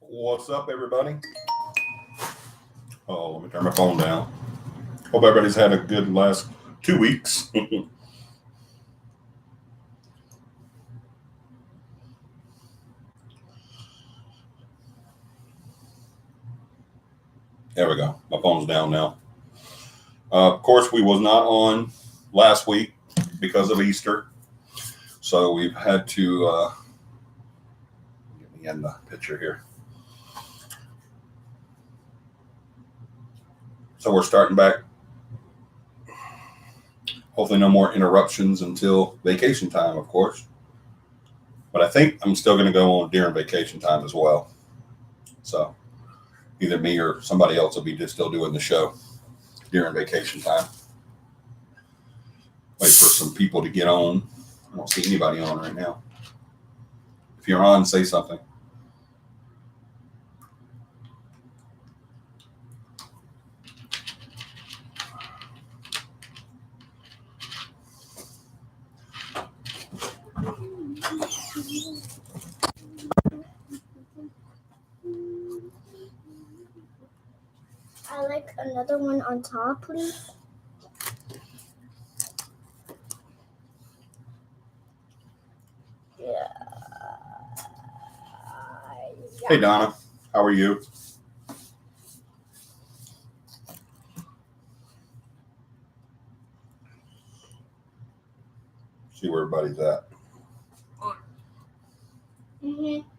What's up, everybody? Oh, let me turn my phone down. Hope everybody's had a good last 2 weeks. There we go. My phone's down now. Of course, we was not on last week because of Easter. So we've had to get me in the picture here. So we're starting back. Hopefully no more interruptions until vacation time, of course. But I think I'm still going to go on during vacation time as well. So either me or somebody else will be just still doing the show during vacation time. Wait for some people to get on. I don't see anybody on right now. If you're on, say something. I like another one on top, please. Yeah. Hey, Donna. How are you? See where everybody's at. Mm-hmm.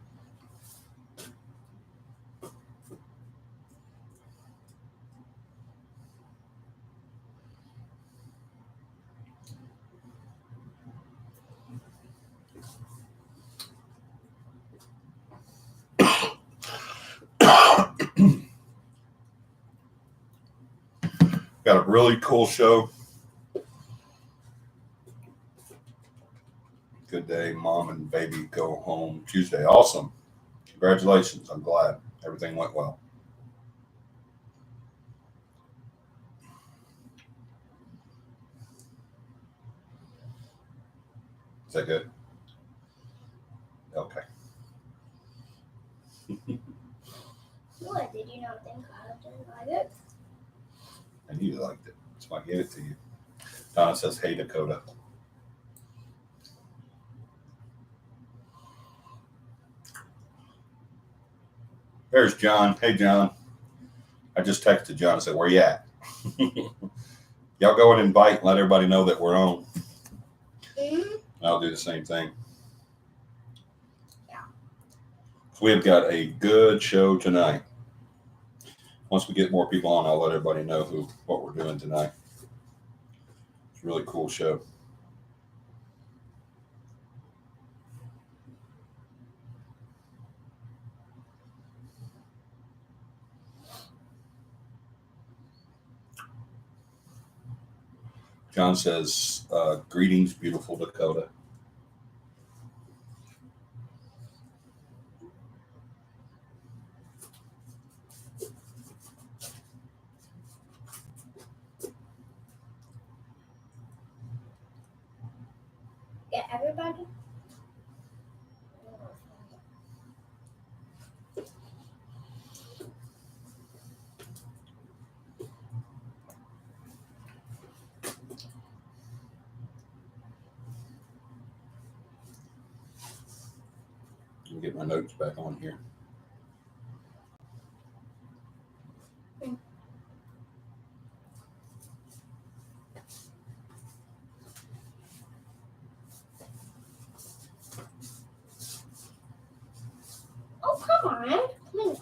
Got a really cool show. Good day, mom and baby go home Tuesday. Awesome. Congratulations. I'm glad everything went well. Is that good? Okay. What? Did you not think I didn't like it? And you liked it. That's why I gave it to you. Donna says, hey, Dakota. There's John. Hey, John. I just texted John and said, where you at? Y'all go and invite and let everybody know that we're on. Mm-hmm. I'll do the same thing. Yeah. So we've got a good show tonight. Once we get more people on, I'll let everybody know what we're doing tonight. It's a really cool show. John says, greetings, beautiful Dakota. Yeah, everybody. Let me get my notes back on here. Oh, come on. Please.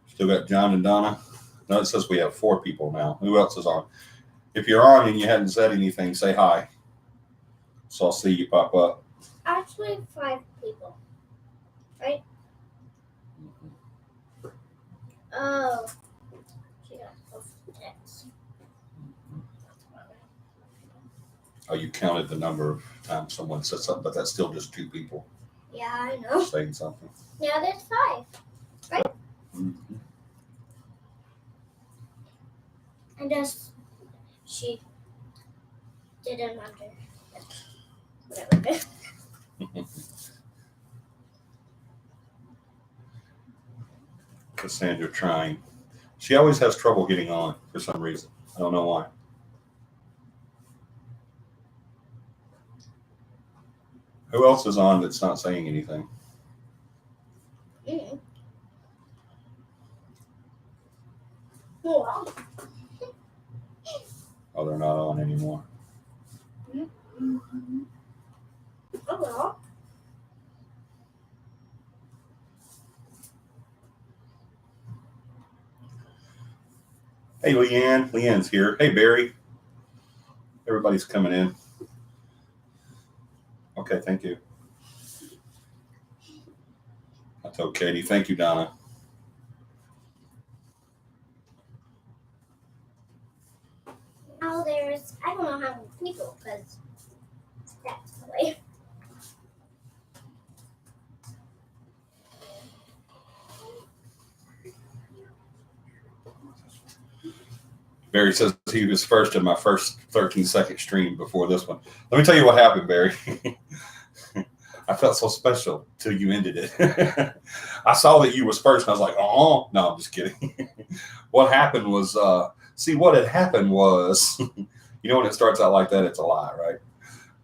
Still got John and Donna. No, it says we have 4 people now. Who else is on? If you're on and you hadn't said anything, say hi. So I'll see you pop up. Actually, 5 people. Right? Oh. She got both texts. Oh, you counted the number of times someone said something, but that's still just 2 people Yeah, I know. saying something. Now there's 5. Right? Mm-hmm. And just she didn't understand. Whatever. Cassandra trying. She always has trouble getting on for some reason. I don't know why. Who else is on that's not saying anything? Mm. Well. Oh, they're not on anymore. Mm-hmm. Oh well. Hey, Leanne. Leanne's here. Hey, Barry. Everybody's coming in. Okay, thank you. I told Katie. Thank you, Donna. Now there's, I don't know how many people because that's the way. Barry says he was first in my first 13-second stream before this one. Let me tell you what happened, Barry. I felt so special till you ended it. I saw that you was first, and I was like, oh, no, I'm just kidding. What happened was, what had happened was, when it starts out like that, it's a lie, right?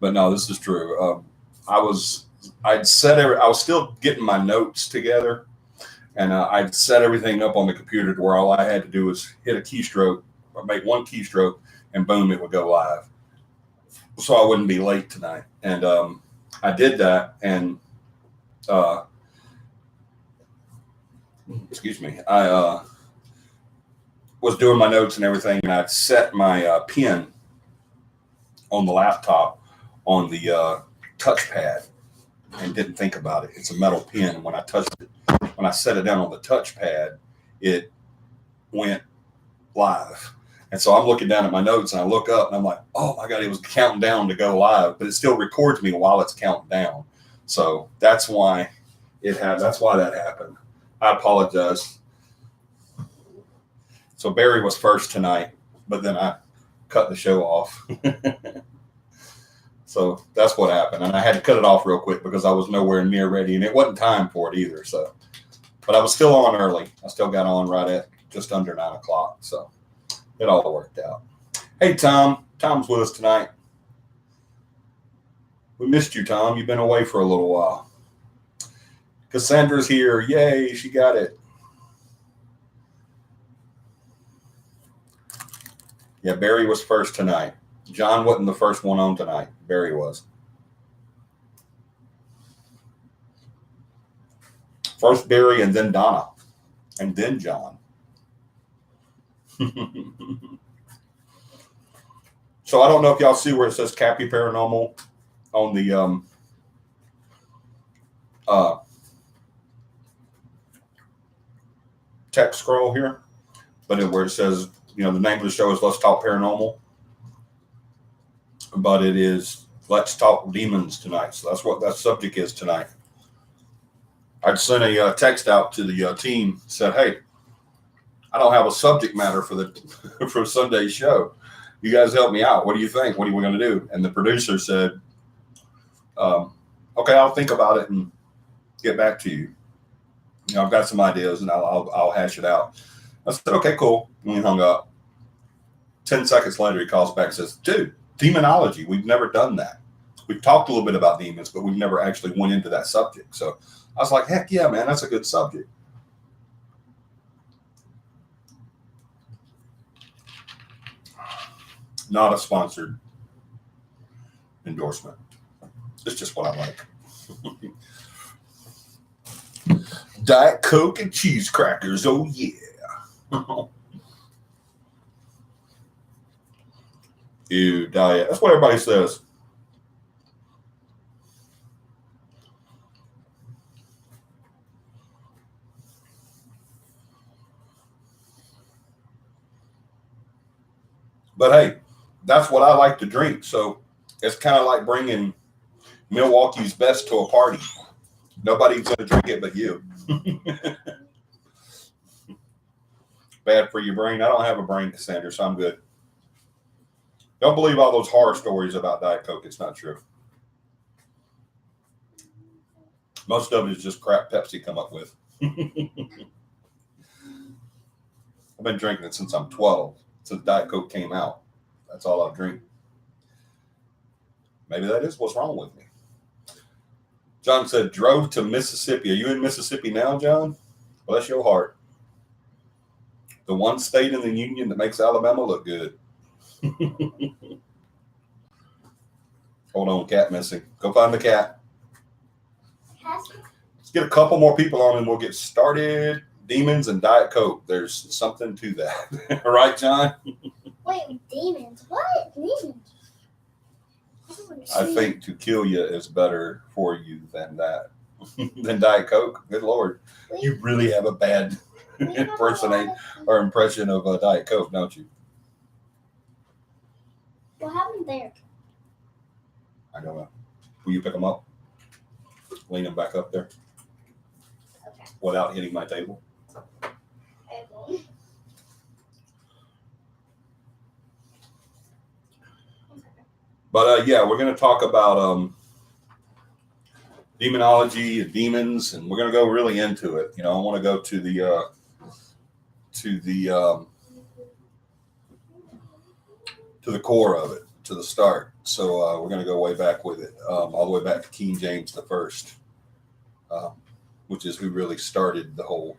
But no, this is true. I was still getting my notes together, and I'd set everything up on the computer to where all I had to do was hit a keystroke, or make one keystroke, and boom, it would go live. So I wouldn't be late tonight. And I did that, and I was doing my notes and everything, and I'd set my pen on the laptop on the touchpad and didn't think about it. It's a metal pen, and when I set it down on the touchpad, it went live. And so I'm looking down at my notes, and I look up, and I'm like, oh my God, it was counting down to go live, but it still records me while it's counting down. So that's why that happened. I apologize. So Barry was first tonight, but then I cut the show off. So that's what happened. And I had to cut it off real quick because I was nowhere near ready, and it wasn't time for it either. So, but I was still on early. I still got on right at just under 9 o'clock. So it all worked out. Hey, Tom. Tom's with us tonight. We missed you, Tom. You've been away for a little while. Cassandra's here. Yay, she got it. Yeah, Barry was first tonight. John wasn't the first one on tonight. Barry was. First Barry, and then Donna, and then John. So I don't know if y'all see where it says CAPI Paranormal on the text scroll here, but where it says, the name of the show is Let's Talk Paranormal, but it is Let's Talk Demons tonight. So that's what that subject is tonight. I'd sent a text out to the team, said, hey, I don't have a subject matter for Sunday's show. You guys help me out. What do you think? What are we going to do? And the producer said, okay, I'll think about it and get back to you. I've got some ideas, and I'll hash it out. I said, okay, cool. And we hung up. 10 seconds later, he calls back and says, dude, demonology, we've never done that. We've talked a little bit about demons, but we've never actually went into that subject. So I was like, heck yeah, man, that's a good subject. Not a sponsored endorsement. It's just what I like. Diet Coke and cheese crackers. Oh, yeah. Ew, diet. That's what everybody says. But hey, that's what I like to drink. So it's kind of like bringing Milwaukee's best to a party. Nobody's going to drink it but you. Bad for your brain. I don't have a brain, Cassandra, so I'm good. Don't believe all those horror stories about Diet Coke. It's not true. Most of it is just crap Pepsi come up with. I've been drinking it since I'm 12, since Diet Coke came out. That's all I've drank. Maybe that is what's wrong with me. John said, drove to Mississippi. Are you in Mississippi now, John? Bless your heart. The one state in the union that makes Alabama look good. Hold on, cat missing. Go find the cat. Let's get a couple more people on and we'll get started. Demons and Diet Coke. There's something to that. Right, John? Wait, demons? What? Demons? I think to kill you is better for you than that. Than Diet Coke. Good Lord. You really have a bad impression of Diet Coke, don't you? What happened there? I don't know. Will you pick them up? Lean them back up there. Okay. Without hitting my table. I won't. But yeah, we're going to talk about demonology and demons, and we're going to go really into it. You know, I want to go to the core of it, to the start. So we're going to go way back with it, all the way back to King James the First, which is who really started the whole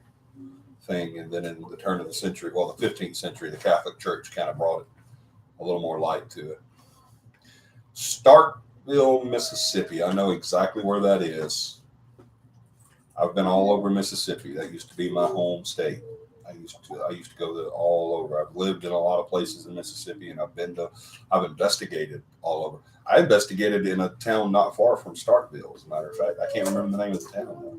thing. And then in the turn of the century, well, the 15th century, the Catholic Church kind of brought it a little more light to it. Starkville, Mississippi. I know exactly where that is. I've been all over Mississippi. That used to be my home state. I used to go there all over. I've lived in a lot of places in Mississippi, and I've investigated all over. I investigated in a town not far from Starkville, as a matter of fact. I can't remember the name of the town though.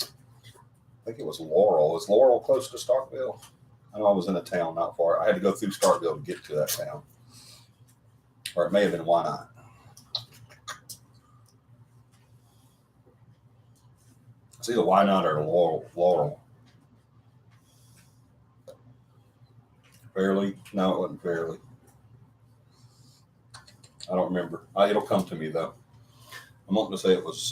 I think it was Laurel. Is Laurel close to Starkville? I know I was in a town not far. I had to go through Starkville to get to that town. Or it may have been Wynot. It's either Wynot or Laurel. Fairleigh? No, it wasn't Fairleigh. I don't remember. It'll come to me, though. I'm wanting to say it was...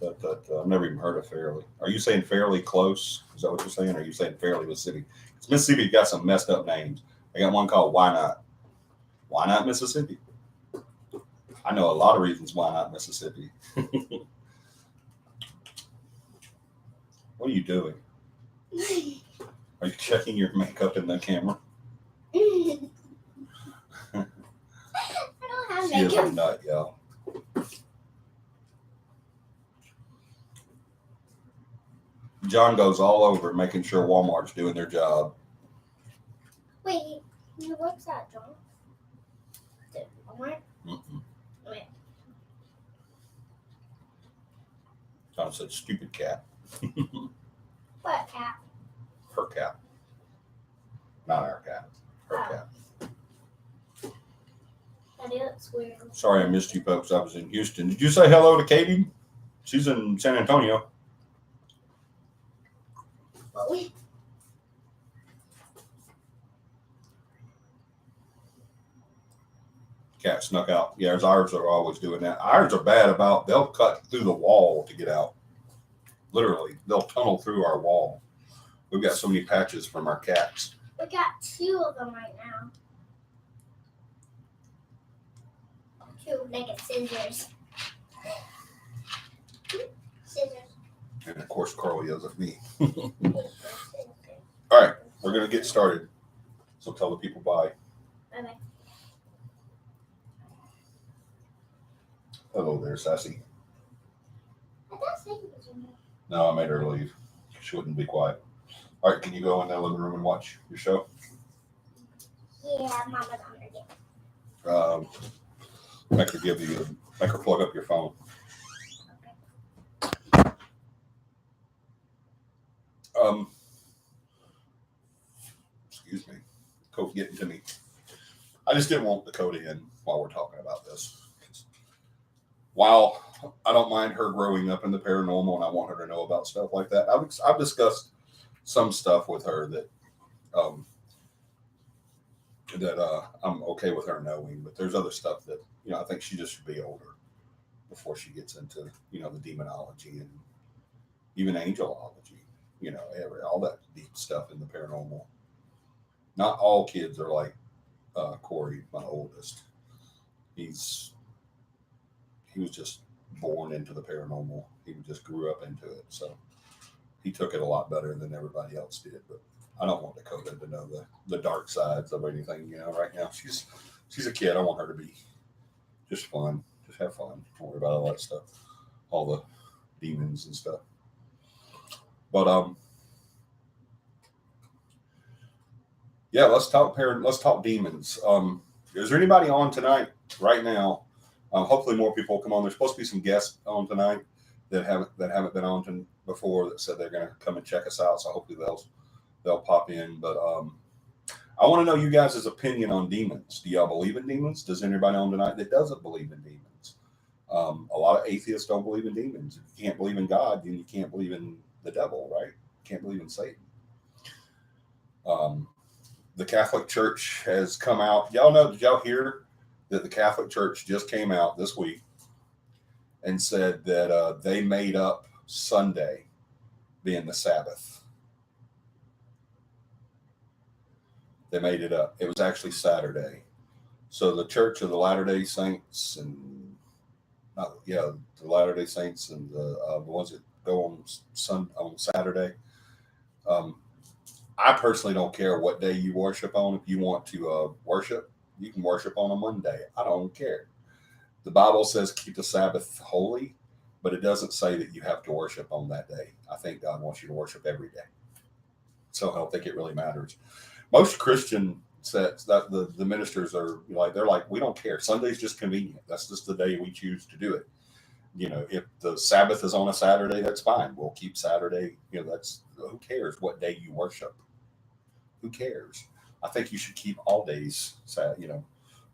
I've never even heard of Fairleigh. Are you saying Fairleigh close? Is that what you're saying? Or are you saying Fairleigh, Mississippi? Because Mississippi got some messed up names. I got one called Wynot. Wynot, Mississippi? I know a lot of reasons why not Mississippi. What are you doing? Are you checking your makeup in the camera? I don't have She is a makeup. nut, y'all. John goes all over making sure Walmart's doing their job. Wait, what's that, John? Walmart? Mm-mm. Wait. John said, stupid cat. What cat? Her cat. Not our cat. Her cat. That looks weird. Sorry I missed you folks. I was in Houston. Did you say hello to Katie? She's in San Antonio. Oh. Cat snuck out. Yeah, ours are always doing that. Ours are bad about, they'll cut through the wall to get out. Literally, they'll tunnel through our wall. We've got so many patches from our cats. We got 2 of them right now. 2 naked scissors. Scissors. And of course, Carl yells at me. All right, we're going to get started. So tell the people bye. Bye-bye. Hello there, Sassy. I thought Sadie was in there. No, I made her leave. She wouldn't be quiet. All right, can you go in the living room and watch your show? Yeah, Mama's on her game. Make her plug up your phone. Excuse me. Coat getting to me. I just didn't want Dakota in while we're talking about this. While I don't mind her growing up in the paranormal and I want her to know about stuff like that, I've discussed some stuff with her that I'm okay with her knowing, but there's other stuff that, I think she just should be older before she gets into, the demonology and even angelology, all that deep stuff in the paranormal. Not all kids are like Corey, my oldest. He was just born into the paranormal. He just grew up into it. So he took it a lot better than everybody else did. But I don't want Dakota to know the dark sides of anything. Right now she's a kid. I want her to be just fun. Just have fun. Don't worry about all that stuff. All the demons and stuff. But yeah, let's talk demons. Is there anybody on tonight right now? Hopefully more people will come on. There's supposed to be some guests on tonight that haven't been on before that said they're going to come and check us out. So hopefully they'll pop in. But I want to know you guys' opinion on demons. Do y'all believe in demons? Does anybody on tonight that doesn't believe in demons? A lot of atheists don't believe in demons. If you can't believe in God, then you can't believe in the devil, right? You can't believe in Satan. The Catholic Church has come out. Did y'all hear that the Catholic Church just came out this week and said that they made up Sunday being the Sabbath? They made it up. It was actually Saturday. So the Church of the Latter-day Saints the Latter-day Saints and the ones that go on Saturday. I personally don't care what day you worship on. If you want to worship, you can worship on a Monday. I don't care. The Bible says keep the Sabbath holy, but it doesn't say that you have to worship on that day. I think God wants you to worship every day. So I don't think it really matters. Most Christian sets that the ministers are they're like, we don't care. Sunday's just convenient. That's just the day we choose to do it. If the Sabbath is on a Saturday, that's fine. We'll keep Saturday. Who cares what day you worship? Who cares? I think you should keep all days,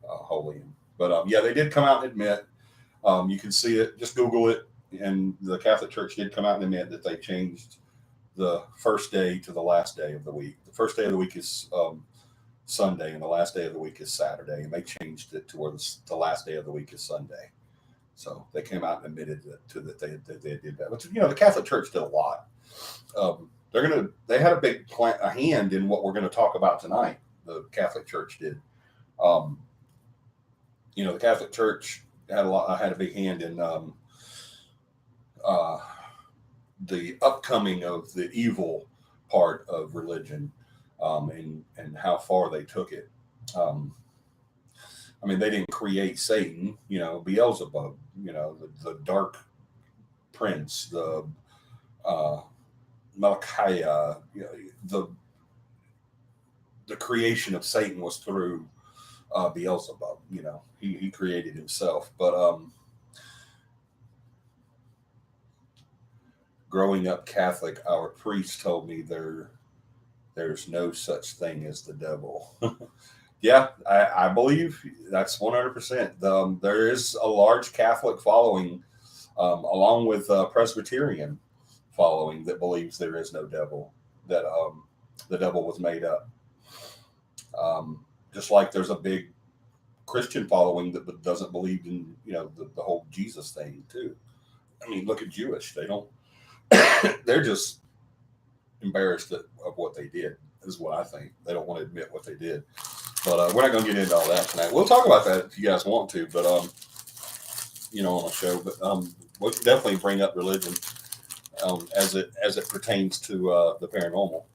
holy. But yeah, they did come out and admit. You can see it. Just Google it, and the Catholic Church did come out and admit that they changed the first day to the last day of the week. The first day of the week is Sunday, and the last day of the week is Saturday, and they changed it to where the last day of the week is Sunday. So they came out and admitted that they did that. But the Catholic Church did a lot. They had a hand in what we're going to talk about tonight. The Catholic Church did. The Catholic Church had a big hand in the upcoming of the evil part of religion, and how far they took it. They didn't create Satan, Beelzebub, the dark prince, the Malachi, the creation of Satan was through Beelzebub. He created himself. But growing up Catholic, our priest told me there's no such thing as the devil. Yeah, I believe that's 100%. There is a large Catholic following, along with Presbyterian following, that believes there is no devil, that the devil was made up. Just like there's a big Christian following that doesn't believe in the whole Jesus thing too. Look at Jewish. They don't. They're just embarrassed of what they did, is what I think. They don't want to admit what they did. But we're not going to get into all that tonight. We'll talk about that if you guys want to, but on a show. But we'll definitely bring up religion as it pertains to the paranormal.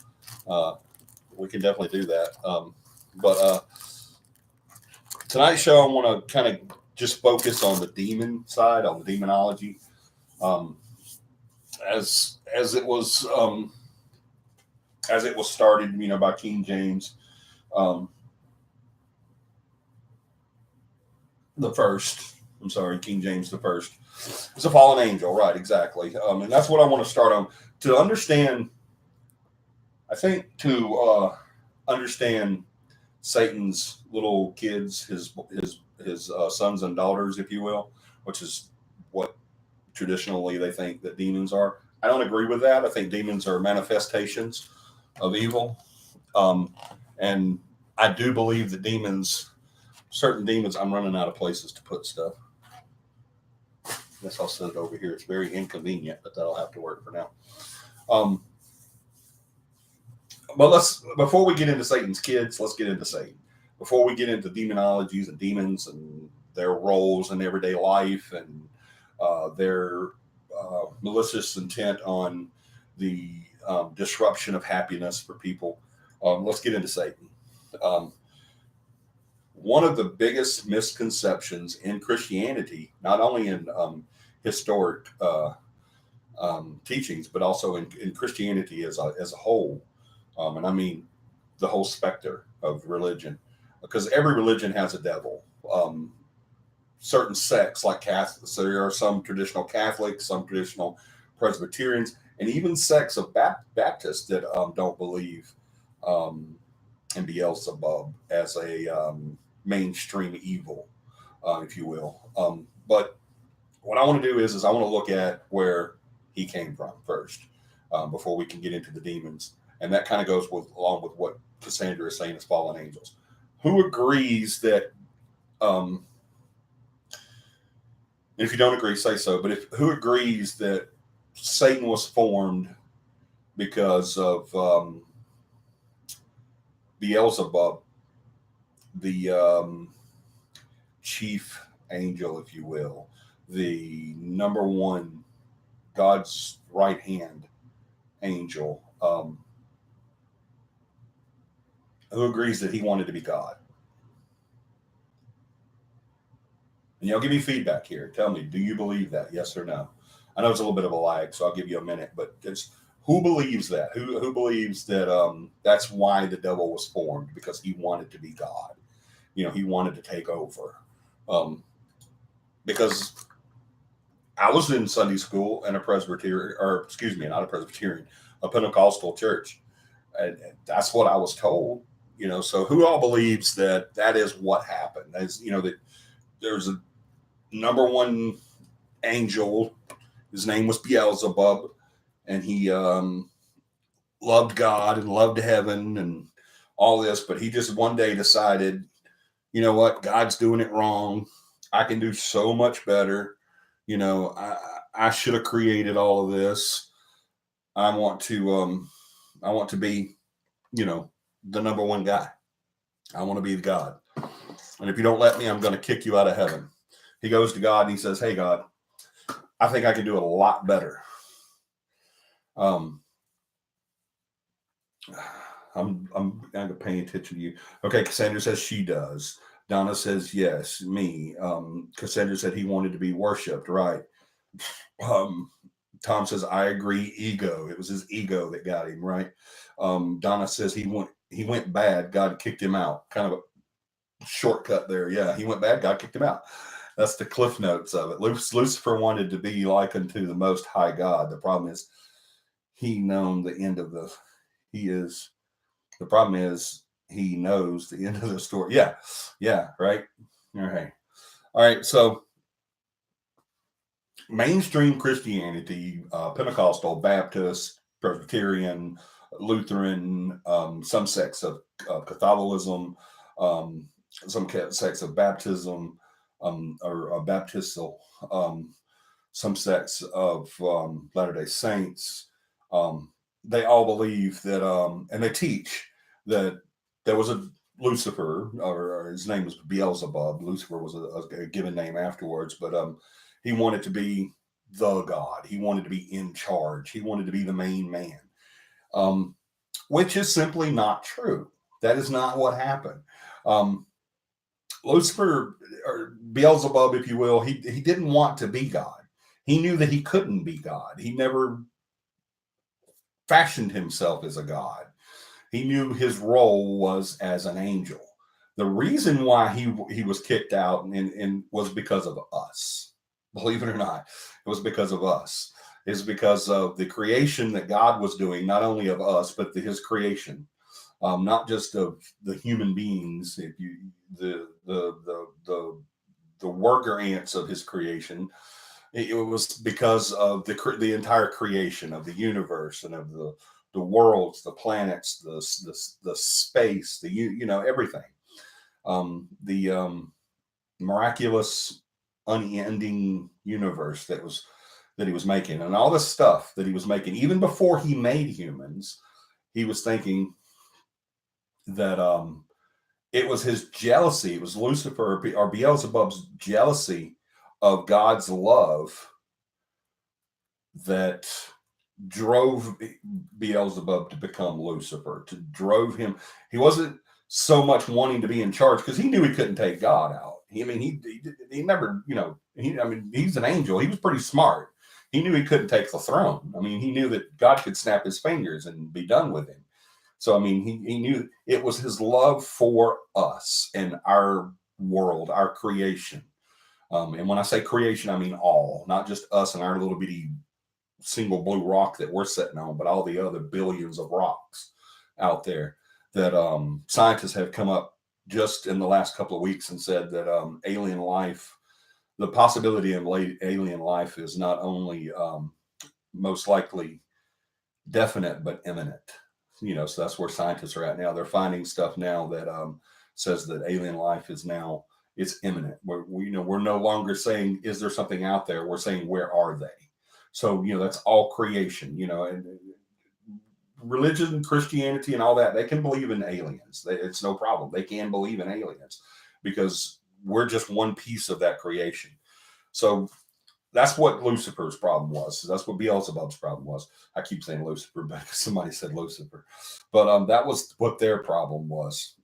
We can definitely do that. But tonight's show, I want to kind of just focus on the demon side, on the demonology, as it was started, by King James. King James the First. It's a fallen angel, right? Exactly. And that's what I want to start on. To understand, I think, understand Satan's little kids, his sons and daughters, if you will, which is what traditionally they think that demons are. I don't agree with that. I think demons are manifestations of evil. And I do believe that certain demons, I'm running out of places to put stuff. guess I'll set it over here. It's very inconvenient, but that'll have to work for now. Um, but before we get into Satan's kids, let's get into Satan. Before we get into demonologies and demons and their roles in everyday life and their malicious intent on the disruption of happiness for people, let's get into Satan. One of the biggest misconceptions in Christianity, not only in historic teachings, but also in Christianity as a whole, and I mean the whole specter of religion, because every religion has a devil. Certain sects like Catholics, so there are some traditional Catholics, some traditional Presbyterians, and even sects of Baptists that don't believe in Beelzebub as a mainstream evil, if you will. But what I want to do is I want to look at where he came from first, before we can get into the demons, and that kind of goes along with what Cassandra is saying as fallen angels. Who agrees that? If you don't agree, say so. But who agrees that Satan was formed because of Beelzebub, the chief angel, if you will, the number one, God's right hand angel? Who agrees that he wanted to be God? And y'all give me feedback here. Tell me, do you believe that? Yes or no? I know it's a little bit of a lag, so I'll give you a minute. But who believes that? Who believes that that's why the devil was formed? Because he wanted to be God. He wanted to take over. Because I was in Sunday school in a Presbyterian, or excuse me, not a Presbyterian, a Pentecostal church. And that's what I was told. So who all believes that is what happened? As that there's a number one angel. His name was Beelzebub, and he loved God and loved heaven and all this. But he just one day decided, you know what, God's doing it wrong. I can do so much better. I should have created all of this. I want to be, the number one guy. I want to be God. And if you don't let me, I'm going to kick you out of heaven. He goes to God and he says, hey, God, I think I can do it a lot better. I'm paying attention to you. Okay, Cassandra says she does. Donna says yes, me. Cassandra said he wanted to be worshipped, right? Tom says I agree. Ego. It was his ego that got him, right? Donna says he went bad. God kicked him out. Kind of a shortcut there. Yeah, he went bad. God kicked him out. That's the cliff notes of it. Lucifer wanted to be like unto the Most High God. The problem is he known the end of the. The problem is he knows the end of the story. Yeah, right. All right. So mainstream Christianity, Pentecostal, Baptist, Presbyterian, Lutheran, some sects of Catholicism, some sects of baptism, or baptistal, some sects of Latter-day Saints. They all believe that, and they teach that there was a Lucifer, or his name was Beelzebub. Lucifer was a given name afterwards, but he wanted to be the God. He wanted to be in charge. He wanted to be the main man, which is simply not true. That is not what happened. Lucifer, or Beelzebub, if you will, he didn't want to be God. He knew that he couldn't be God. He never fashioned himself as a God. He knew his role was as an angel. The reason why he was kicked out and was because of us. Believe it or not, it was because of us. It's because of the creation that God was doing, not only of us, but his creation, not just of the human beings, the worker ants of his creation. It was because of the entire creation of the universe and of the worlds, the planets, the space, everything. The miraculous unending universe that he was making, and all this stuff that he was making, even before he made humans, he was thinking that it was his jealousy, it was Lucifer or Beelzebub's jealousy of God's love that drove Beelzebub to become Lucifer, to drove him. He wasn't so much wanting to be in charge because he knew he couldn't take God out. He never, he's an angel. He was pretty smart. He knew he couldn't take the throne. I mean, he knew that God could snap his fingers and be done with him. So, I mean, he knew it was his love for us and our world, our creation. And when I say creation, I mean all, not just us and our little bitty single blue rock that we're sitting on, but all the other billions of rocks out there that scientists have come up just in the last couple of weeks and said that alien life, the possibility of alien life is not only most likely definite, but imminent. So that's where scientists are at now. They're finding stuff now that says that alien life is now, it's imminent. We're no longer saying, is there something out there? We're saying, where are they? So, that's all creation, and religion, Christianity and all that, they can believe in aliens. It's no problem. They can believe in aliens because we're just one piece of that creation. So that's what Lucifer's problem was. That's what Beelzebub's problem was. I keep saying Lucifer, but somebody said Lucifer. But that was what their problem was.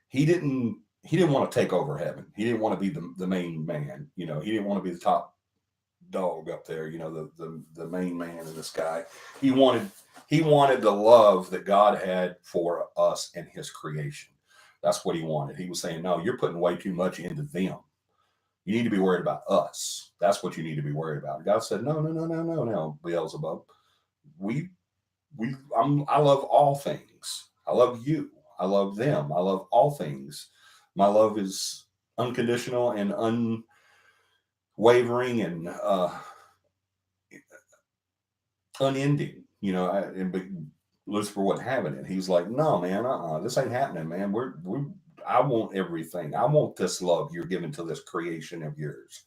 He didn't want to take over heaven. He didn't want to be the main man. He didn't want to be the top dog up there. The main man in the sky. He wanted the love that God had for us and His creation. That's what he wanted. He was saying, no, you're putting way too much into them. You need to be worried about us. That's what you need to be worried about. God said, no, Beelzebub. I love all things. I love you. I love them. I love all things. My love is unconditional and unwavering and unending. But Lucifer wasn't having it. He's like, no, man, this ain't happening, man. I want everything. I want this love you're giving to this creation of yours.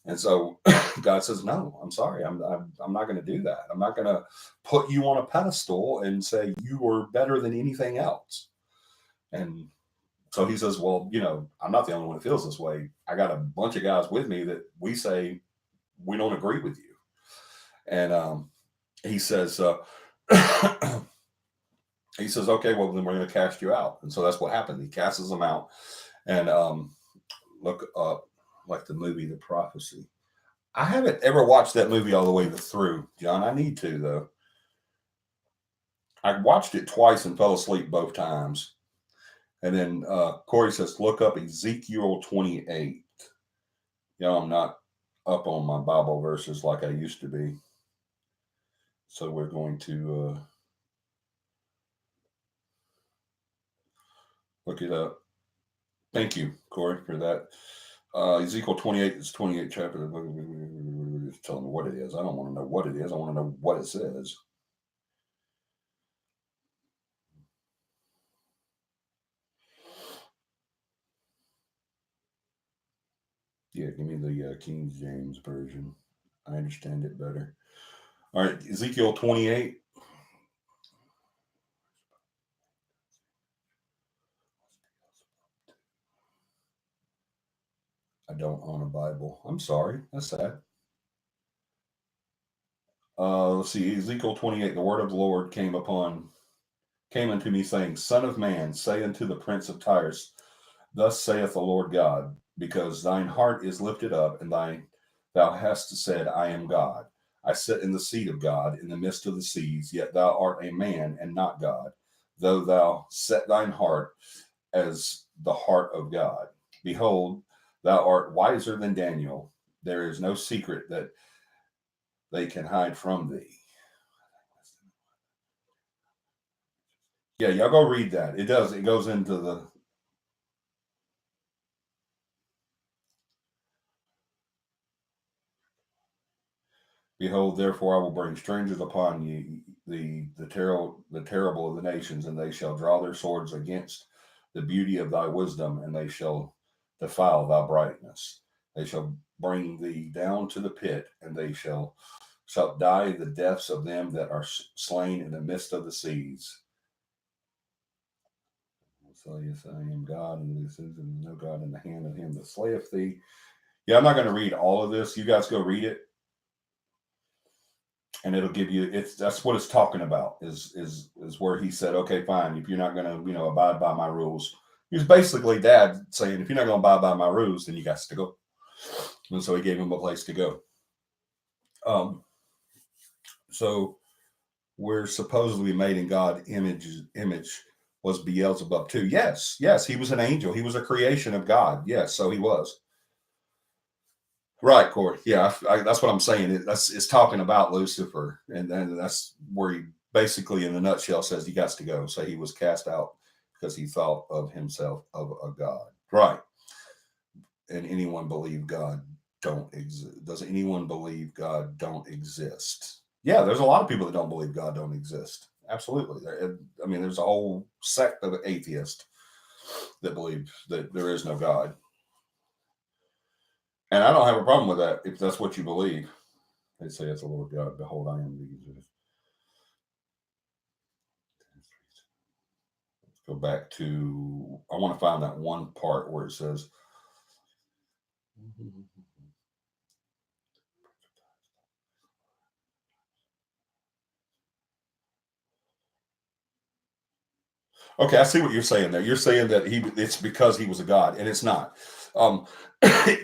And so God says, no, I'm sorry. I'm not going to do that. I'm not going to put you on a pedestal and say you are better than anything else. And so he says, well, I'm not the only one that feels this way. I got a bunch of guys with me that we say we don't agree with you. And he says, he says, okay, well, then we're going to cast you out. And so that's what happened. He casts them out. And look up like the movie, The Prophecy. I haven't ever watched that movie all the way through, John. I need to, though. I watched it twice and fell asleep both times. And then Corey says, look up Ezekiel 28. I'm not up on my Bible verses like I used to be. So we're going to look it up. Thank you, Corey, for that. Ezekiel 28 is 28 chapter. Tell me what it is. I don't want to know what it is. I want to know what it says. Yeah, give me the King James version. I understand it better. All right, Ezekiel 28. I don't own a Bible. I'm sorry. That's sad. Let's see. Ezekiel 28. The word of the Lord came unto me, saying, Son of man, say unto the prince of Tyre, thus saith the Lord God, because thine heart is lifted up, and thou hast said, I am God. I sit in the seat of God in the midst of the seas, yet thou art a man and not God, though thou set thine heart as the heart of God. Behold, thou art wiser than Daniel. There is no secret that they can hide from thee. Yeah, y'all go read that. It does. It goes into the... Behold, therefore I will bring strangers upon you, the terrible of the nations, and they shall draw their swords against the beauty of thy wisdom, and they shall defile thy brightness. They shall bring thee down to the pit, and they shalt die the deaths of them that are slain in the midst of the seas. So yes, I am God, and this is no God in the hand of him that slayeth thee. Yeah, I'm not going to read all of this. You guys go read it, and it'll give you. That's what it's talking about. Is where he said, okay, fine. If you're not going to, abide by my rules, he was basically Dad saying, if you're not going to abide by my rules, then you got to go. And so he gave him a place to go. So we're supposedly made in God's image was Beelzebub too. Yes, he was an angel. He was a creation of God. Yes, so he was. Right, Corey. Yeah, that's what I'm saying. It's talking about Lucifer, and then that's where he basically, in a nutshell, says he got to go. So he was cast out because he thought of himself of a god. Right. And anyone believe God don't exist? Does anyone believe God don't exist? Yeah, there's a lot of people that don't believe God don't exist. Absolutely. There's a whole sect of atheists that believe that there is no God. And I don't have a problem with that if that's what you believe. They say it's the Lord God. Behold, I am the Let's go back to, I want to find that one part where it says, okay, I see what you're saying there. You're saying that it's because he was a god, and it's not.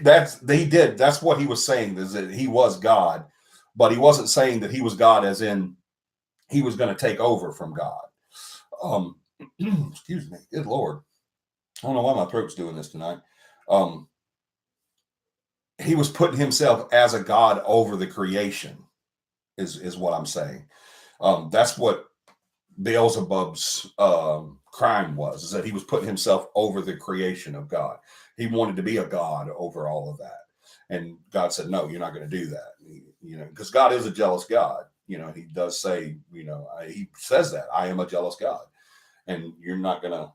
That's what he was saying, is that he was God, but he wasn't saying that he was God as in he was going to take over from God. Excuse me, good Lord. I don't know why my throat's doing this tonight. He was putting himself as a god over the creation, is what I'm saying. That's what Beelzebub's crime was, is that he was putting himself over the creation of God. He wanted to be a god over all of that. And God said, no, you're not going to do that. Because God is a jealous God. He does say, he says that I am a jealous God, and you're not going to,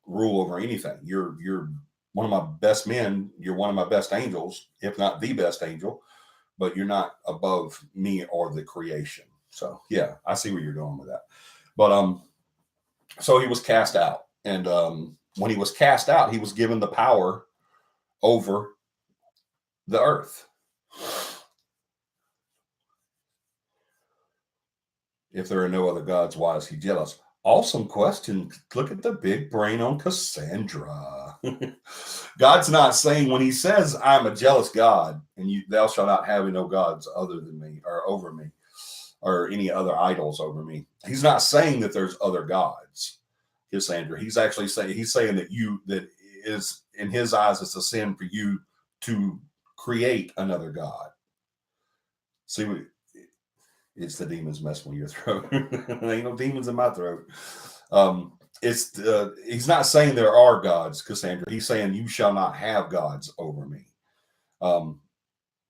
rule over anything. You're one of my best men. You're one of my best angels, if not the best angel, but you're not above me or the creation. So yeah, I see where you're going with that. But so he was cast out, and when he was cast out, he was given the power over the earth. If there are no other gods, why is he jealous? Awesome question. Look at the big brain on Cassandra. God's not saying, when he says, I'm a jealous God, and thou shalt not have no gods other than me, or over me, or any other idols over me. He's not saying that there's other gods, Cassandra. He's actually saying, that is, in his eyes, it's a sin for you to create another God. See, it's the demons messing with your throat. There ain't no demons in my throat. He's not saying there are gods, Cassandra. He's saying you shall not have gods over me.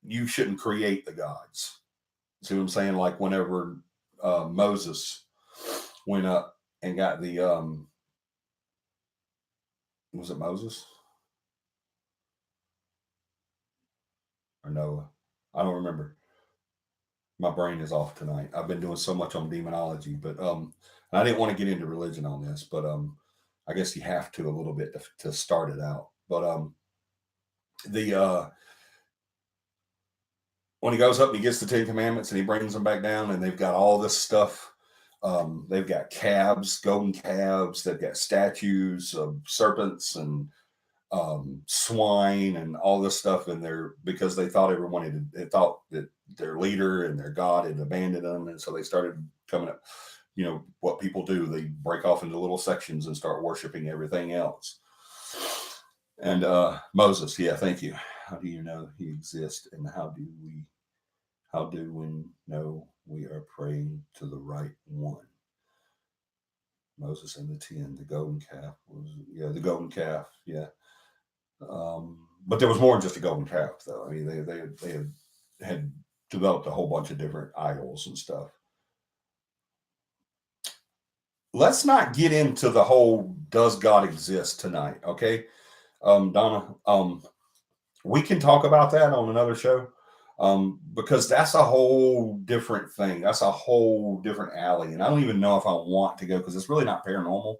You shouldn't create the gods. See what I'm saying? Like whenever Moses went up and got the was it Moses or Noah? I don't remember. My brain is off tonight. I've been doing so much on demonology, but I didn't want to get into religion on this, but I guess you have to a little bit to start it out. But when he goes up and he gets the 10 Commandments and he brings them back down, and they've got all this stuff. They've got calves, golden calves. They've got statues of serpents and swine and all this stuff in there, because they thought they thought that their leader and their God had abandoned them. And so they started coming up, what people do, they break off into little sections and start worshiping everything else. And Moses, yeah, thank you. How do you know he exists, and how do we know we are praying to the right one? Moses and the 10, the golden calf the golden calf, yeah. But there was more than just a golden calf, though. I mean, they had developed a whole bunch of different idols and stuff. Let's not get into the whole does God exist tonight, okay? Donna, we can talk about that on another show. Because that's a whole different thing. That's a whole different alley. And I don't even know if I want to go because it's really not paranormal.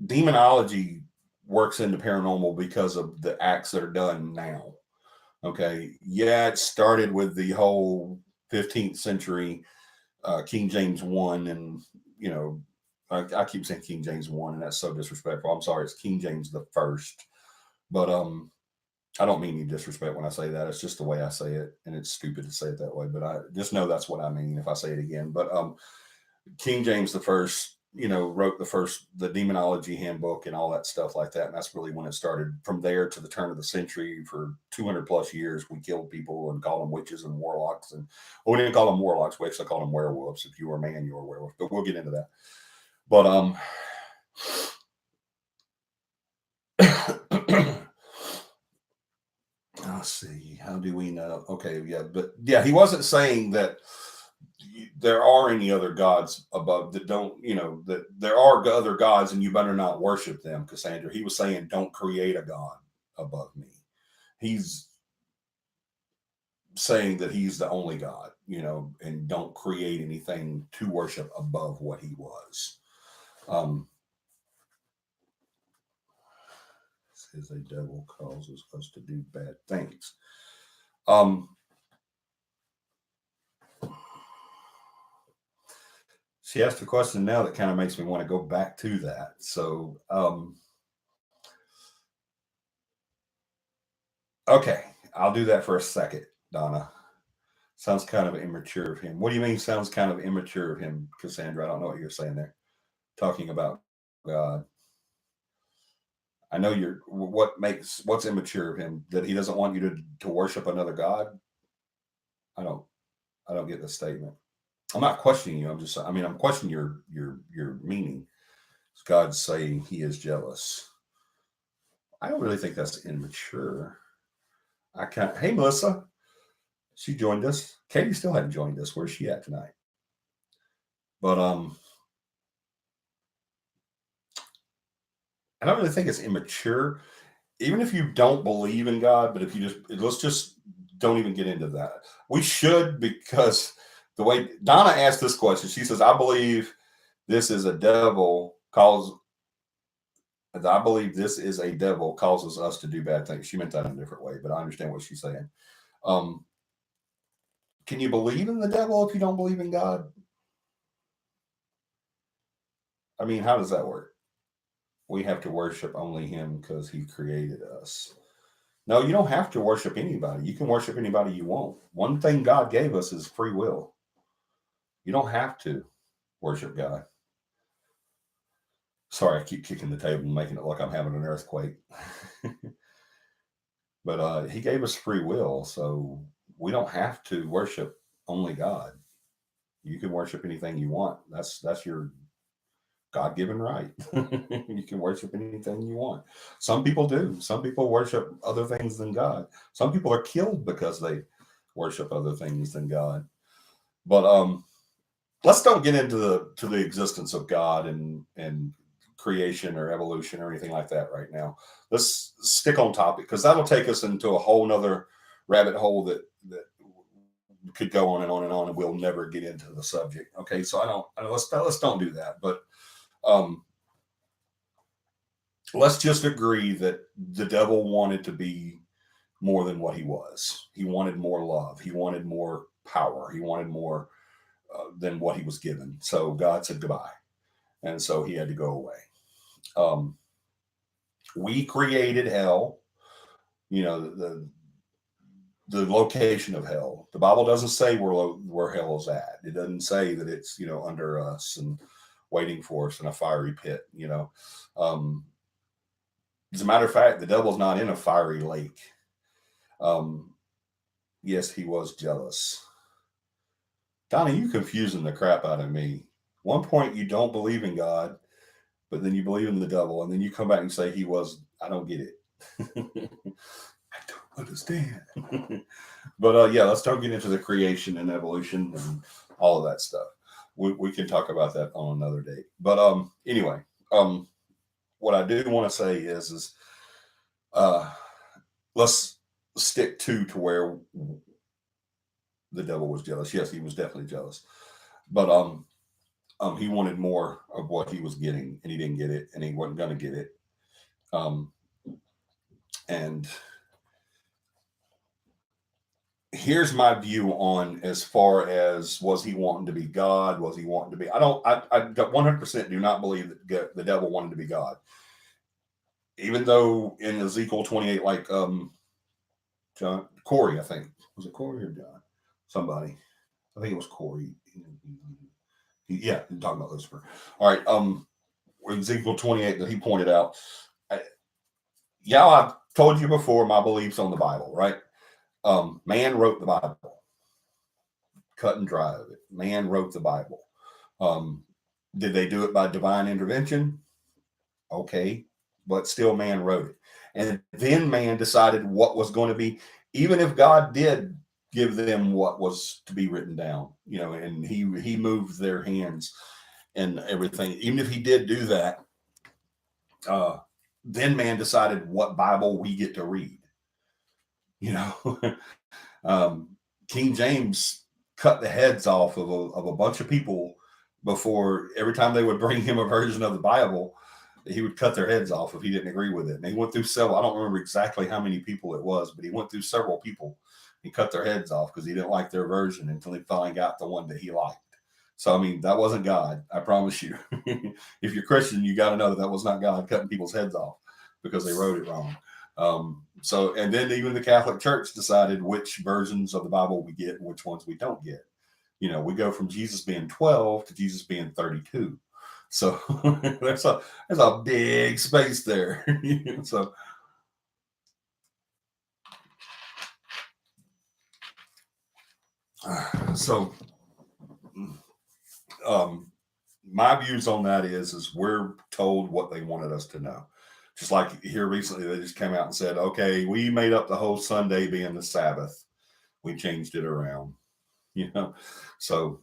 Demonology works into paranormal because of the acts that are done now. Okay. Yeah, it started with the whole 15th century King James 1. And, you know, I keep saying King James 1, and that's so disrespectful. I'm sorry. It's King James the first. But I don't mean any disrespect when I say that. It's just the way I say it, and it's stupid to say it that way. But I just know that's what I mean if I say it again. But King James the first, you know, wrote the demonology handbook and all that stuff like that, and that's really when it started. From there to the turn of the century, for 200 plus years, we killed people and called them witches and warlocks. And we didn't call them warlocks; we actually called them werewolves. If you were a man, you were a werewolf. But we'll get into that. But let's see. How do we know? Okay, yeah, but yeah, he wasn't saying that there are any other gods above that don't, you know, that there are other gods and you better not worship them, Cassandra. He was saying don't create a god above me. He's saying that he's the only God, you know, and don't create anything to worship above what he was. Says a devil causes us to do bad things. She asked a question now that kind of makes me want to go back to that. So, okay, I'll do that for a second, Donna. Sounds kind of immature of him. What do you mean sounds kind of immature of him, Cassandra? I don't know what you're saying there. Talking about God. I know what's immature of him, that he doesn't want you to worship another God. I don't get the statement. I'm not questioning you. I'm questioning your meaning. God's saying he is jealous. I don't really think that's immature. I can't. Hey, Melissa, she joined us. Katie still hadn't joined us. Where's she at tonight? But I don't really think it's immature, even if you don't believe in God. But if you let's just don't even get into that. We should, because the way Donna asked this question, she says, "I believe this is a devil causes us to do bad things." She meant that in a different way, but I understand what she's saying. Can you believe in the devil if you don't believe in God? I mean, how does that work? We have to worship only him because he created us. No, you don't have to worship anybody. You can worship anybody you want. One thing God gave us is free will. You don't have to worship God. Sorry, I keep kicking the table and making it look like I'm having an earthquake. But he gave us free will, so we don't have to worship only God. You can worship anything you want. That's your God-given right. You can worship anything you want. Some people do. Some people worship other things than God. Some people are killed because they worship other things than God. But let's don't get into the existence of God and creation or evolution or anything like that right now. Let's stick on topic, because that'll take us into a whole nother rabbit hole that could go on and on and on, and we'll never get into the subject. Okay, so let's don't do that. But let's just agree that the devil wanted to be more than what he was. He wanted more love. He wanted more power. He wanted more than what he was given. So God said goodbye, and so he had to go away. We created hell. You know, the location of hell. The Bible doesn't say where hell is at. It doesn't say that it's, you know, under us and waiting for us in a fiery pit. You know, as a matter of fact, the devil's not in a fiery lake. Yes, he was jealous. Donna, you confusing the crap out of me. One point you don't believe in God, but then you believe in the devil, and then you come back and say he was. I don't get it. I don't understand. But yeah, let's don't get into the creation and evolution and all of that stuff. We can talk about that on another date. But anyway, what I do want to say is Let's stick to where the devil was jealous. Yes, he was definitely jealous, but he wanted more of what he was getting, and he didn't get it, and he wasn't going to get it. And here's my view on as far as, was he wanting to be God? Was he wanting to be? I 100% do not believe that the devil wanted to be God. Even though in Ezekiel 28, like John Corey, I think, was it Corey or John? Somebody, I think it was Corey. Yeah, I'm talking about Lucifer. All right, Ezekiel 28 that he pointed out. I've told you before my beliefs on the Bible, right? Man wrote the Bible. Cut and dry of it. Man wrote the Bible. Did they do it by divine intervention? Okay, but still man wrote it. And then man decided what was going to be, even if God did give them what was to be written down, and he moved their hands and everything. Even if he did do that, then man decided what Bible we get to read. King James cut the heads off of a bunch of people before. Every time they would bring him a version of the Bible, he would cut their heads off if he didn't agree with it. And he went through several, I don't remember exactly how many people it was, but he went through several people. He cut their heads off because he didn't like their version until he finally got the one that he liked. So, I mean, that wasn't God, I promise you. If you're Christian, you got to know that was not God cutting people's heads off because they wrote it wrong. And then even the Catholic Church decided which versions of the Bible we get and which ones we don't get. We go from Jesus being 12 to Jesus being 32. So there's a big space there. My views on that is we're told what they wanted us to know. Just like here recently, they just came out and said, okay, we made up the whole Sunday being the Sabbath. We changed it around, So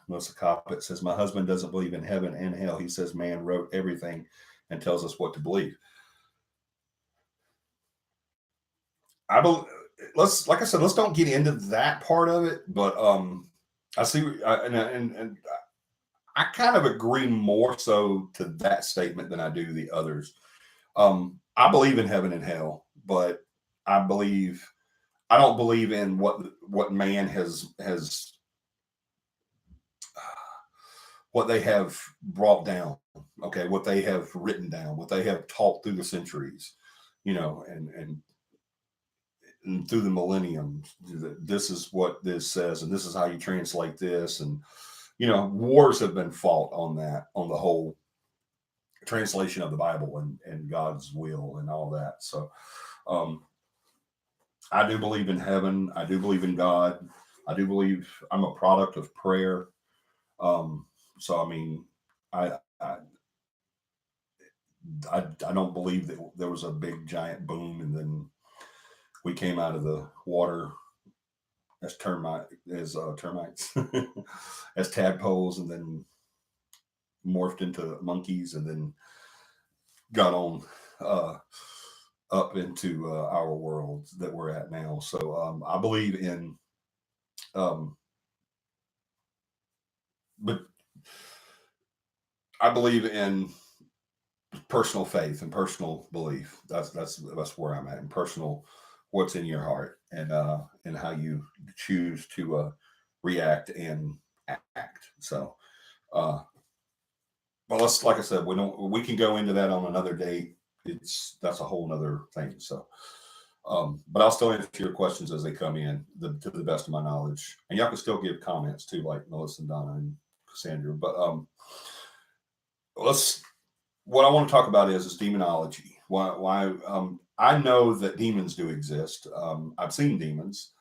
Melissa Coppett says, my husband doesn't believe in heaven and hell. He says man wrote everything and tells us what to believe. Like I said, let's don't get into that part of it, but I see, and I kind of agree more so to that statement than I do the others. I believe in heaven and hell, but I don't believe in what man has what they have brought down. Okay, what they have written down, what they have taught through the centuries, and through the millenniums. This is what this says, and this is how you translate this, and wars have been fought on the whole translation of the Bible and God's will and all that. So I do believe in heaven. I do believe in God. I do believe I'm a product of prayer. So I mean, I don't believe that there was a big giant boom and then we came out of the water as termites, as tadpoles, and then morphed into monkeys, and then got on up into our world that we're at now. So I believe in, but I believe in personal faith and personal belief. That's where I'm at, and personal, what's in your heart, and how you choose to react and act. So, but like I said, we can go into that on another date. That's a whole nother thing. So, but I'll still answer your questions as they come in to the best of my knowledge, and y'all can still give comments too, like Melissa and Donna and Cassandra. But what I want to talk about is demonology. Why I know that demons do exist. I've seen demons.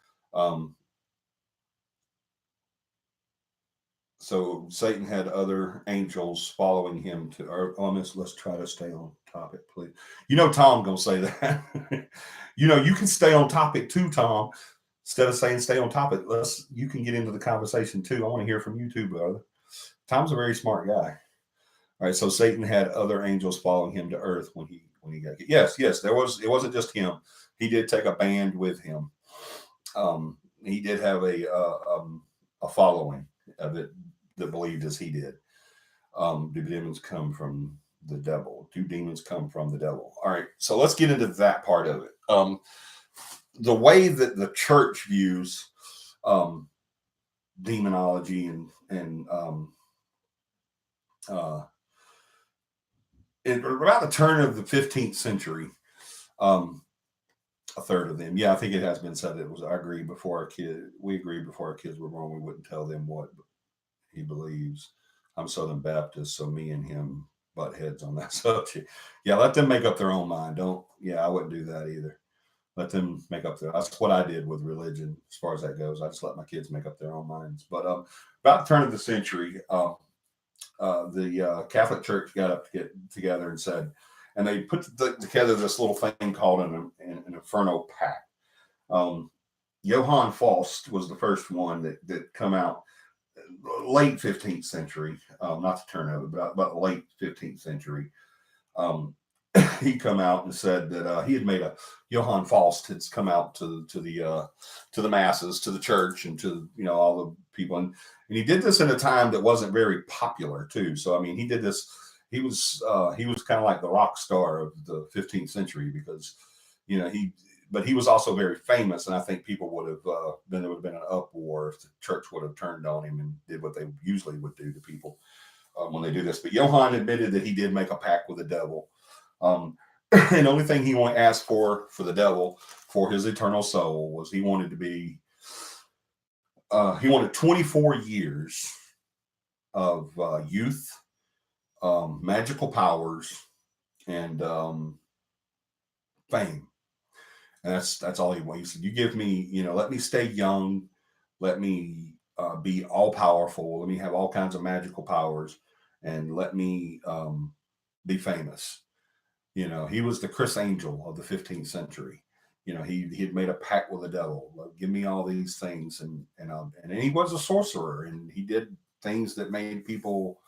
So Satan had other angels following him to earth. Let's try to stay on topic, please. Tom gonna say that. You can stay on topic too, Tom. Instead of saying stay on topic, you can get into the conversation too. I want to hear from you too, brother. Tom's a very smart guy. All right, so Satan had other angels following him to earth when he when he got yes, there was. It wasn't just him. He did take a band with him. He did have a following that believed as he did. Do demons come from the devil? Do demons come from the devil? All right, so let's get into that part of it. The way that the church views demonology and about the turn of the 15th century, a third of them. Yeah, I think it has been said. It was. I agree. We agreed before our kids were born, we wouldn't tell them what he believes. I'm Southern Baptist, so me and him butt heads on that subject. Yeah, let them make up their own mind. Don't. Yeah, I wouldn't do that either. Let them make up their. That's what I did with religion, as far as that goes. I just let my kids make up their own minds. But about the turn of the century, the Catholic Church got up to get together and said, and they put together this little thing called an Inferno Pact. Johann Faust was the first one that come out late 15th century, not the turn of it, but about late 15th century. He come out and said that he had made Johann Faust had come out to the masses, to the church, and to all the people, and he did this in a time that wasn't very popular too. So I mean, he did this. He was kind of like the rock star of the 15th century because but he was also very famous, and I think people would have there would have been an uproar if the church would have turned on him and did what they usually would do to people when they do this. But Johann admitted that he did make a pact with the devil. And the only thing he asked for the devil for his eternal soul was he wanted 24 years of youth, magical powers, and fame. And that's all he wanted. He said, "You give me, let me stay young, let me be all powerful, let me have all kinds of magical powers, and let me be famous." He was the Chris Angel of the 15th century. He had made a pact with the devil. Like, give me all these things, and he was a sorcerer, and he did things that made people,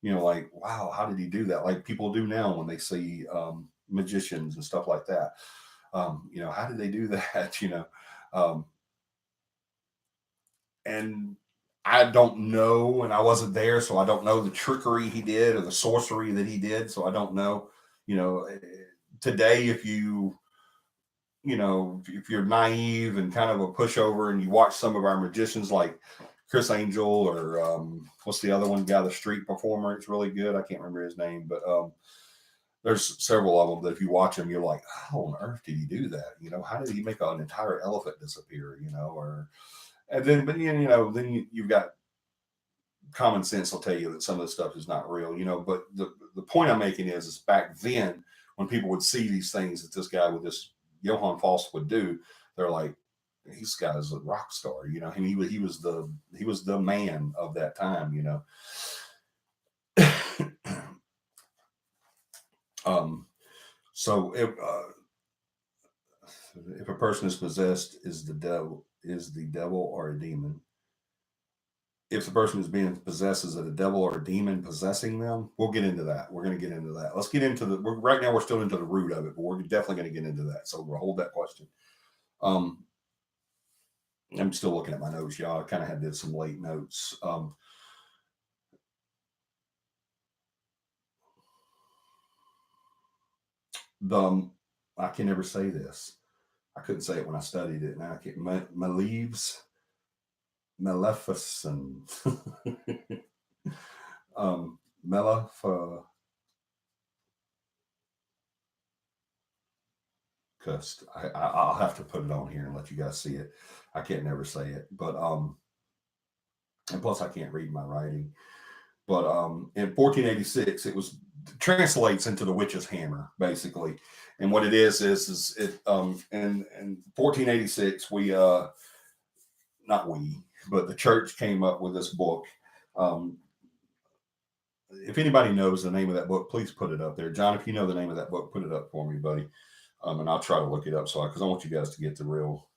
like, wow, how did he do that? Like people do now when they see magicians and stuff like that. How did they do that? And I don't know, and I wasn't there, so I don't know the trickery he did or the sorcery that he did. So I don't know. Today, if if you're naive and kind of a pushover, and you watch some of our magicians like Chris Angel or what's the other one guy, the street performer, it's really good. I can't remember his name, but there's several of them that if you watch them, you're like, how on earth did he do that? How did he make an entire elephant disappear? And then, but then you've got common sense will tell you that some of the stuff is not real, but the point I'm making is back then when people would see these things that this guy with this Johann Faust would do, they're like, this guy's a rock star, and he was the man of that time, so if a person is possessed, is the devil or a demon? If the person is being possessed, is it a devil or a demon possessing them? We'll get into that. We're going to get into that. Let's get into right now we're still into the root of it, but we're definitely going to get into that. So we'll hold that question. I'm still looking at my notes, y'all. I kind of did some late notes. I can never say this. I couldn't say it when I studied it. Now I can't. Maleficent. Maleficust. I'll have to put it on here and let you guys see it. I can't never say it, but and plus I can't read my writing. But in 1486, it was translates into the witch's hammer, basically. And what it is it in 1486 we not we, but the church came up with this book. If anybody knows the name of that book, please put it up there. John, if you know the name of that book, put it up for me, buddy. And I'll try to look it up because I want you guys to get the real.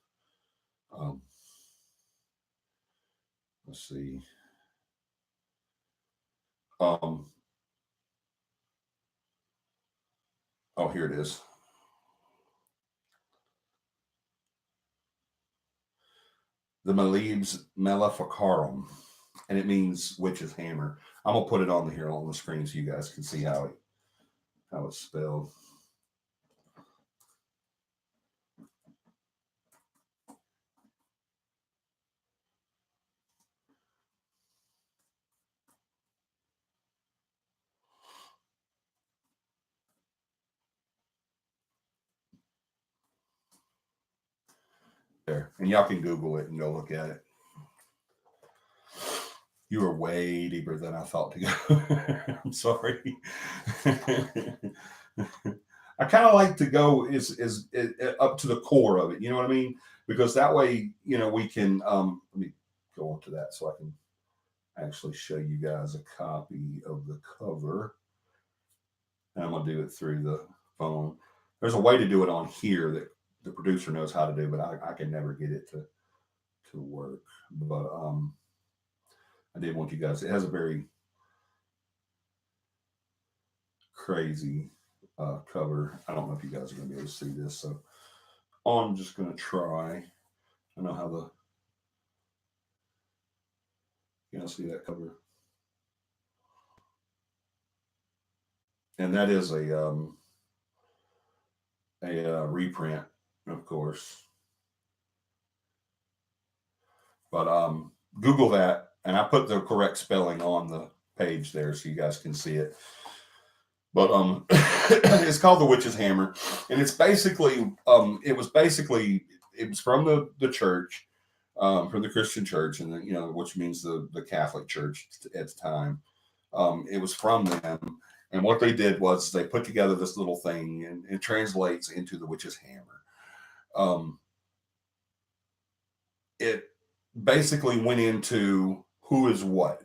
Let's see. Oh, here it is. The Malibs Maleficarum, and it means witch's hammer. I'm gonna put it on here on the screen so you guys can see how it's spelled. There, and y'all can Google it and go look at it. You were way deeper than I thought to go. I'm sorry. I kind of like to go is up to the core of it. You know what I mean? Because that way, we can. Let me go on to that so I can actually show you guys a copy of the cover. And I'm gonna do it through the phone. There's a way to do it on here that the producer knows how to do, but I can never get it to work. But I did want you guys. It has a very crazy cover. I don't know if you guys are gonna be able to see this, so I'm just gonna try. I know how you know, see that cover, and that is a reprint, of course. But Google that, and I put the correct spelling on the page there so you guys can see it. But it's called the Witch's Hammer, and it's basically it was from the church, from the Christian church, and which means the Catholic Church at the time. It was from them, and what they did was they put together this little thing, and it translates into the Witch's Hammer. It basically went into who is what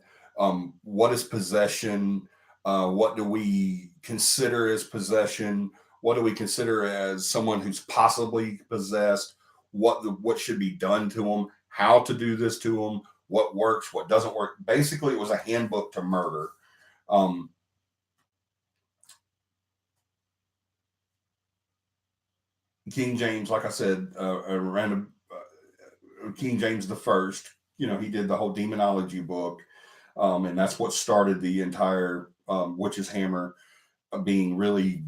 is possession, what do we consider as possession, what do we consider as someone who's possibly possessed, what should be done to them, how to do this to them, what works, what doesn't work. Basically, it was a handbook to murder. King James, like I said, around King James the First, he did the whole demonology book, and that's what started the entire witch's hammer being really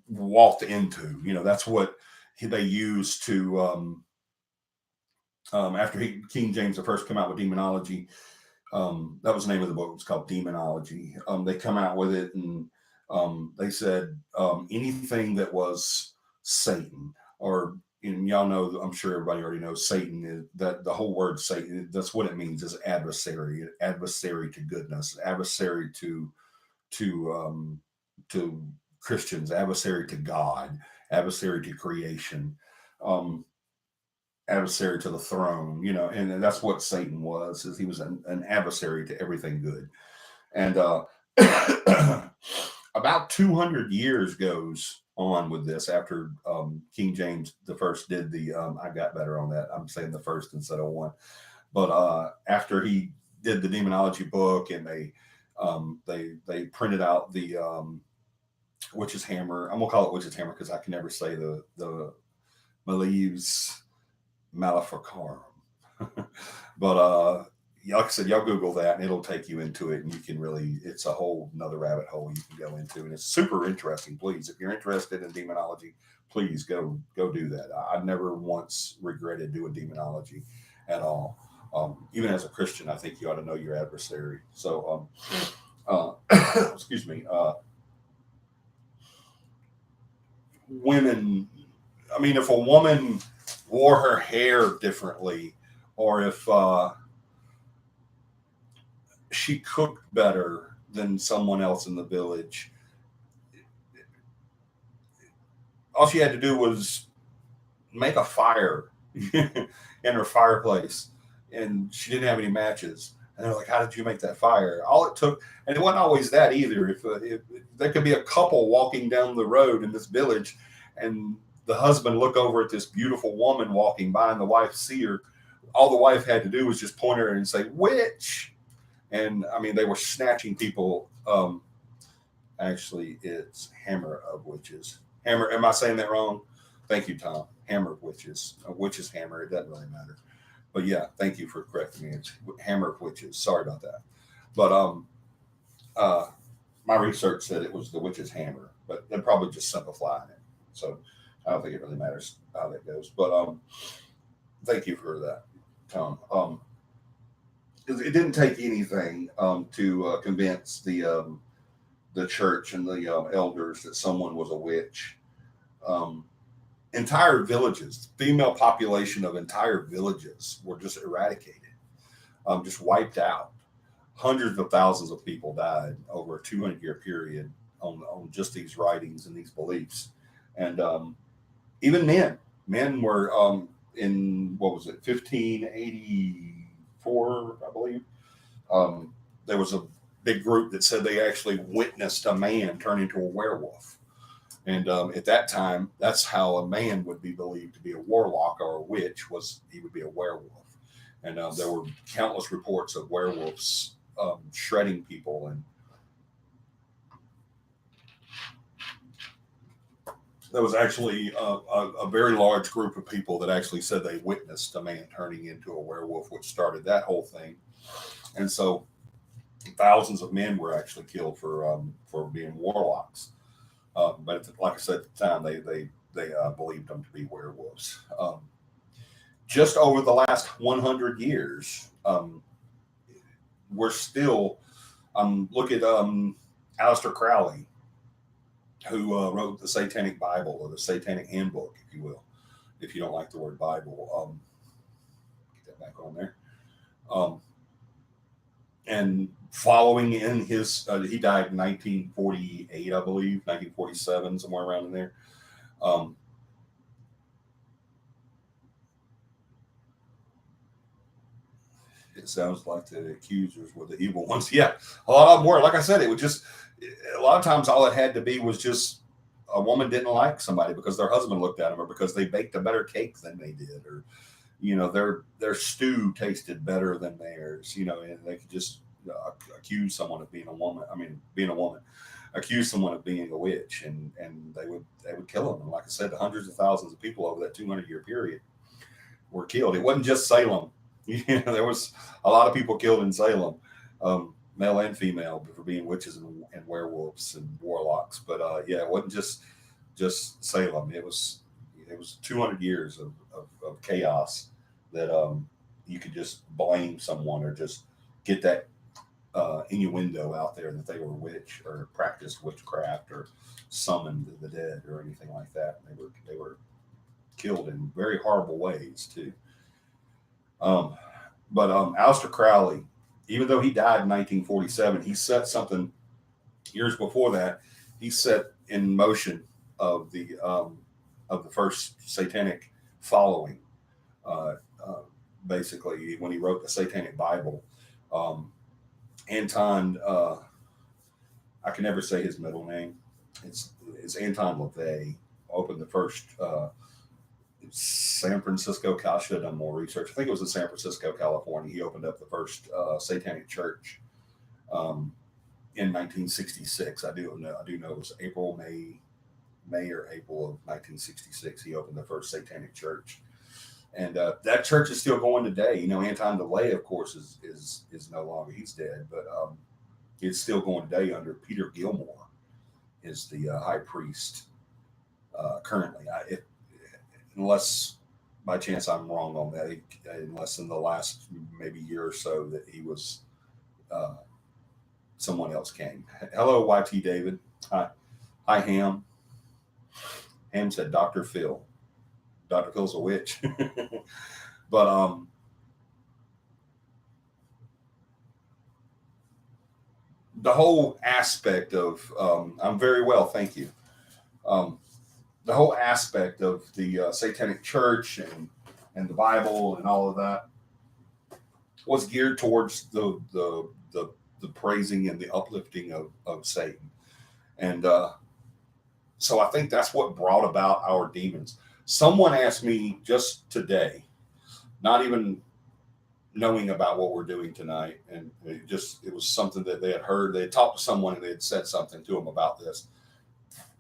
walked into. That's what they used to after King James the First came out with demonology. That was the name of the book. It was called Demonology. They come out with it, and they said anything that was Satan, or y'all know, I'm sure everybody already knows Satan is that the whole word Satan. That's what it means, is adversary to goodness, adversary to Christians, adversary to God, adversary to creation. Adversary to the throne, and that's what Satan was. Is he was an adversary to everything good. And about 200 years goes on with this after King James the First did the I got better on that, I'm saying the first instead of one, but after he did the demonology book, and they printed out the witch's hammer. I'm gonna call it witch's hammer because I can never say the Malibs Maleficarum. But like I said, y'all Google that and it'll take you into it, and you can it's a whole another rabbit hole you can go into, and it's super interesting. Please, if you're interested in demonology, please go do that. I've never once regretted doing demonology at all. Even as a Christian, I think you ought to know your adversary. So excuse me, women, I mean, if a woman wore her hair differently, or if she cooked better than someone else in the village, all she had to do was make a fire in her fireplace, and she didn't have any matches. And they're like, "How did you make that fire?" All it took, and it wasn't always that either. If there could be a couple walking down the road in this village, and the husband look over at this beautiful woman walking by, and the wife see her, all the wife had to do was just point her and say, "Witch." And I mean, they were snatching people Actually, it's Hammer of Witches. Hammer. Am I saying that wrong? Thank you, Tom. Hammer of Witches. A witch's hammer. It doesn't really matter. But yeah, thank you for correcting me. It's Hammer of Witches. Sorry about that. But uh, my research said it was the witch's hammer, but they're probably just simplifying it. So I don't think it really matters how that goes. But thank you for that, Tom. It didn't take anything to convince the church and the elders that someone was a witch. Um, Entire villages, female population of entire villages were just eradicated, just wiped out. Hundreds of thousands of people died over a 200-year period on just these writings and these beliefs. And even men were in, what was it, 1584, I believe. There was a big group that said they actually witnessed a man turn into a werewolf. And at that time, that's how a man would be believed to be a warlock or a witch, was he would be a werewolf. And there were countless reports of werewolves shredding people. And there was actually a very large group of people that actually said they witnessed a man turning into a werewolf, which started that whole thing. And so thousands of men were actually killed for being warlocks. But like I said at the time, they believed them to be werewolves. Just over the last 100 years, we're still look at Aleister Crowley, who wrote the Satanic Bible, or the Satanic Handbook, if you will, if you don't like the word Bible. Get that back on there. And following in his, he died in 1948, I believe, 1947, somewhere around in there. It sounds like the accusers were the evil ones. Yeah, a lot of them were. Like I said, it would just, a lot of times all it had to be was just a woman didn't like somebody because their husband looked at them, or because they baked a better cake than they did, or, you know, their stew tasted better than theirs, you know, and they could just accuse someone of being a woman. I mean, being a woman, accuse someone of being a witch, and they would kill them. And like I said, hundreds of thousands of people over that 200-year period were killed. It wasn't just Salem. You know, there was a lot of people killed in Salem, male and female, for being witches and werewolves and warlocks. But yeah, it wasn't just Salem. It was 200 years of chaos that you could just blame someone, or just get that innuendo out there that they were a witch, or practiced witchcraft, or summoned the dead, or anything like that. They were killed in very horrible ways too. But Aleister Crowley, even though he died in 1947, he set something years before that. He set in motion of the first satanic following. Basically, when he wrote the Satanic Bible, Anton, I can never say his middle name. It's Anton LaVey, opened the first San Francisco. I should have done more research. I think it was in San Francisco, California. He opened up the first satanic church in 1966. I do know it was May or April of 1966. He opened the first satanic church, and that church is still going today. You know, Anton LaVey, of course, is no longer. He's dead, but it's still going today under Peter Gilmore, is the high priest currently. Unless by chance I'm wrong on that, unless in the last maybe year or so that he was, someone else came. Hello, YT David. Hi, Ham. Ham said Dr. Phil. Dr. Phil's a witch. But the whole aspect of I'm very well, thank you. The whole aspect of the Satanic Church and the Bible and all of that was geared towards the praising and the uplifting of Satan. And so I think that's what brought about our demons. Someone asked me just today, not even knowing about what we're doing tonight, and it was something that they had heard. They had talked to someone and they had said something to them about this,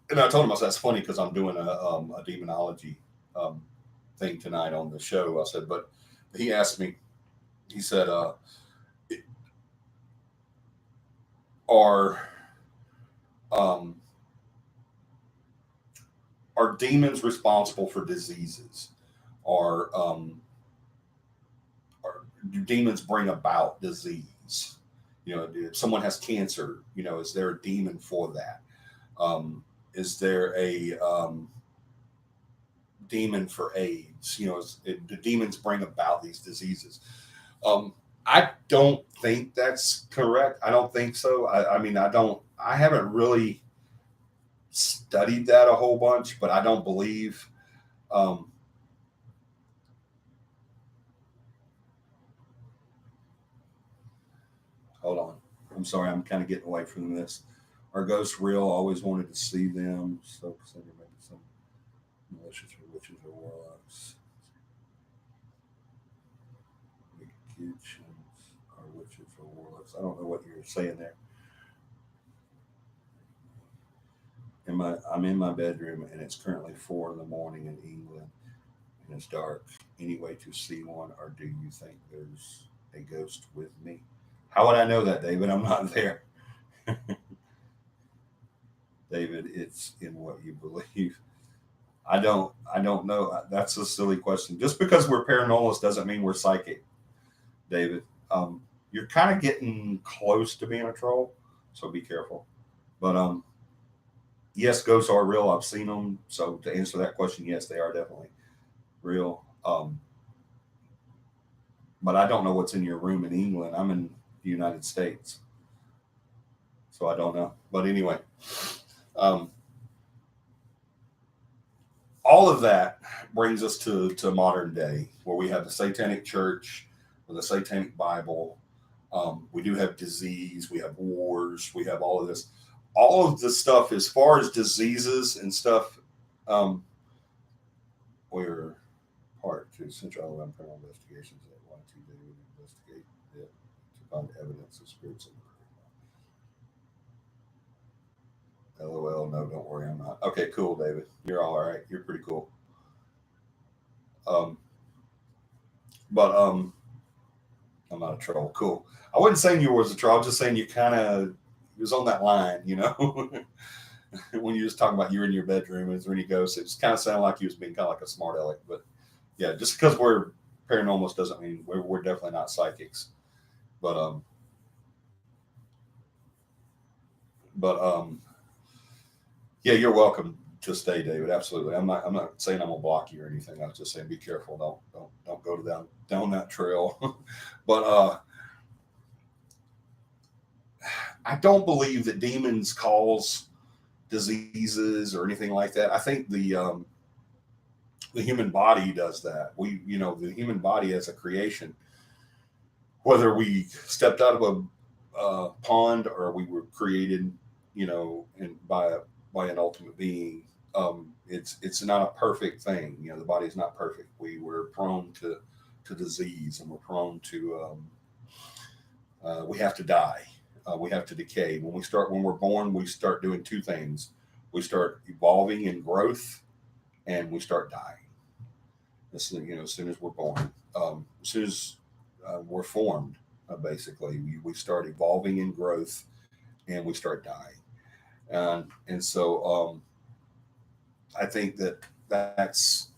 and I told him, I said, that's funny because I'm doing a demonology thing tonight on the show. I said, but he asked me, he said, are um, are demons responsible for diseases? Are do demons bring about disease? You know, if someone has cancer, you know, is there a demon for that? Is there a demon for AIDS? You know, do demons bring about these diseases? I don't think that's correct. I don't think so. I mean, I haven't really studied that a whole bunch, but I don't believe. Um, Hold on. I'm sorry. I'm kind of getting away from this. Are ghosts real? Always wanted to see them. So maybe some malicious or witches or warlocks. Magicians are witches or warlocks. I don't know what you're saying there. I'm in my bedroom and it's currently 4 in the morning in England and it's dark. Any way to see one, or do you think there's a ghost with me? How would I know that, David? I'm not there. David, it's in what you believe. I don't know. That's a silly question. Just because we're paranormalists doesn't mean we're psychic, David. You're kind of getting close to being a troll, so be careful. But yes, ghosts are real. I've seen them. So to answer that question, yes, they are definitely real. But I don't know what's in your room in England. I'm in the United States, so I don't know. But anyway, um, all of that brings us to modern day, where we have the Satanic Church, with the Satanic Bible. We do have disease, we have wars, we have all of this. All of this stuff, as far as diseases and stuff, we're part to Central Alabama Paranormal Investigations at YT David investigate it to find evidence of spirits in the room. LOL, no, don't worry, I'm not. Okay, cool, David. You're all right. You're pretty cool. Um, but I'm not a troll. Cool. I wasn't saying you was a troll. I was just saying you kind of was on that line, you know. When you was talking about you were in your bedroom and it's when you ghosts, it just kind of sounded like you was being kind of like a smart aleck. But yeah, just because we're paranormals doesn't mean we're definitely not psychics. But but yeah, you're welcome to stay, David. Absolutely. I'm not saying I'm gonna block you or anything. I was just saying be careful. Don't go down that trail. But I don't believe that demons cause diseases or anything like that. I think the human body does that. The human body as a creation, whether we stepped out of a pond or we were created, by an ultimate being. It's not a perfect thing. The body is not perfect. We were prone to disease, and we're prone to we have to die. We have to decay. When we're born, we start doing two things. We start evolving in growth, and we start dying. As soon as we're born, as soon as we're formed, basically, we start evolving in growth, and we start dying. And so I think that's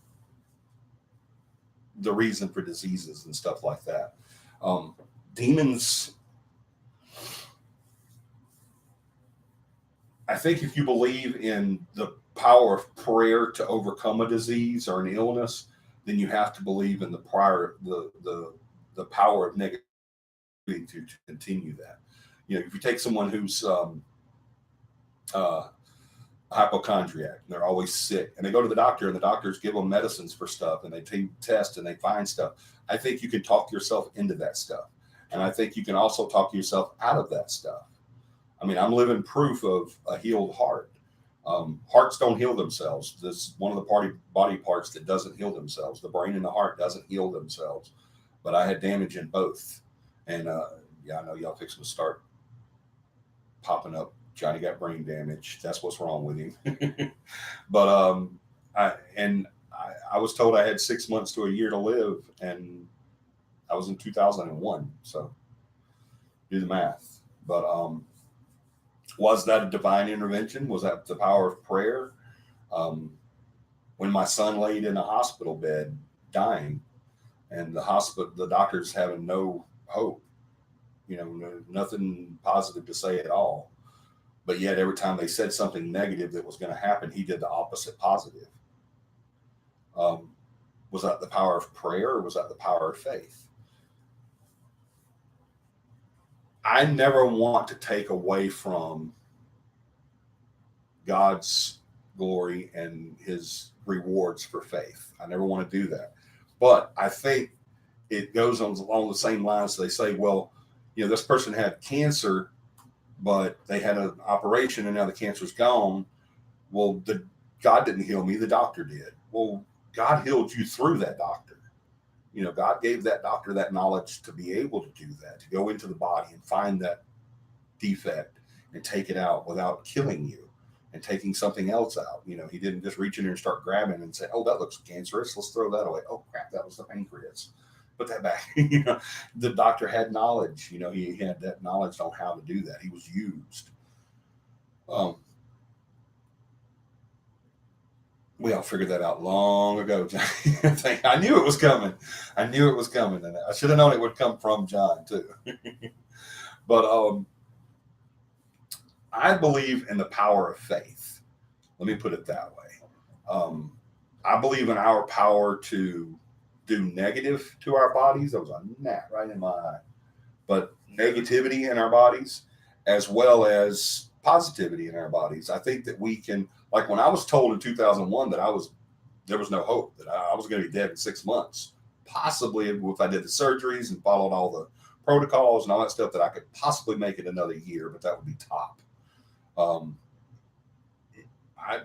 the reason for diseases and stuff like that. Demons. I think if you believe in the power of prayer to overcome a disease or an illness, then you have to believe in the power of negativity to continue that. If you take someone who's uh, hypochondriac, and they're always sick, and they go to the doctor, and the doctors give them medicines for stuff, and they test and they find stuff. I think you can talk yourself into that stuff, and I think you can also talk yourself out of that stuff. I mean, I'm living proof of a healed heart. Hearts don't heal themselves. This is one of the body parts that doesn't heal themselves. The brain and the heart doesn't heal themselves. but I had damage in both. And yeah, I know y'all fixing to start popping up. Johnny got brain damage. That's what's wrong with him. But I was told I had 6 months to a year to live, and I was in 2001. So do the math. But was that a divine intervention? Was that the power of prayer? When my son laid in a hospital bed dying, and the doctors having no hope, nothing positive to say at all. But yet, every time they said something negative that was going to happen, he did the opposite positive. Um, was that the power of prayer, or was that the power of faith? I never want to take away from God's glory and his rewards for faith. I never want to do that. But I think it goes on along the same lines. They say, well, this person had cancer, but they had an operation and now the cancer's gone. Well, God didn't heal me, the doctor did. Well, God healed you through that doctor. God gave that doctor that knowledge to be able to do that, to go into the body and find that defect and take it out without killing you and taking something else out. He didn't just reach in there and start grabbing and say, oh, that looks cancerous, let's throw that away. Oh, crap, that was the pancreas. Put that back. The doctor had knowledge. He had that knowledge on how to do that. He was used. We all figured that out long ago, John. I knew it was coming. And I should have known it would come from John, too. But I believe in the power of faith. Let me put it that way. I believe in our power to do negative to our bodies. That was a gnat right in my eye. But negativity in our bodies, as well as positivity in our bodies. I think that we can, like when I was told in 2001 that there was no hope, that I was going to be dead in 6 months, possibly if I did the surgeries and followed all the protocols and all that stuff, that I could possibly make it another year, but that would be top. I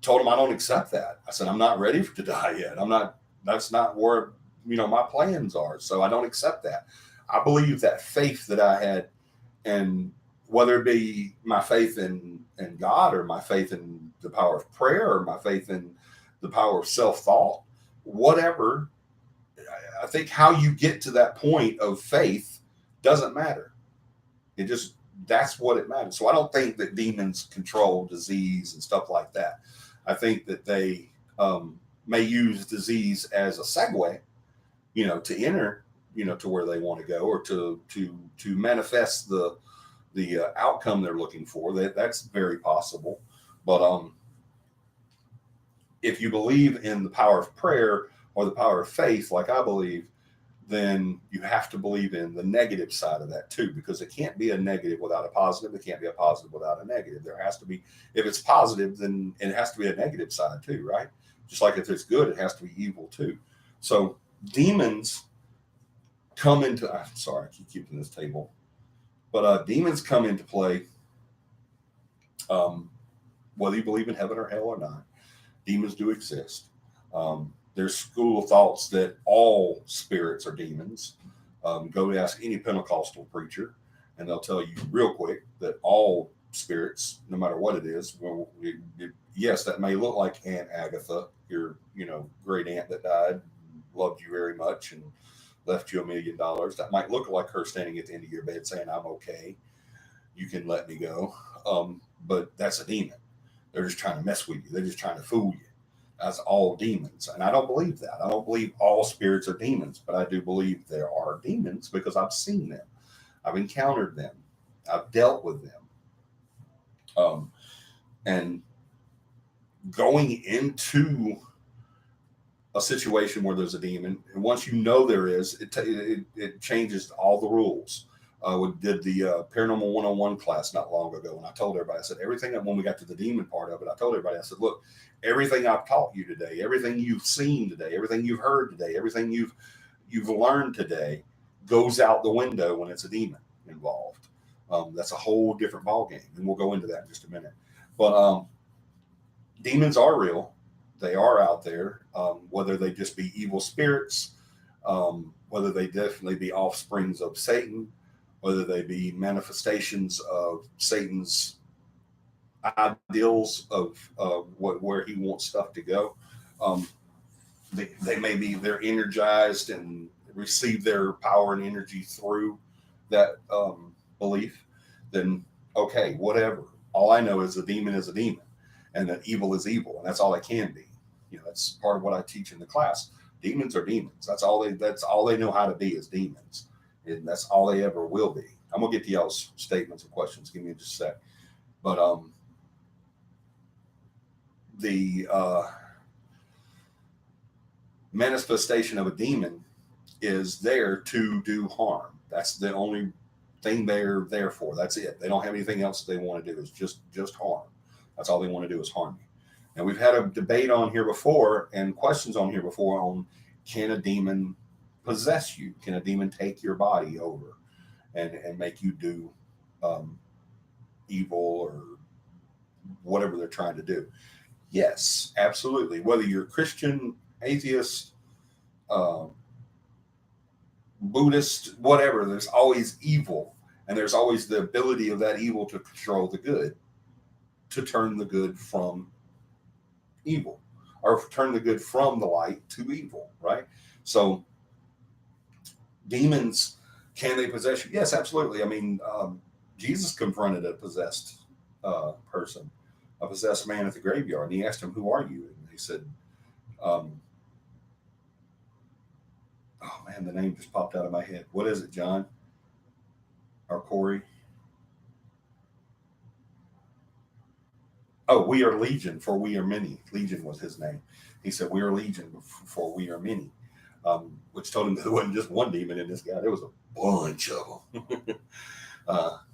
told him I don't accept that. I said, I'm not ready to die yet. That's not where, my plans are. So I don't accept that. I believe that faith that I had, and whether it be my faith in God, or my faith in the power of prayer, or my faith in the power of self-thought, whatever, I think how you get to that point of faith doesn't matter. That's what it matters. So I don't think that demons control disease and stuff like that. I think that they may use disease as a segue, to enter, to where they want to go, or to manifest the outcome they're looking for. That's very possible. But if you believe in the power of prayer or the power of faith, like I believe, then you have to believe in the negative side of that too, because it can't be a negative without a positive. It can't be a positive without a negative. There has to be, if it's positive, then it has to be a negative side too, right? Just like if it's good, it has to be evil too. So demons come into, I'm sorry, I keep keeping this table, but demons come into play, whether you believe in heaven or hell or not. Demons do exist. There's school of thoughts that all spirits are demons. Go ask any Pentecostal preacher, and they'll tell you real quick that all spirits, no matter what it is, yes, that may look like Aunt Agatha, your great aunt that died, loved you very much, and left you $1 million. That might look like her standing at the end of your bed saying, I'm okay, you can let me go. But that's a demon. They're just trying to mess with you. They're just trying to fool you. That's all demons. And I don't believe that. I don't believe all spirits are demons, but I do believe there are demons because I've seen them. I've encountered them. I've dealt with them. And going into a situation where there's a demon, and once you know there is, it changes all the rules. We did the Paranormal 101 class not long ago, and I told everybody, I said, everything, when we got to the demon part of it, I told everybody, I said, look, everything I've taught you today, everything you've seen today, everything you've heard today, everything you've learned today goes out the window when it's a demon involved. That's a whole different ballgame, and we'll go into that in just a minute. But demons are real. They are out there, whether they just be evil spirits, whether they definitely be offsprings of Satan, whether they be manifestations of Satan's ideals of where he wants stuff to go. Um, they may be they're energized and receive their power and energy through that belief. Then okay, whatever. All I know is a demon is a demon, and that evil is evil, and that's all it can be. That's part of what I teach in the class. Demons are demons. That's all they know how to be is demons, and that's all they ever will be. I'm gonna get to y'all's statements and questions. Give me just a sec. But the manifestation of a demon is there to do harm. That's the only thing they're there for. That's it. They don't have anything else they want to do. It's just harm. That's all they want to do is harm you. And we've had a debate on here before and questions on here before on, can a demon possess you? Can a demon take your body over and make you do evil or whatever they're trying to do? Yes, absolutely. Whether you're Christian, atheist, Buddhist, whatever, there's always evil, and there's always the ability of that evil to control the good, to turn the good from evil, or turn the good from the light to evil, right? So demons, can they possess you? Yes, absolutely. I mean, Jesus confronted a possessed person, a possessed man at the graveyard, and he asked him, "Who are you?" And he said, "Oh man, the name just popped out of my head. What is it, John or Corey?" "Oh, we are Legion, for we are many." Legion was his name. He said, "We are Legion, for we are many," which told him there wasn't just one demon in this guy. There was a bunch of them.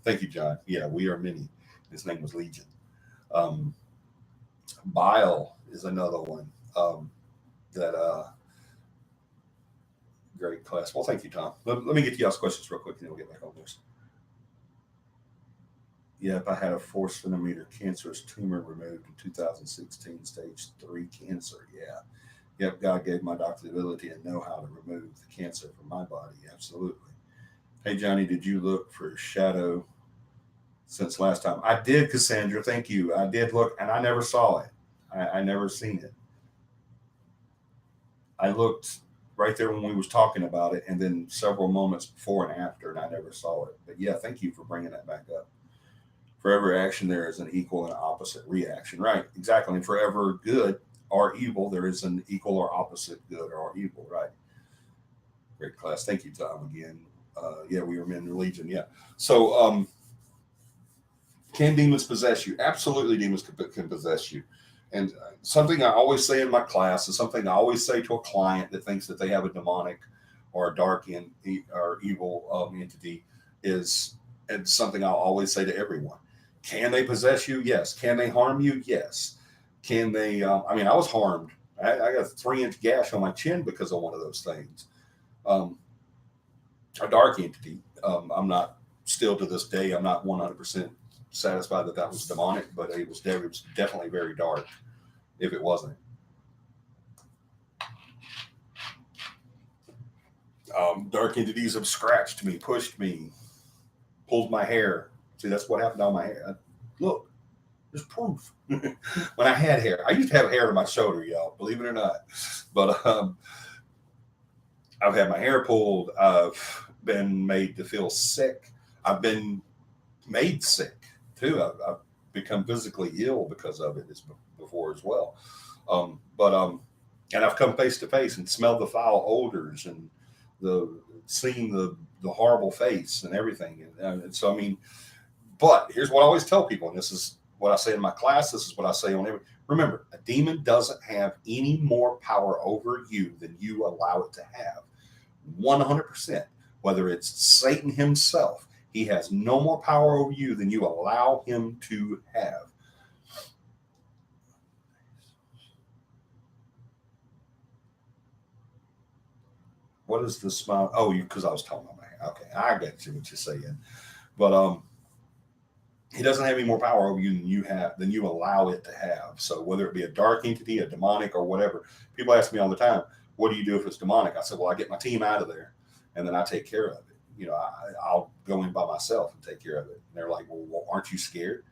Thank you, John. Yeah, we are many. His name was Legion. Bile is another one that great class. Well, thank you, Tom. Let me get to y'all's questions real quick, and then we'll get back on this. Yep, I had a 4 centimeter cancerous tumor removed in 2016, stage 3 cancer. Yeah. Yep, God gave my doctor the ability and know how to remove the cancer from my body. Absolutely. Hey, Johnny, did you look for shadow since last time? I did, Cassandra. Thank you. I did look, and I never saw it. I never seen it. I looked right there when we was talking about it, and then several moments before and after, and I never saw it. But yeah, thank you for bringing that back up. For every action, there is an equal and opposite reaction. Right, exactly. And for every good or evil, there is an equal or opposite good or evil. Right. Great class. Thank you, Tom, again. Yeah, we were men in Legion. Yeah. So, can demons possess you? Absolutely, demons can possess you. And something I always say in my class is something I always say to a client that thinks that they have a demonic or a dark or evil entity is, and something I'll always say to everyone. Can they possess you? Yes. Can they harm you? Yes. Can they? I mean, I was harmed. I got a 3-inch gash on my chin because of one of those things. A dark entity. I'm not, still to this day, I'm not 100% satisfied that that was demonic, but it was definitely very dark if it wasn't. Dark entities have scratched me, pushed me, pulled my hair. See, that's what happened on my hair. Look, there's proof. When I had hair, I used to have hair to my shoulder, y'all, believe it or not. But I've had my hair pulled. I've been made to feel sick. I've been made sick too. I've become physically ill because of it before as well. And I've come face to face and smelled the foul odors and seen the horrible face and everything. And so, I mean, but here's what I always tell people, and this is what I say in my class. This is what I say on every. Remember, a demon doesn't have any more power over you than you allow it to have. 100%. Whether it's Satan himself, he has no more power over you than you allow him to have. What is the smile? Oh, because I was talking about my hair. Okay, I get you what you're saying. But he doesn't have any more power over you than you allow it to have. So whether it be a dark entity, a demonic, or whatever, people ask me all the time, what do you do if it's demonic? I said, well, I get my team out of there and then I take care of it. I'll go in by myself and take care of it. And they're like, well, aren't you scared?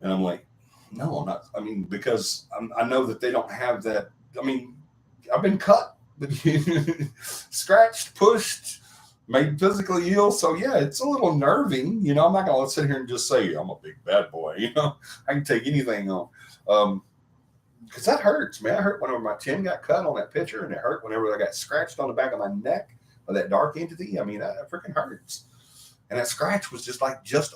And I'm like, no, I'm not. I mean, because I know that they don't have that. I mean, I've been cut, scratched, pushed, made physically ill. So yeah, it's a little nerving. I'm not going to sit here and just say I'm a big bad boy. I can take anything on. Because that hurts, man. I hurt whenever my chin got cut on that picture, and it hurt whenever I got scratched on the back of my neck by that dark entity. I mean, that freaking hurts. And that scratch was just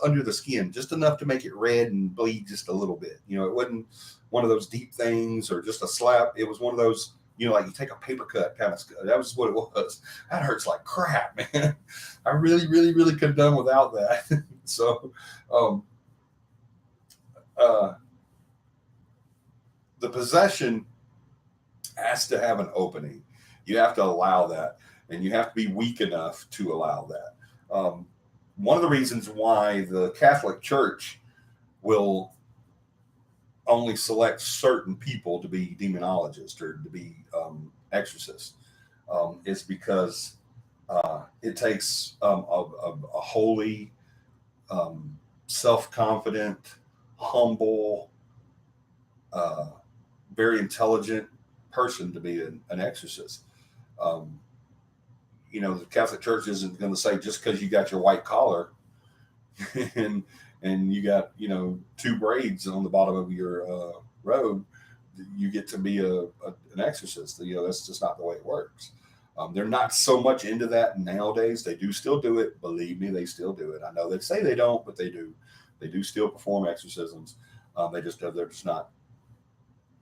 under the skin, just enough to make it red and bleed just a little bit. It wasn't one of those deep things or just a slap. It was one of those, like you take a paper cut kind of. That was what it was. That hurts like crap, man. I really, really, really could have done without that. So, the possession has to have an opening. You have to allow that, and you have to be weak enough to allow that. One of the reasons why the Catholic Church will only select certain people to be demonologists or to be exorcists is because it takes a holy, self-confident, humble, very intelligent person to be an exorcist. The Catholic Church isn't going to say just because you got your white collar and you got, 2 braids on the bottom of your robe, you get to be an exorcist. That's just not the way it works. They're not so much into that nowadays. They do still do it. Believe me, they still do it. I know they say they don't, but they do. They do still perform exorcisms. They're just not,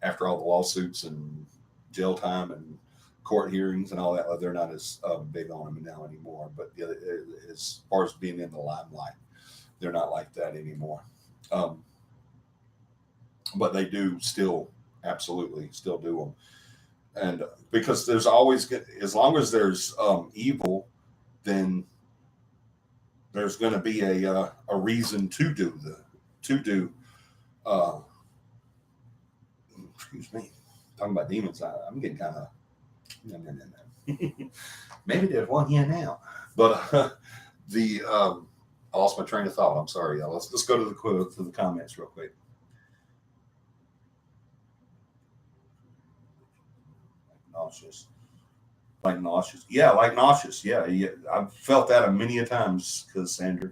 after all the lawsuits and jail time and court hearings and all that, they're not as big on them now anymore. But as far as being in the limelight, they're not like that anymore. But they do still, absolutely still do them. And because there's always, as long as there's evil, then there's going to be a reason to do excuse me, talking about demons. I'm getting kind of no. Maybe there's one here now, but I lost my train of thought. I'm sorry, y'all. Let's go to the comments real quick. Nauseous. Yeah, like nauseous. Yeah. I've felt that many a times. Because Sandra,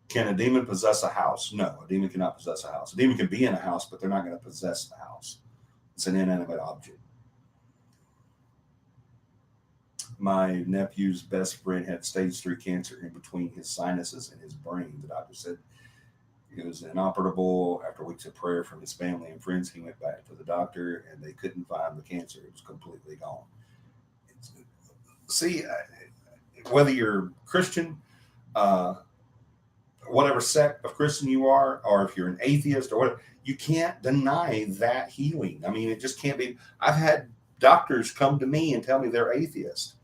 can a demon possess a house? No, a demon cannot possess a house. A demon can be in a house, but they're not going to possess the house. It's an inanimate object. My nephew's best friend had stage 3 cancer in between his sinuses and his brain. The doctor said it was inoperable. After weeks of prayer from his family and friends, he went back to the doctor and they couldn't find the cancer. It was completely gone. See, whether you're Christian, whatever sect of Christian you are, or if you're an atheist or whatever, you can't deny that healing. I mean, it just can't be. I've had doctors come to me and tell me they're atheist,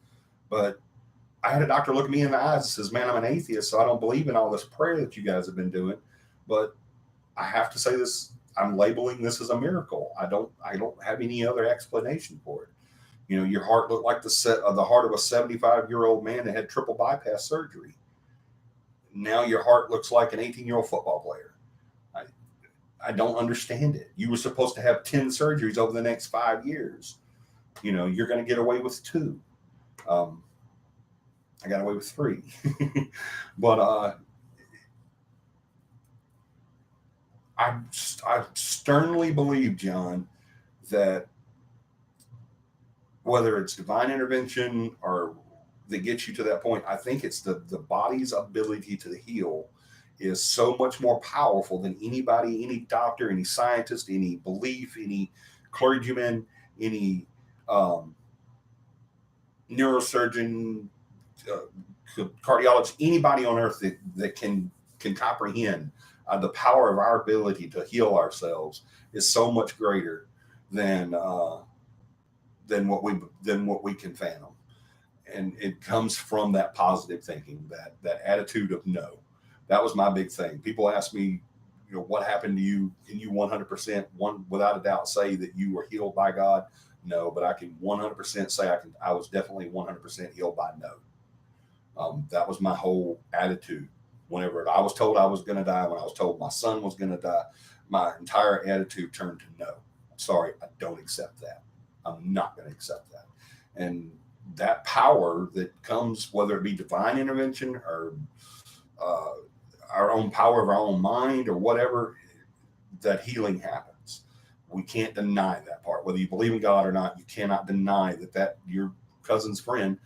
but I had a doctor look at me in the eyes and says, man, I'm an atheist, so I don't believe in all this prayer that you guys have been doing. But I have to say this, I'm labeling this as a miracle. I don't have any other explanation for it. Your heart looked like the heart of a 75-year-old man that had triple bypass surgery. Now your heart looks like an 18-year-old football player. I don't understand it. You were supposed to have 10 surgeries over the next 5 years. You're going to get away with 2. I got away with 3. But I sternly believe, John, that whether it's divine intervention or that gets you to that point, I think it's the body's ability to heal is so much more powerful than anybody, any doctor, any scientist, any belief, any clergyman, any neurosurgeon, cardiologist, anybody on earth that can comprehend the power of our ability to heal ourselves is so much greater than what we can fathom. And it comes from that positive thinking, that attitude of no. That was my big thing. People ask me, what happened to you? Can you 100%, without a doubt, say that you were healed by God? No, but I can 100% say I was definitely 100% healed by no. That was my whole attitude. Whenever I was told I was going to die, when I was told my son was going to die, my entire attitude turned to no. I'm sorry, I don't accept that. I'm not going to accept that. And that power that comes, whether it be divine intervention or uh, our own power of our own mind or whatever, that healing happens. We can't deny that part. Whether you believe in God or not, you cannot deny that your cousin's friend,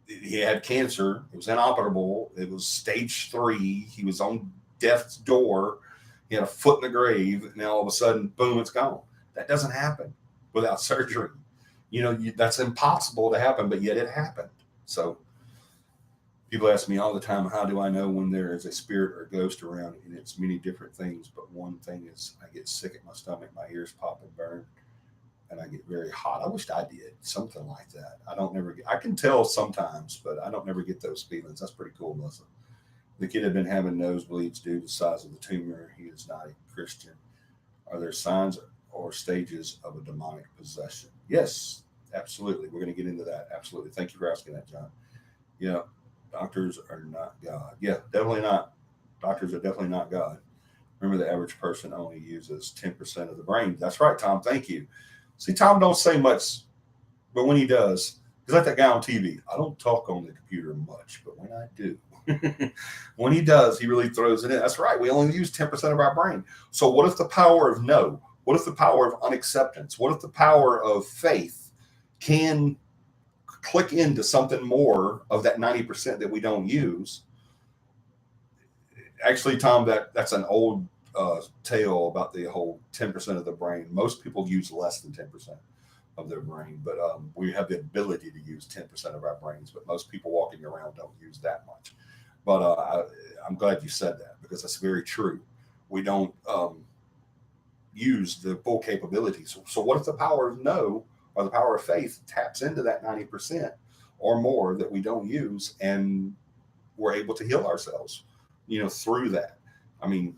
he had cancer. It was inoperable. It was stage 3. He was on death's door. He had a foot in the grave. And now all of a sudden, boom, it's gone. That doesn't happen without surgery. That's impossible to happen, but yet it happened. So people ask me all the time, how do I know when there is a spirit or a ghost around? And it's many different things. But one thing is I get sick at my stomach, my ears pop and burn, and I get very hot. I wished I did something like that. I can tell sometimes, but I don't never get those feelings. That's pretty cool, Melissa. The kid had been having nosebleeds due to the size of the tumor. He is not a Christian. Are there signs or stages of a demonic possession? Yes, absolutely. We're going to get into that. Absolutely. Thank you for asking that, John. Yeah, doctors are not God. Yeah, definitely not. Doctors are definitely not God. Remember, the average person only uses 10% of the brain. That's right, Tom. Thank you. See, Tom don't say much, but when he does, he's like that guy on TV. I don't talk on the computer much, but when I do, when he does, he really throws it in. That's right. We only use 10% of our brain. So what if the power of no? What if the power of unacceptance? What if the power of faith can click into something more of that 90% that we don't use? Actually, Tom, that's an old tale about the whole 10% of the brain. Most people use less than 10% of their brain, but we have the ability to use 10% of our brains, but most people walking around don't use that much. But I'm glad you said that, because that's very true. We don't use the full capabilities. So what if the power of no or the power of faith taps into that 90% or more that we don't use, and we're able to heal ourselves, through that? I mean,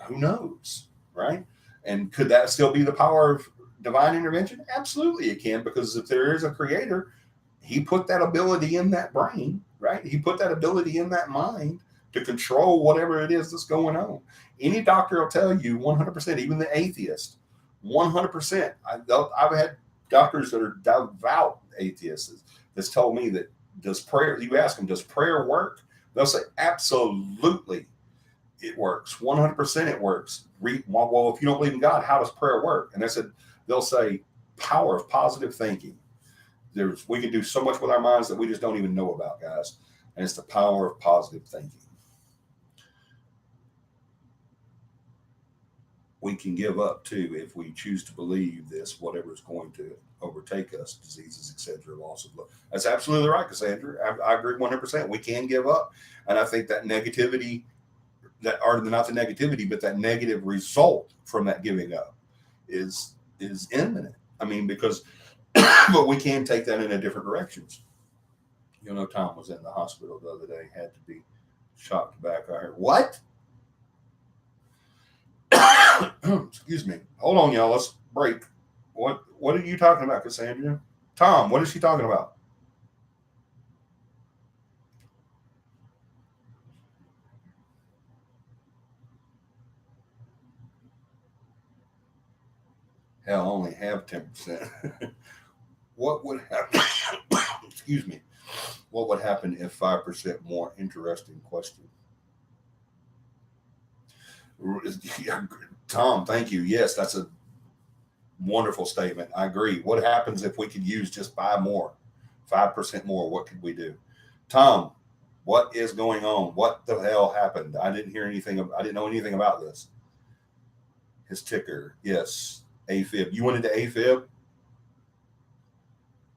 who knows, right? And could that still be the power of divine intervention? Absolutely, it can, because if there is a creator, he put that ability in that brain, right? He put that ability in that mind to control whatever it is that's going on. Any doctor will tell you 100%, even the atheist, 100%. I've had doctors that are devout atheists that's told me that, does prayer, you ask them, does prayer work? They'll say, absolutely, it works. 100% it works. Well, if you don't believe in God, how does prayer work? And they'll say, power of positive thinking. We can do so much with our minds that we just don't even know about, guys. And it's the power of positive thinking. We can give up too if we choose to believe this, whatever is going to overtake us, diseases, etc., loss of love. That's absolutely right, Cassandra. I agree 100%. We can give up. And I think that negativity, not the negativity, but that negative result from that giving up is imminent. I mean, because, but we can take that in different directions. Tom was in the hospital the other day, had to be shocked back. I heard, what? Excuse me. Hold on, y'all. Let's break. What are you talking about, Cassandra? Tom, what is she talking about? Hell, I only have 10%. What would happen? Excuse me. What would happen if 5% more? Interesting question. Tom, thank you. Yes, that's a wonderful statement. I agree. What happens if we could use just 5% more? What could we do? Tom, what is going on? What the hell happened? I didn't know anything about this. His ticker. Yes. AFib. You went into AFib?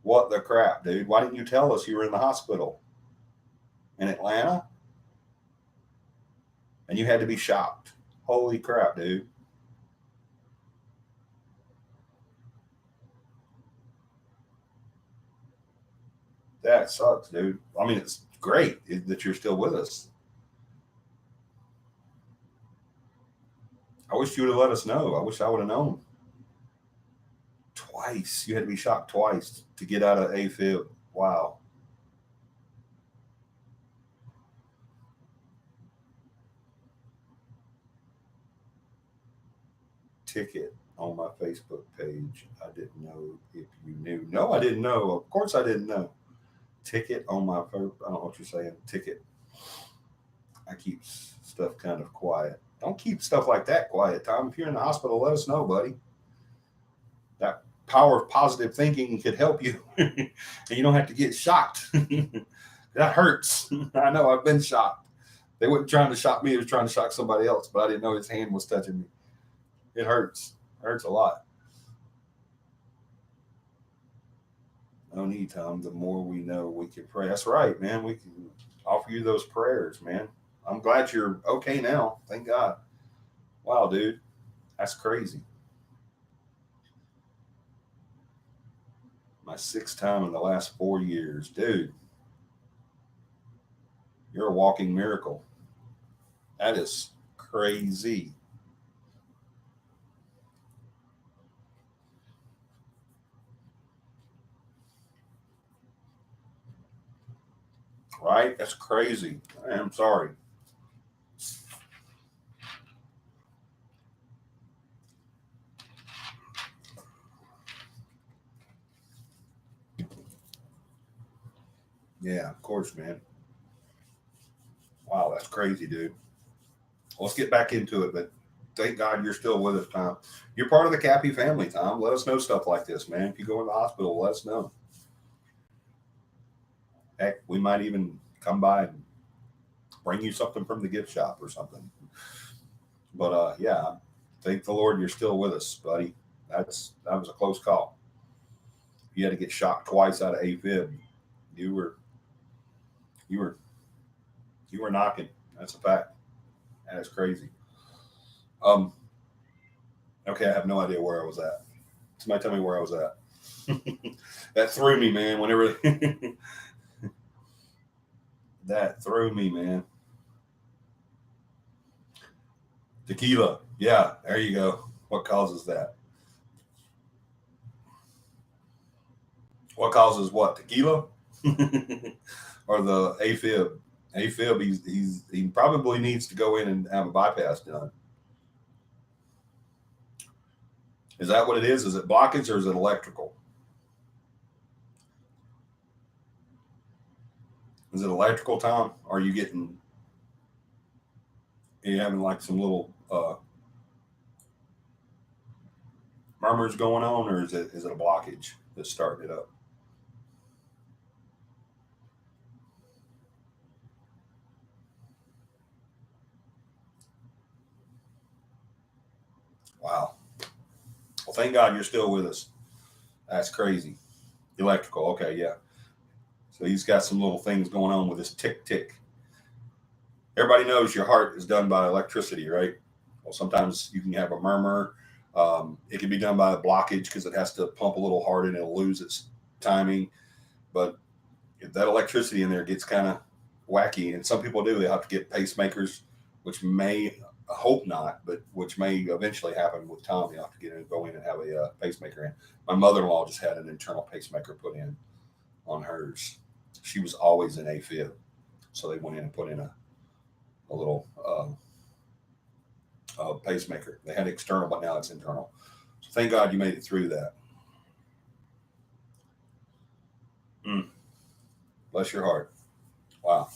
What the crap, dude? Why didn't you tell us you were in the hospital in Atlanta? And you had to be shocked. Holy crap, dude. That sucks, dude. I mean, it's great that you're still with us. I wish you would have let us know. I wish I would have known. Twice. You had to be shocked twice to get out of AFib. Wow. Ticket on my Facebook page. I didn't know if you knew. No, I didn't know. Of course, I didn't know. Ticket on my phone. I don't know what you're saying. Ticket. I keep stuff kind of quiet. Don't keep stuff like that quiet, Tom. If you're in the hospital, let us know, buddy. That power of positive thinking could help you, and you don't have to get shocked. That hurts. I know. I've been shocked. They weren't trying to shock me. They were trying to shock somebody else, but I didn't know his hand was touching me. It hurts. It hurts a lot. No need, Tom. The more we know, we can pray. That's right, man. We can offer you those prayers, man. I'm glad you're okay now. Thank God. Wow, dude. That's crazy. My 6th time in the last 4 years. Dude, you're a walking miracle. That is crazy. Right? That's crazy. I'm sorry. Yeah, of course, man. Wow, that's crazy, dude. Let's get back into it, but thank God you're still with us, Tom. You're part of the CAPI family, Tom. Let us know stuff like this, man. If you go in the hospital, let us know. Heck, we might even come by and bring you something from the gift shop or something. But yeah, thank the Lord you're still with us, buddy. That was a close call. You had to get shocked twice out of AFib. You were you were you were knocking. That's a fact. That is crazy. Um. Okay, I have no idea where I was at. Somebody tell me where I was at. That threw me, man. Whenever that threw me, man. Tequila. Yeah, there you go. What causes that? What causes what? Tequila? Or the AFib? AFib, he probably needs to go in and have a bypass done. Is that what it is? Is it blockage or is it electrical? Is it electrical, Tom? Or are you having like some little murmurs going on, or is it a blockage that's starting it up? Wow. Well, thank God you're still with us. That's crazy. Electrical. Okay, yeah. So he's got some little things going on with his tick tick. Everybody knows your heart is done by electricity, right? Well, sometimes you can have a murmur. It can be done by a blockage because it has to pump a little harder and it'll lose its timing. But if that electricity in there gets kind of wacky, and some people do, they have to get pacemakers, which may, I hope not, but which may eventually happen with Tom. You have to go in and have a pacemaker in. My mother-in-law just had an internal pacemaker put in on hers. She was always in AFib, so they went in and put in a little pacemaker. They had external, but now it's internal. So thank God you made it through that. Bless your heart. Wow.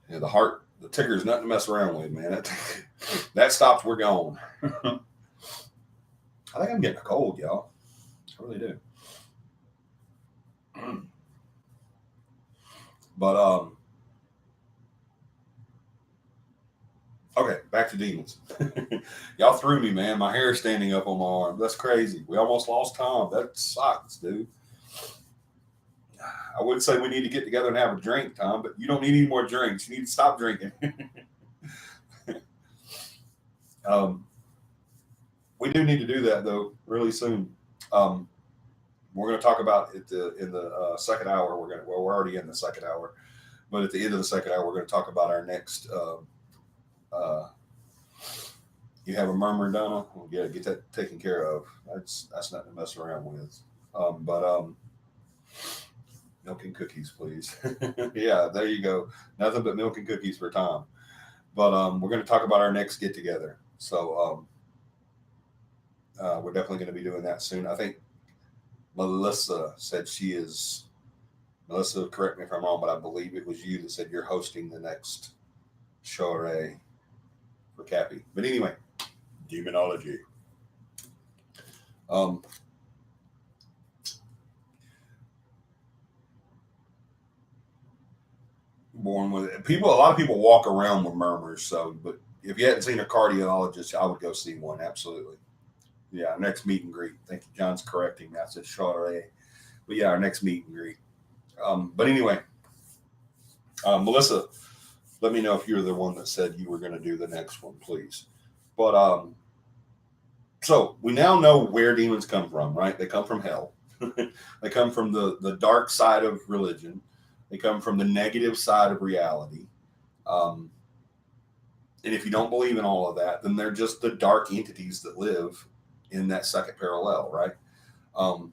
Yeah, the ticker is nothing to mess around with, man. That stops, we're gone. I think I'm getting a cold, y'all. I really do. But okay, back to demons. Y'all threw me, man. My hair is standing up on my arm. That's crazy. We almost lost Tom. That sucks, dude. I would say we need to get together and have a drink, Tom, but you don't need any more drinks. You need to stop drinking. We do need to do that though, really soon. We're going to talk about it in the second hour. We're already in the second hour, but at the end of the second hour, we're going to talk about our next You have a murmur, Donna. Well, yeah, get that taken care of. That's nothing to mess around with. But milk and cookies, please. Yeah, there you go. Nothing but milk and cookies for Tom. But we're going to talk about our next get together. So we're definitely going to be doing that soon. I think Melissa said she is. Melissa, correct me if I'm wrong, but I believe it was you that said you're hosting the next soiree for CAPI. But anyway, demonology. Um, born with it. People. A lot of people walk around with murmurs. So, but if you hadn't seen a cardiologist, I would go see one. Absolutely. Yeah, next meet and greet. Thank you, John's correcting me. I said soiree, but yeah, our next meet and greet. But anyway, Melissa, let me know if you're the one that said you were going to do the next one, please. But so we now know where demons come from, right? They come from hell. They come from the dark side of religion. They come from the negative side of reality. Um, and if you don't believe in all of that, then they're just the dark entities that live in that second parallel, right? Um,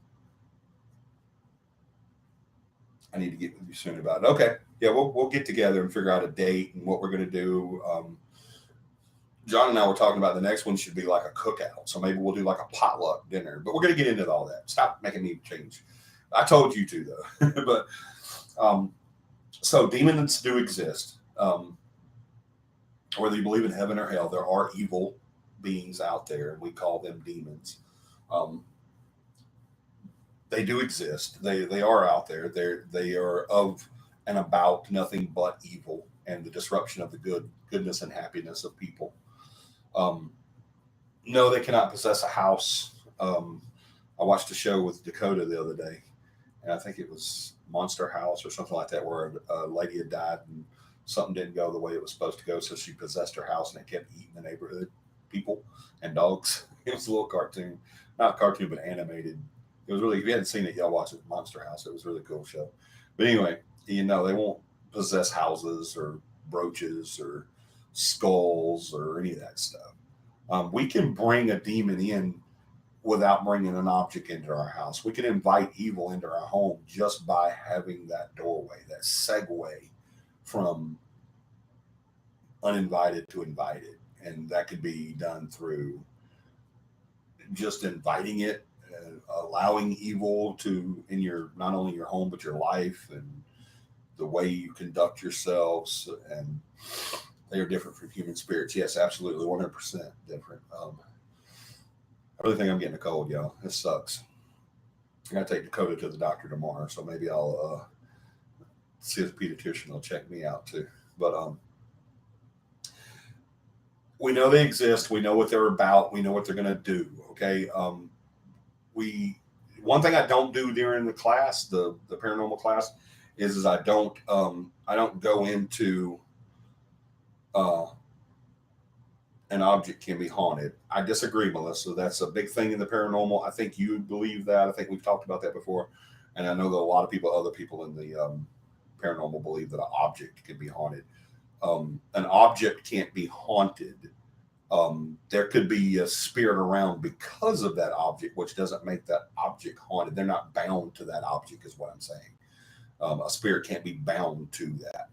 I need to get with you soon about it. Okay, yeah, we'll get together and figure out a date and what we're going to do. John and I were talking about the next one should be like a cookout, so maybe we'll do like a potluck dinner. But we're going to get into all that. Stop making me change. I told you to though, but so demons do exist. Whether you believe in heaven or hell, there are evil beings out there, and we call them demons. Um, they do exist. They are out there. They are of and about nothing but evil and the disruption of the goodness and happiness of people. Um, no, they cannot possess a house. I watched a show with Dakota the other day, and I think it was Monster House or something like that, where a lady had died and something didn't go the way it was supposed to go, so she possessed her house and it kept eating the neighborhood people and dogs. It was a little cartoon, not cartoon, but animated. It was really, if you hadn't seen it, y'all watch it, Monster House. It was a really cool show. But anyway, they won't possess houses or brooches or skulls or any of that stuff. We can bring a demon in without bringing an object into our house. We can invite evil into our home just by having that doorway, that segue from uninvited to invited. And that could be done through just inviting it, allowing evil to in your not only your home but your life and the way you conduct yourselves. And they are different from human spirits. Yes, absolutely, 100% different. I really think I'm getting a cold, y'all. This sucks. I got to take Dakota to the doctor tomorrow, so maybe I'll see if the pediatrician will check me out too. But we know they exist. We know what they're about. We know what they're going to do. Okay. We One thing I don't do during the class, the paranormal class, is I don't go into uh, an object can be haunted. I disagree, Melissa. That's a big thing in the paranormal. I think you believe that. I think we've talked about that before, and I know that a lot of people, other people in the paranormal, believe that an object can be haunted. An object can't be haunted. There could be a spirit around because of that object, which doesn't make that object haunted. They're not bound to that object, is what I'm saying. A spirit can't be bound to that.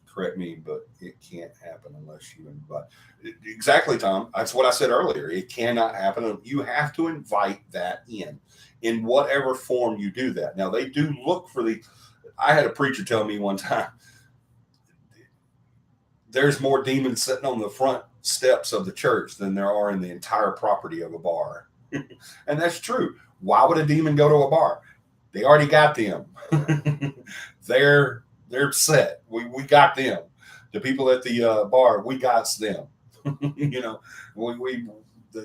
Correct me, but it can't happen unless you invite. Exactly, Tom. That's what I said earlier. It cannot happen. You have to invite that in whatever form you do that. Now, they do look for the. I had a preacher tell me one time, there's more demons sitting on the front steps of the church than there are in the entire property of a bar. And that's true. Why would a demon go to a bar? They already got them. they're set. We got them. The people at the bar, we got them. We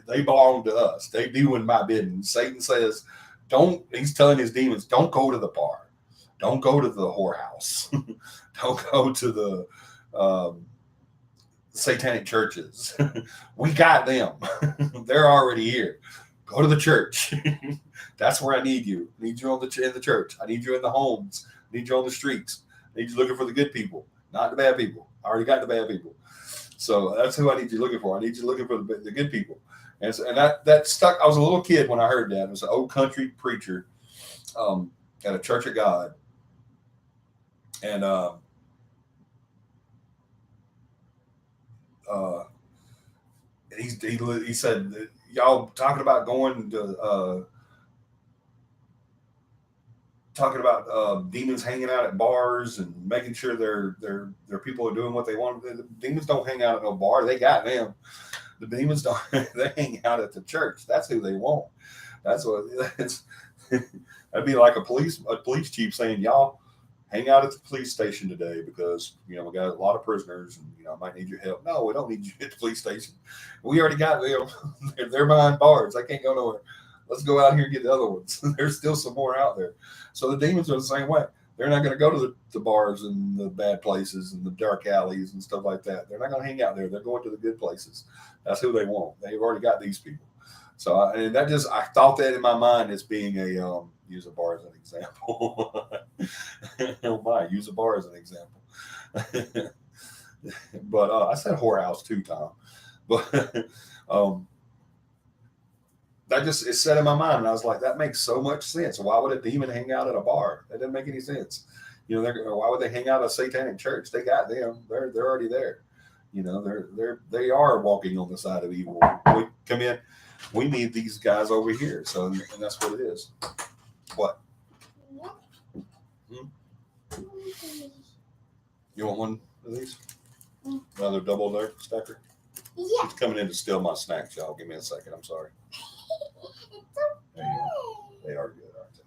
they belong to us. They doing my bidding. Satan says, don't. He's telling his demons, don't go to the bar. Don't go to the whorehouse. Don't go to the satanic churches. We got them. They're already here. Go to the church. That's where I need you. I need you in the church. I need you in the homes. I need you on the streets. I need you looking for the good people, not the bad people. I already got the bad people. So that's who I need you looking for. I need you looking for the good people. And that stuck. I was a little kid when I heard that. It was an old country preacher at a Church of God. And he said, y'all talking about going to talking about demons hanging out at bars and making sure their people are doing what they want. The demons don't hang out at no bar. They got them. The demons don't. They hang out at the church. That's who they want. That's what. That'd be like a police chief saying, "Y'all hang out at the police station today because we got a lot of prisoners and I might need your help." No, we don't need you at the police station. We already got them. They're behind bars. They can't go nowhere. Let's go out here and get the other ones. There's still some more out there. So the demons are the same way. They're not going to go to the bars and the bad places and the dark alleys and stuff like that. They're not going to hang out there. They're going to the good places. That's who they want. They've already got these people. So I thought that in my mind as being a use a bar as an example. Oh my, use a bar as an example. But I said whorehouse too, Tom. But that just it set in my mind, and I was like, that makes so much sense. Why would a demon hang out at a bar? That doesn't make any sense. Why would they hang out at a satanic church? They got them. They're already there. They are walking on the side of evil. We come in. We need these guys over here. So, and that's what it is. What? You want one of these? Another double stacker? Yeah. It's coming in to steal my snacks, y'all. Give me a second. I'm sorry. It's okay. They are good, aren't they?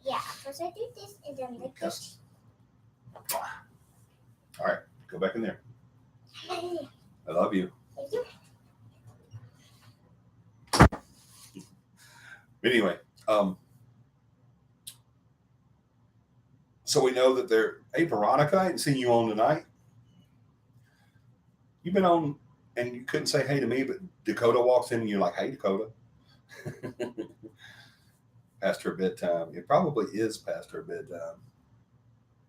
Yeah. First I do this and then like this. All right. Go back in there. I love you. Thank you. Anyway, so we know that hey, Veronica, I ain't seen you on tonight. You've been on, and you couldn't say hey to me, but Dakota walks in and you're like, hey, Dakota. Past her bedtime. It probably is past her bedtime.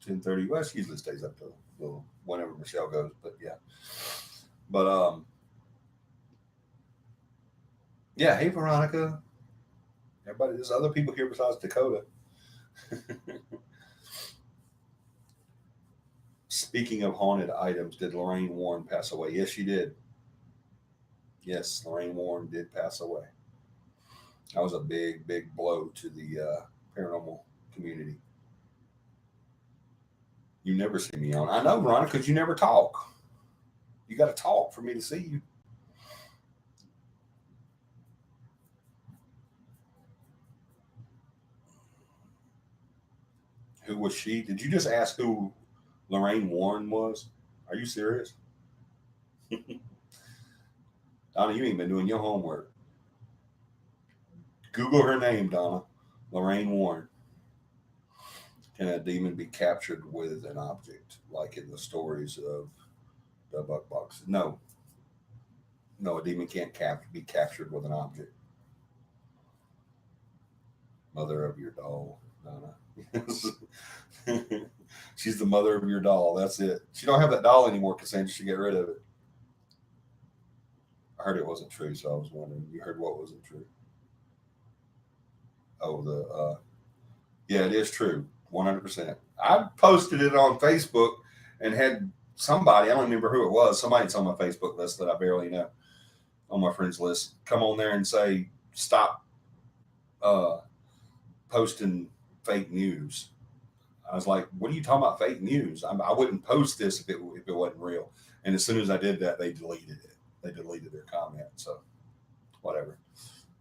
10:30. Well, she usually stays up till whenever Michelle goes, but yeah. But yeah, hey, Veronica. Everybody, there's other people here besides Dakota. Speaking of haunted items, did Lorraine Warren pass away? Yes, she did. Yes, Lorraine Warren did pass away. That was a big, big blow to the paranormal community. You never see me on. I know, Veronica, because you never talk. You got to talk for me to see you. Who was she? Did you just ask who Lorraine Warren was? Are you serious? Donna, you ain't been doing your homework. Google her name, Donna. Lorraine Warren. Can a demon be captured with an object, like in the stories of the Buck Box? No. No, a demon can't be captured with an object. Mother of your doll, Donna. She's the mother of your doll. That's it. She don't have that doll anymore, Cassandra. She get rid of it. I heard it wasn't true, so I was wondering. You heard what wasn't true? Oh, yeah, it is true, 100%. I posted it on Facebook and had somebody, I don't remember who it was, somebody's on my Facebook list that I barely know, on my friends list, come on there and say, stop posting fake news. I was like, what are you talking about, fake news? I wouldn't post this if it wasn't real. And as soon as I did that, they deleted it. They deleted their comment. So whatever.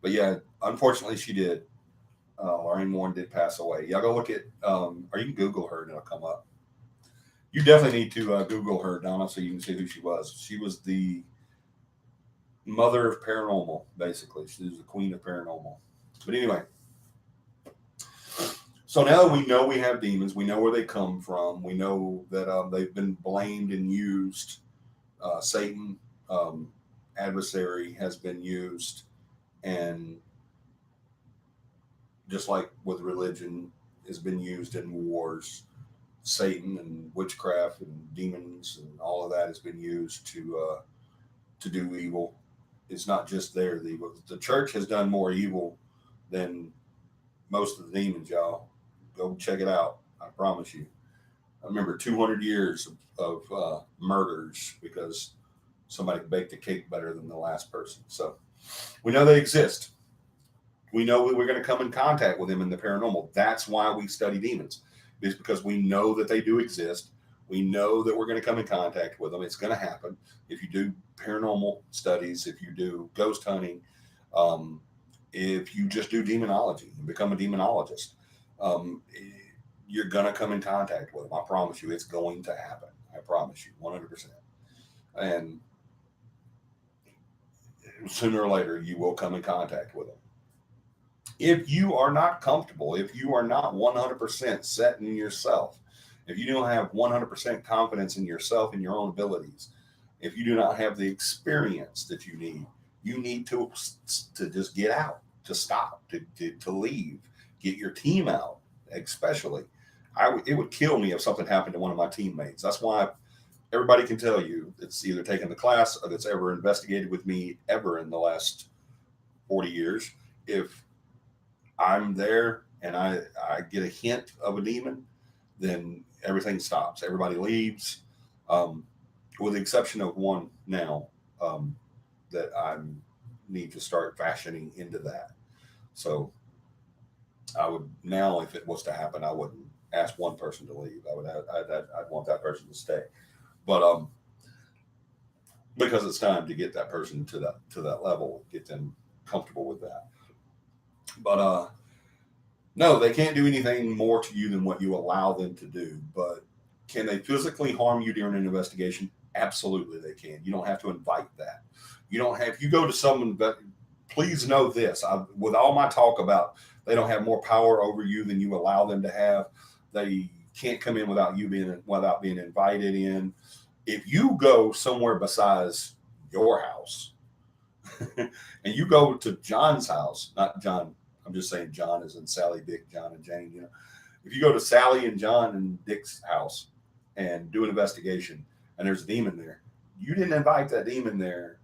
But yeah, unfortunately, she did. Lorraine Warren did pass away. Y'all go look at, or you can Google her and it'll come up. You definitely need to Google her, Donna, so you can see who she was. She was the mother of paranormal, basically. She was the queen of paranormal. But anyway, so now we know we have demons. We know where they come from. We know that they've been blamed and used. Satan, adversary, has been used. And just like with religion, has been used in wars. Satan and witchcraft and demons and all of that has been used to to do evil. It's not just there. The church has done more evil than most of the demons, y'all. Go check it out. I promise you. I remember 200 years of murders because somebody baked a cake better than the last person. So we know they exist. We know we're going to come in contact with them in the paranormal. That's why we study demons, is because we know that they do exist. We know that we're going to come in contact with them. It's going to happen. If you do paranormal studies, if you do ghost hunting, if you just do demonology and become a demonologist, you're going to come in contact with them. I promise you, it's going to happen. I promise you, 100%. And sooner or later, you will come in contact with them. If you are not comfortable, if you are not 100% set in yourself, if you don't have 100% confidence in yourself and your own abilities, if you do not have the experience that you need to just get out, to stop, to leave, get your team out, especially. It would kill me if something happened to one of my teammates. That's why everybody can tell you that's either taken the class or that's ever investigated with me ever in the last 40 years. If I'm there and I get a hint of a demon, then everything stops. Everybody leaves, with the exception of one now that I need to start fashioning into that. So I would now, if it was to happen, I wouldn't ask one person to leave. I'd want that person to stay. But because it's time to get that person to that level, get them comfortable with that. But no, they can't do anything more to you than what you allow them to do. But can they physically harm you during an investigation? Absolutely, they can. You don't have to invite that. You don't have. If you go to someone, but please know this: with all my talk about they don't have more power over you than you allow them to have, they can't come in without being invited in. If you go somewhere besides your house, and you go to John's house, not John. I'm just saying John is in Sally, Dick, John, and Jane. You know, if you go to Sally and John and Dick's house and do an investigation, and there's a demon there, you didn't invite that demon there.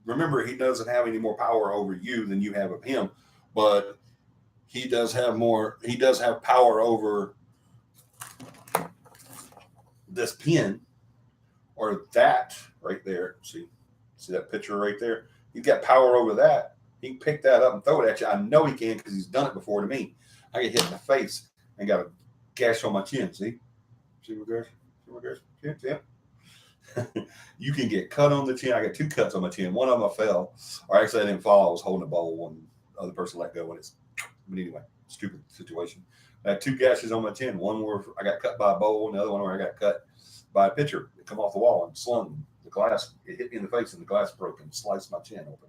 Remember, he doesn't have any more power over you than you have of him, but he does have more. He does have power over this pin or that right there. See that picture right there? He's got power over that. He can pick that up and throw it at you. I know he can because he's done it before to me. I get hit in the face and got a gash on my chin. See my gash? See my gash? Yeah. You can get cut on the chin. I got 2 cuts on my chin. One of them I fell, or actually I didn't fall. I was holding a bowl and the other person let go. But anyway, stupid situation. I had 2 gashes on my chin. One where I got cut by a bowl, and the other one where I got cut by a pitcher. It come off the wall and slung the glass. It hit me in the face, and the glass broke and sliced my chin open.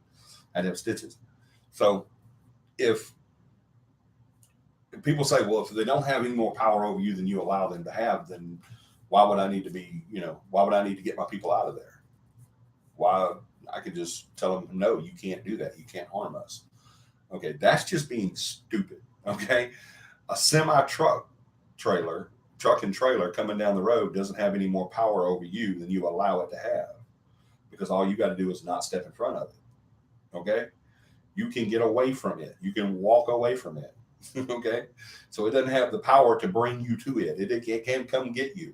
I had to have stitches. So if people say, well, if they don't have any more power over you than you allow them to have, then why would I need to why would I need to get my people out of there? Why? I could just tell them, no, you can't do that. You can't harm us. Okay, that's just being stupid. Okay, a truck and trailer coming down the road doesn't have any more power over you than you allow it to have, because all you got to do is not step in front of it. Okay, you can get away from it. You can walk away from it. Okay, so it doesn't have the power to bring you to it. It can't come get you.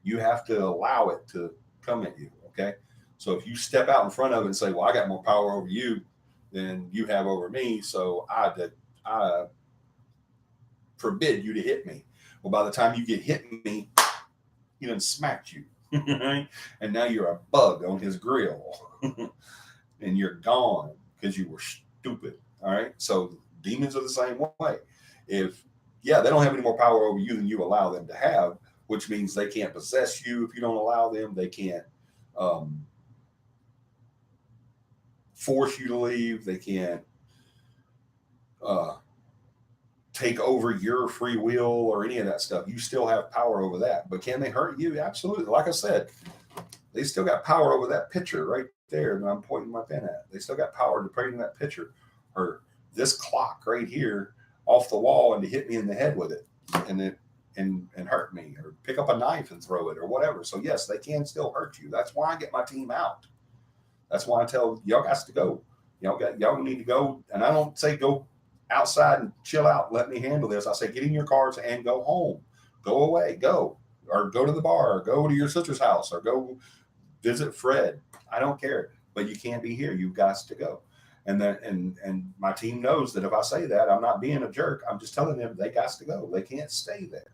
You have to allow it to come at you. Okay, so if you step out in front of it and say, well, I got more power over you than you have over me, so I forbid you to hit me. Well, by the time you get hit me, he done smacked you. And now you're a bug on his grill. And you're gone because you were stupid. All right. So demons are the same way. They don't have any more power over you than you allow them to have, which means they can't possess you if you don't allow them. They can't force you to leave. They can't take over your free will or any of that stuff. You still have power over that. But can they hurt you? Absolutely. Like I said, they still got power over that picture right there that I'm pointing my pen at. They still got power to bring that picture or this clock right here off the wall and to hit me in the head with it. And and hurt me, or pick up a knife and throw it, or whatever. So yes, they can still hurt you. That's why I get my team out. That's why I tell y'all guys to go. Y'all need to go. And I don't say go outside and chill out, let me handle this. I say get in your cars and go home. Go away, go. Or go to the bar, or go to your sister's house, or go visit Fred. I don't care. But you can't be here. You've got to go. And my team knows that if I say that, I'm not being a jerk. I'm just telling them they got to go. They can't stay there.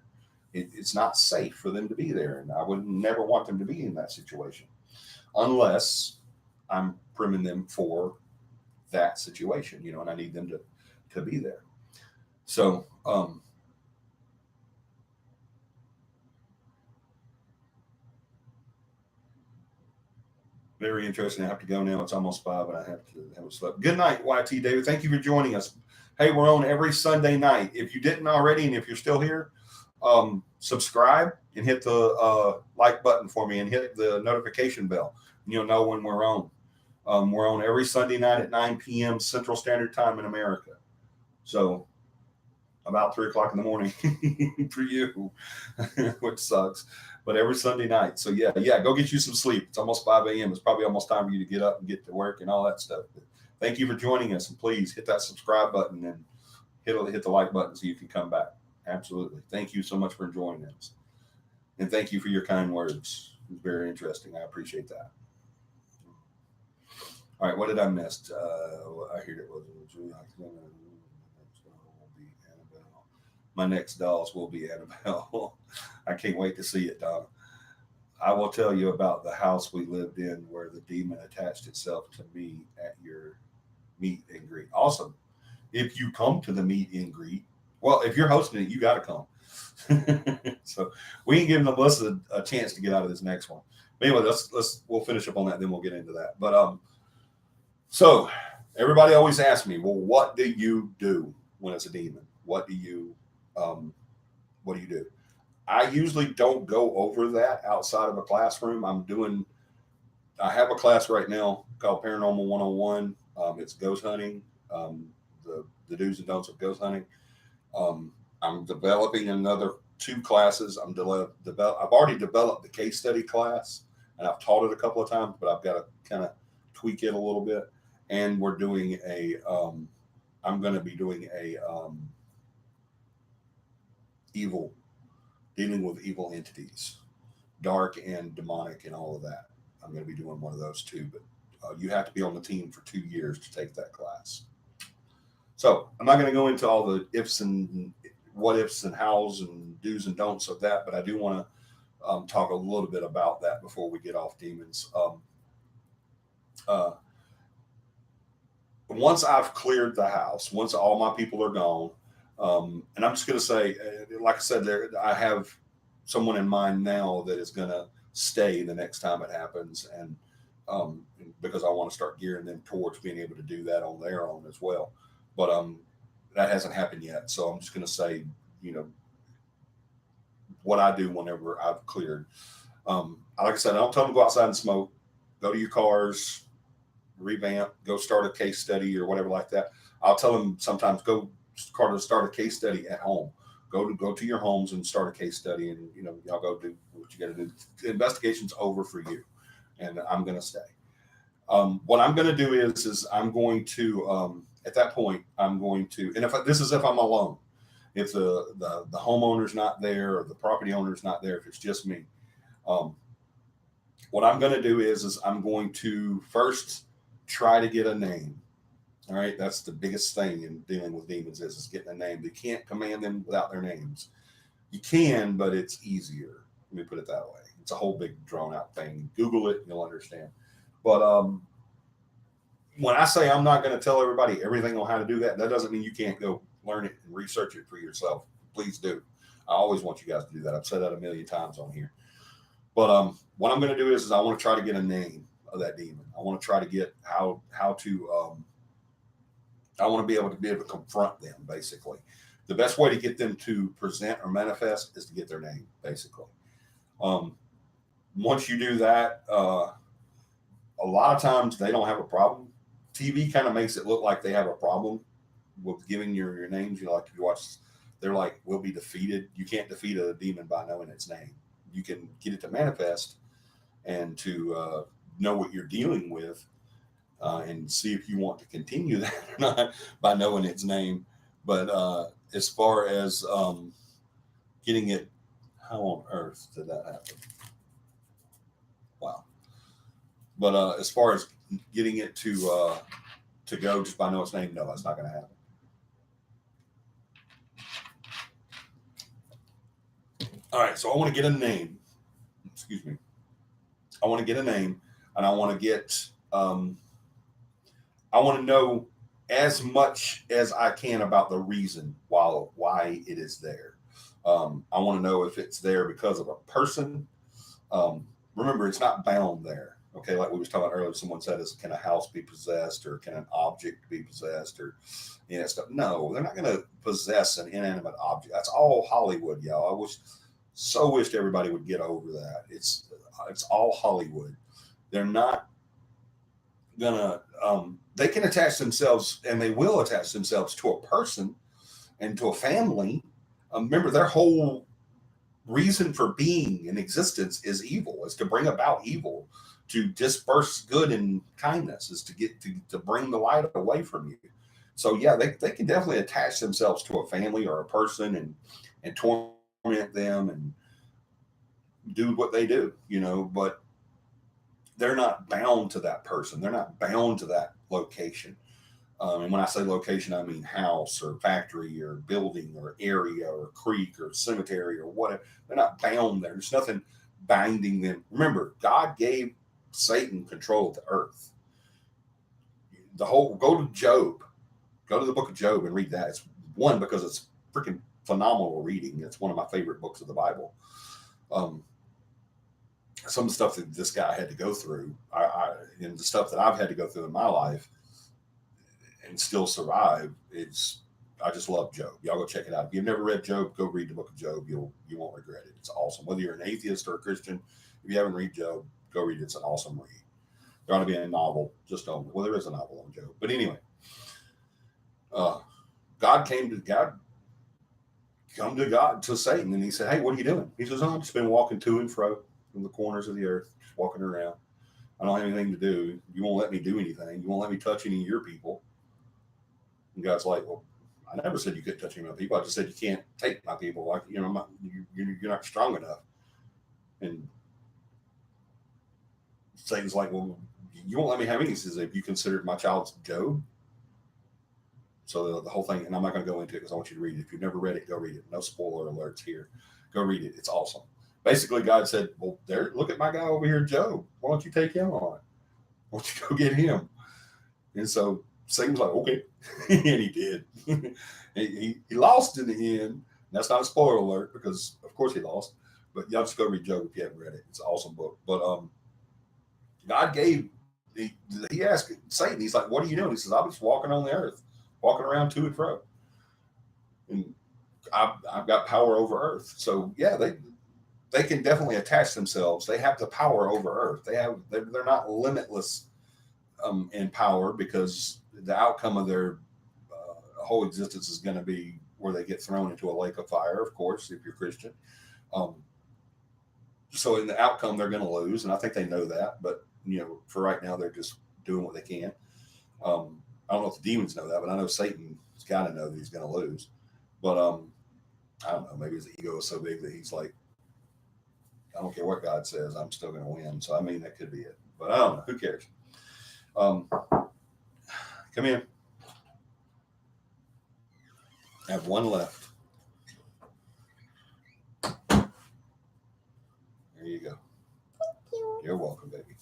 It's not safe for them to be there. And I would never want them to be in that situation unless I'm priming them for that situation, and I need them to be there. So, very interesting. I have to go now. It's almost 5, and I have to sleep. Good night, YT David. Thank you for joining us. Hey, we're on every Sunday night. If you didn't already, and if you're still here, subscribe and hit the like button for me, and hit the notification bell. And you'll know when we're on. We're on every Sunday night at 9 p.m. Central Standard Time in America. So about 3 o'clock in the morning for you, which sucks. But every Sunday night. So yeah, go get you some sleep. It's almost 5 a.m. It's probably almost time for you to get up and get to work and all that stuff. But thank you for joining us. And please hit that subscribe button and hit the like button so you can come back. Absolutely. Thank you so much for joining us. And thank you for your kind words. It was very interesting. I appreciate that. All right, what did I miss? I heard it was my next dolls will be Annabelle. I can't wait to see it, Donna. I will tell you about the house we lived in where the demon attached itself to me at your meet and greet. Awesome. If you come to the meet and greet, well, if you're hosting it, you got to come. So we ain't giving Melissa a chance to get out of this next one. But anyway, we'll finish up on that, then we'll get into that. But so everybody always asks me, well, what do you do when it's a demon? What do you do? I usually don't go over that outside of a classroom. I have a class right now called Paranormal 101. It's ghost hunting, the do's and don'ts of ghost hunting. I'm developing another 2 classes. I've already developed the case study class, and I've taught it a couple of times, but I've got to kind of tweak it a little bit. And we're doing I'm going to be doing a dealing with evil entities, dark and demonic and all of that. I'm going to be doing one of those too, but you have to be on the team for 2 years to take that class. So I'm not going to go into all the ifs and what ifs and hows and do's and don'ts of that, but I do want to talk a little bit about that before we get off demons. Once I've cleared the house, once all my people are gone, and I'm just going to say, like I said, I have someone in mind now that is going to stay the next time it happens, and because I want to start gearing them towards being able to do that on their own as well. But that hasn't happened yet, so I'm just going to say, what I do whenever I've cleared. Like I said, I don't tell them to go outside and smoke. Go to your cars, revamp, go start a case study or whatever like that. I'll tell them sometimes go start a case study at home. Go to your homes and start a case study, and y'all go do what you got to do. The investigation's over for you, and I'm going to stay. What I'm going to do is I'm going to at that point I'm going to, and if I'm alone, if the homeowner's not there or the property owner's not there, if it's just me, what I'm going to do is I'm going to first try to get a name. All right, that's the biggest thing in dealing with demons is getting a name. You can't command them without their names. You can, but it's easier. Let me put it that way. It's a whole big drawn out thing. Google it, and you'll understand. But when I say I'm not going to tell everybody everything on how to do that, that doesn't mean you can't go learn it and research it for yourself. Please do. I always want you guys to do that. I've said that a million times on here. But what I'm going to do is I want to try to get a name of that demon. I want to try to get how to I want to be able to confront them, basically. The best way to get them to present or manifest is to get their name, basically. Once you do that, a lot of times they don't have a problem. TV kind of makes it look like they have a problem with giving your names. Like if you watch they're like, will be defeated. You can't defeat a demon by knowing its name. You can get it to manifest and to know what you're dealing with, and see if you want to continue that or not by knowing its name. But as far as getting it, how on earth did that happen? Wow. But as far as getting it to go just by knowing its name, no, that's not going to happen. All right, so I want to get a name. Excuse me. I want to get a name, and I want to get. I want to know as much as I can about the reason why it is there. I want to know if it's there because of a person. Remember, it's not bound there. Okay, like we was talking about earlier, someone said, can a house be possessed, or can an object be possessed, or stuff? No, they're not going to possess an inanimate object. That's all Hollywood, y'all. I so wished everybody would get over that. It's all Hollywood. They're not gonna. They can attach themselves, and they will attach themselves to a person and to a family. Remember, their whole reason for being in existence is evil, is to bring about evil, to disperse good and kindness, is to get to bring the light away from you. So yeah, they can definitely attach themselves to a family or a person and torment them and do what they do, but they're not bound to that person. They're not bound to that location. And when I say location, I mean house or factory or building or area or creek or cemetery or whatever. They're not bound there. There's nothing binding them. Remember, God gave Satan control of the earth. Go to Job. Go to the book of Job and read that. It's one, because it's freaking phenomenal reading. It's one of my favorite books of the Bible. Some of the stuff that this guy had to go through, and the stuff that I've had to go through in my life and still survive, I just love Job. Y'all go check it out. If you've never read Job, go read the book of Job. You won't regret it. It's awesome. Whether you're an atheist or a Christian, if you haven't read Job, go read it. It's an awesome read. There ought to be a novel just on. Well, there is a novel on Job, but anyway, God come to God, to Satan, and he said, "Hey, what are you doing?" He says, "Oh, I've just been walking to and fro in the corners of the earth, just walking around. I don't have anything to do. You won't let me do anything. You won't let me touch any of your people." And God's like, "Well, I never said you couldn't touch any of my people. I just said you can't take my people. Like, you're not strong enough." And Satan's like, "Well, you won't let me have any." He says, "Have you considered my child Job?" So the whole thing, and I'm not going to go into it because I want you to read it. If you've never read it, go read it. No spoiler alerts here. Go read it. It's awesome. Basically, God said, "Well, look at my guy over here, Job. Why don't you take him on? Why don't you go get him?" And so Satan's like, "Okay." And he did. he lost in the end. That's not a spoiler alert, because of course he lost. But y'all just go read Job if you haven't read it. It's an awesome book. But God he asked Satan, he's like, "What are you doing?" He says, "I'm just walking on the earth, walking around to and fro. And I've got power over earth." So yeah, they can definitely attach themselves. They have the power over earth. They're not limitless in power, because the outcome of their whole existence is going to be where they get thrown into a lake of fire, of course, if you're Christian. So in the outcome, they're going to lose, and I think they know that. But for right now, they're just doing what they can. I don't know if the demons know that, but I know Satan's got to know that he's going to lose. But I don't know. Maybe his ego is so big that he's like, "I don't care what God says, I'm still going to win." So I mean, that could be it. But I don't know. Who cares? Come in. I have one left. There you go. Thank you. You're welcome, baby.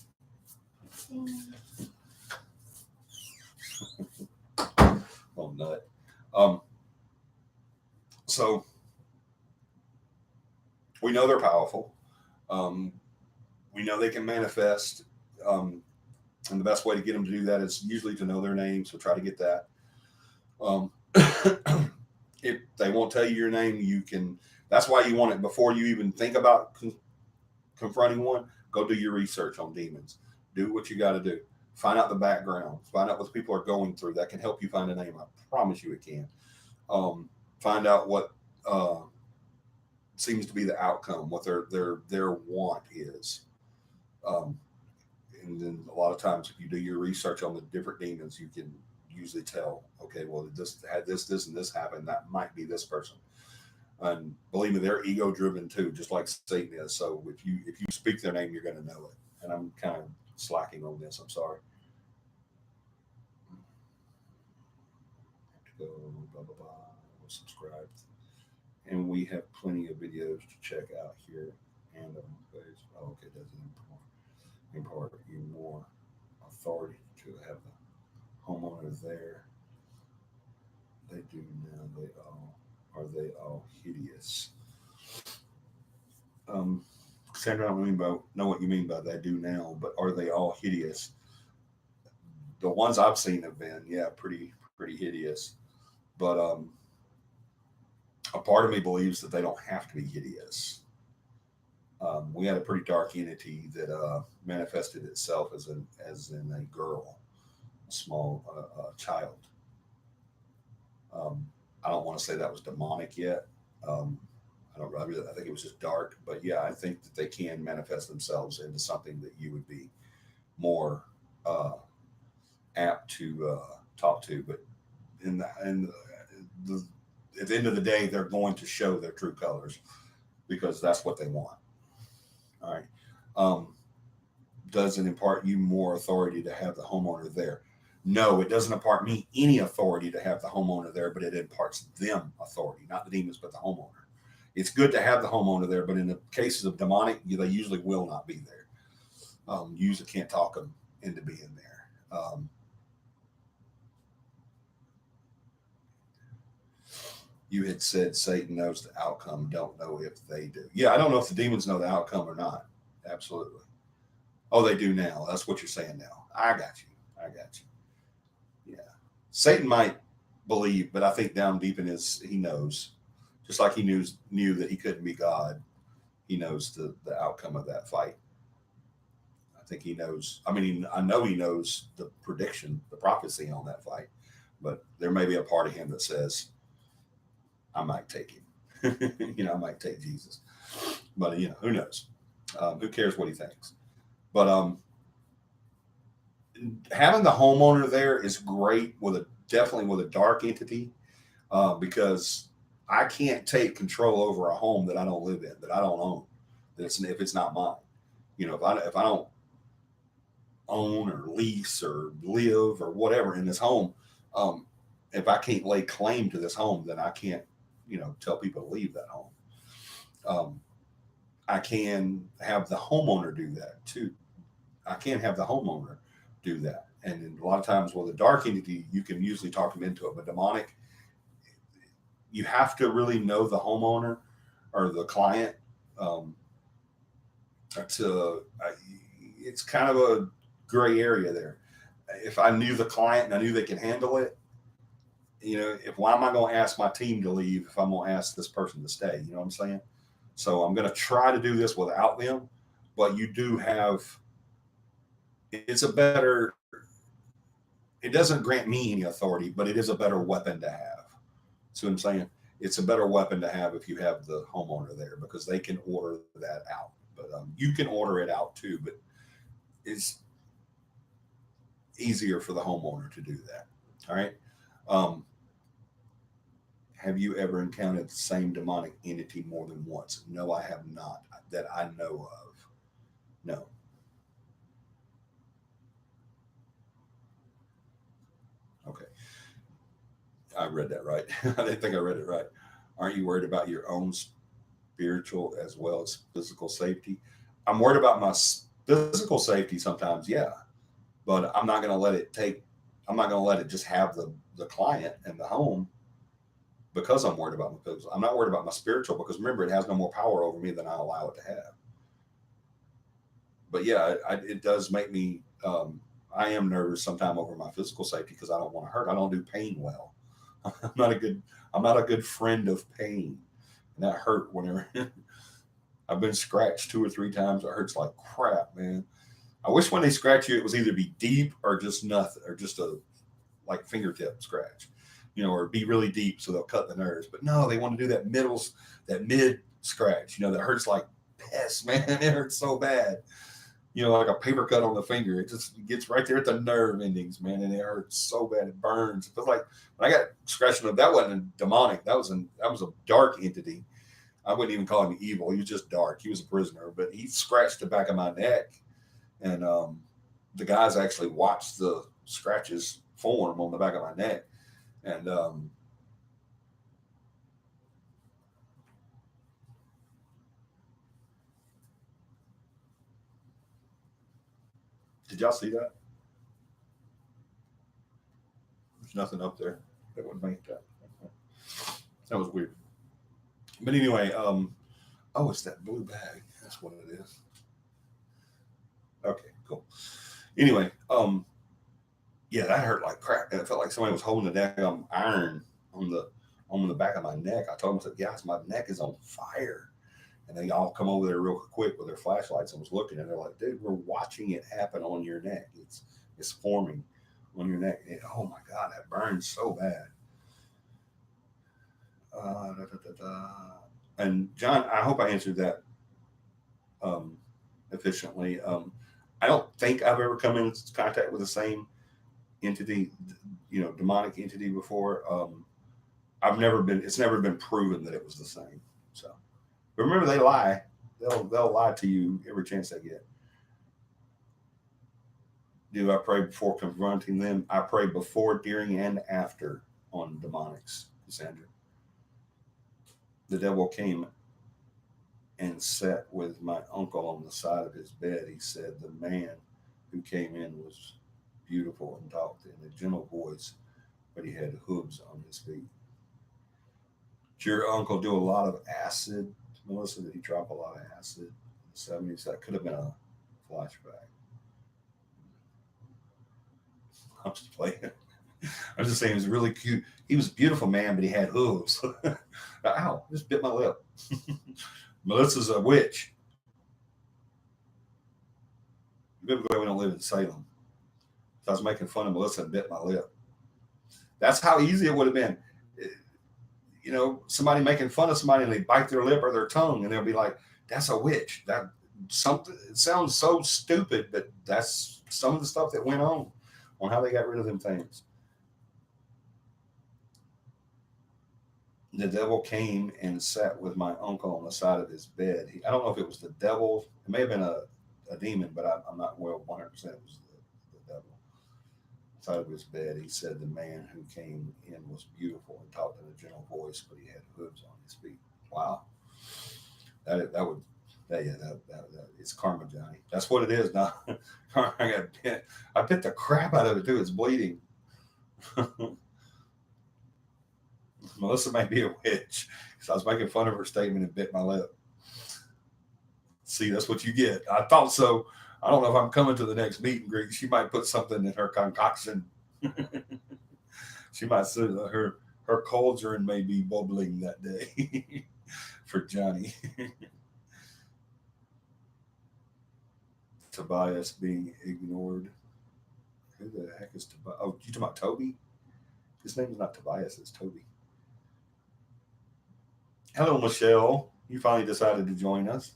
Oh, nut. So we know they're powerful. We know they can manifest. And the best way to get them to do that is usually to know their name. So try to get that. If they won't tell you your name, you can. That's why you want it before you even think about confronting one. Go do your research on demons. Do what you got to do. Find out the background. Find out what people are going through. That can help you find a name. I promise you it can. Find out what seems to be the outcome, what their want is. Um, and then a lot of times, if you do your research on the different demons, you can usually tell, okay, well, this had this, and this happened. That might be this person. And believe me, they're ego driven too, just like Satan is. So if you speak their name, you're going to know it. And I'm kind of slacking on this. I'm sorry. Have to go blah blah blah. We'll subscribe, and we have plenty of videos to check out here. And oh, okay, doesn't impart you more authority to have the homeowner there. They do now. They all are they all hideous. Um, Sandra, I don't know what you mean by they do now, but are they all hideous? The ones I've seen have been, yeah, pretty hideous. But a part of me believes that they don't have to be hideous. We had a pretty dark entity that manifested itself as in a girl, a small child. I don't want to say that was demonic yet. Um, I think it was just dark, but yeah, I think that they can manifest themselves into something that you would be more apt to talk to. But the at the end of the day, they're going to show their true colors because that's what they want. All right. Um, does it impart you more authority to have the homeowner there? No, it doesn't impart me any authority to have the homeowner there, but it imparts them authority, not the demons, but the homeowner. It's good to have the homeowner there, but in the cases of demonic, they usually will not be there. You usually can't talk them into being there. You had said Satan knows the outcome, don't know if they do. Yeah, I don't know if the demons know the outcome or not. Absolutely. Oh, they do now. That's what you're saying now. I got you. I got you. Yeah. Satan might believe, but I think down deep in he knows. Just like he knew that he couldn't be God, he knows the outcome of that fight. I think he knows. I mean, I know he knows the prediction, the prophecy on that fight, but there may be a part of him that says, I might take him. I might take Jesus. But, who knows? Who cares what he thinks? But having the homeowner there is great definitely with a dark entity because I can't take control over a home that I don't live in, that I don't own. If it's not mine. If I don't own or lease or live or whatever in this home, if I can't lay claim to this home, then I can't, tell people to leave that home. I can have the homeowner do that too. I can't have the homeowner do that. And a lot of times with a dark entity, you can usually talk them into it. But demonic, you have to really know the homeowner or the client. It's kind of a gray area there. If I knew the client and I knew they can handle it, why am I going to ask my team to leave if I'm going to ask this person to stay? You know what I'm saying? So I'm going to try to do this without them. But you do have, it doesn't grant me any authority, but it is a better weapon to have. See what I'm saying? It's a better weapon to have if you have the homeowner there because they can order that out. But you can order it out too, but it's easier for the homeowner to do that. All right. Have you ever encountered the same demonic entity more than once? No, I have not, that I know of. No. Okay. I read that right. I didn't think I read it right. Aren't you worried about your own spiritual as well as physical safety? I'm worried about my physical safety sometimes, yeah. But I'm not going to let it just have the client and the home because I'm worried about my physical. I'm not worried about my spiritual because remember, it has no more power over me than I allow it to have. But yeah, it does make me, I am nervous sometimes over my physical safety because I don't want to hurt. I don't do pain well. I'm not a good friend of pain. And that hurt whenever I've been scratched 2 or 3 times. It hurts like crap, man. I wish when they scratch you, it was either be deep or just nothing, or just a like fingertip scratch. or be really deep so they'll cut the nerves. But no, they want to do that mid scratch, that hurts like piss, man. It hurts so bad. Like a paper cut on the finger. It just gets right there at the nerve endings, man, and it hurts so bad it burns. It feels like when I got scratching up, that wasn't demonic. That was a dark entity. I wouldn't even call him evil. He was just dark. He was a prisoner, but he scratched the back of my neck, and the guys actually watched the scratches form on the back of my neck, and did y'all see that? There's nothing up there that would make that. That was weird. But anyway, oh, it's that blue bag. That's what it is. Okay, cool. Anyway, yeah, that hurt like crap. It felt like somebody was holding a daggum iron on the back of my neck. I told them, I said, guys, my neck is on fire. And they all come over there real quick with their flashlights and was looking, and they're like, dude, we're watching it happen on your neck. It's forming on your neck. Oh my God, that burns so bad. And John, I hope I answered that efficiently. I don't think I've ever come in contact with the same entity, demonic entity before. It's never been proven that it was the same. So, but remember, they lie. They'll lie to you every chance they get. Do I pray before confronting them? I pray before, during, and after on demonics, Cassandra. The devil came and sat with my uncle on the side of his bed. He said, the man who came in was beautiful and talked in a gentle voice, but he had hooves on his feet. Did your uncle do a lot of acid, Melissa? Did he drop a lot of acid in the 70s? That could have been a flashback. I'm just playing. I'm just saying he was really cute. He was a beautiful man, but he had hooves. Ow, just bit my lip. Melissa's a witch. Maybe we don't live in Salem. So I was making fun of Melissa and bit my lip. That's how easy it would have been. Somebody making fun of somebody and they bite their lip or their tongue and they'll be like, that's a witch. That something, it sounds so stupid, but that's some of the stuff that went on how they got rid of them things. The devil came and sat with my uncle on the side of his bed. I don't know if it was the devil. It may have been a demon, but I'm not 100% it was the devil. Side of his bed, he said the man who came in was beautiful and talked in a gentle voice, but he had hooves on his feet. Wow, it's karma, Johnny. That's what it is now. I bit the crap out of it too. It's bleeding. Melissa may be a witch because I was making fun of her statement and bit my lip. See, that's what you get. I thought so. I don't know if I'm coming to the next meet and greet. She might put something in her concoction. She might say her cauldron may be bubbling that day for Johnny. Tobias being ignored. Who the heck is Tobias? Oh, you talking about Toby? His name is not Tobias, it's Toby. Hello, Michelle. You finally decided to join us.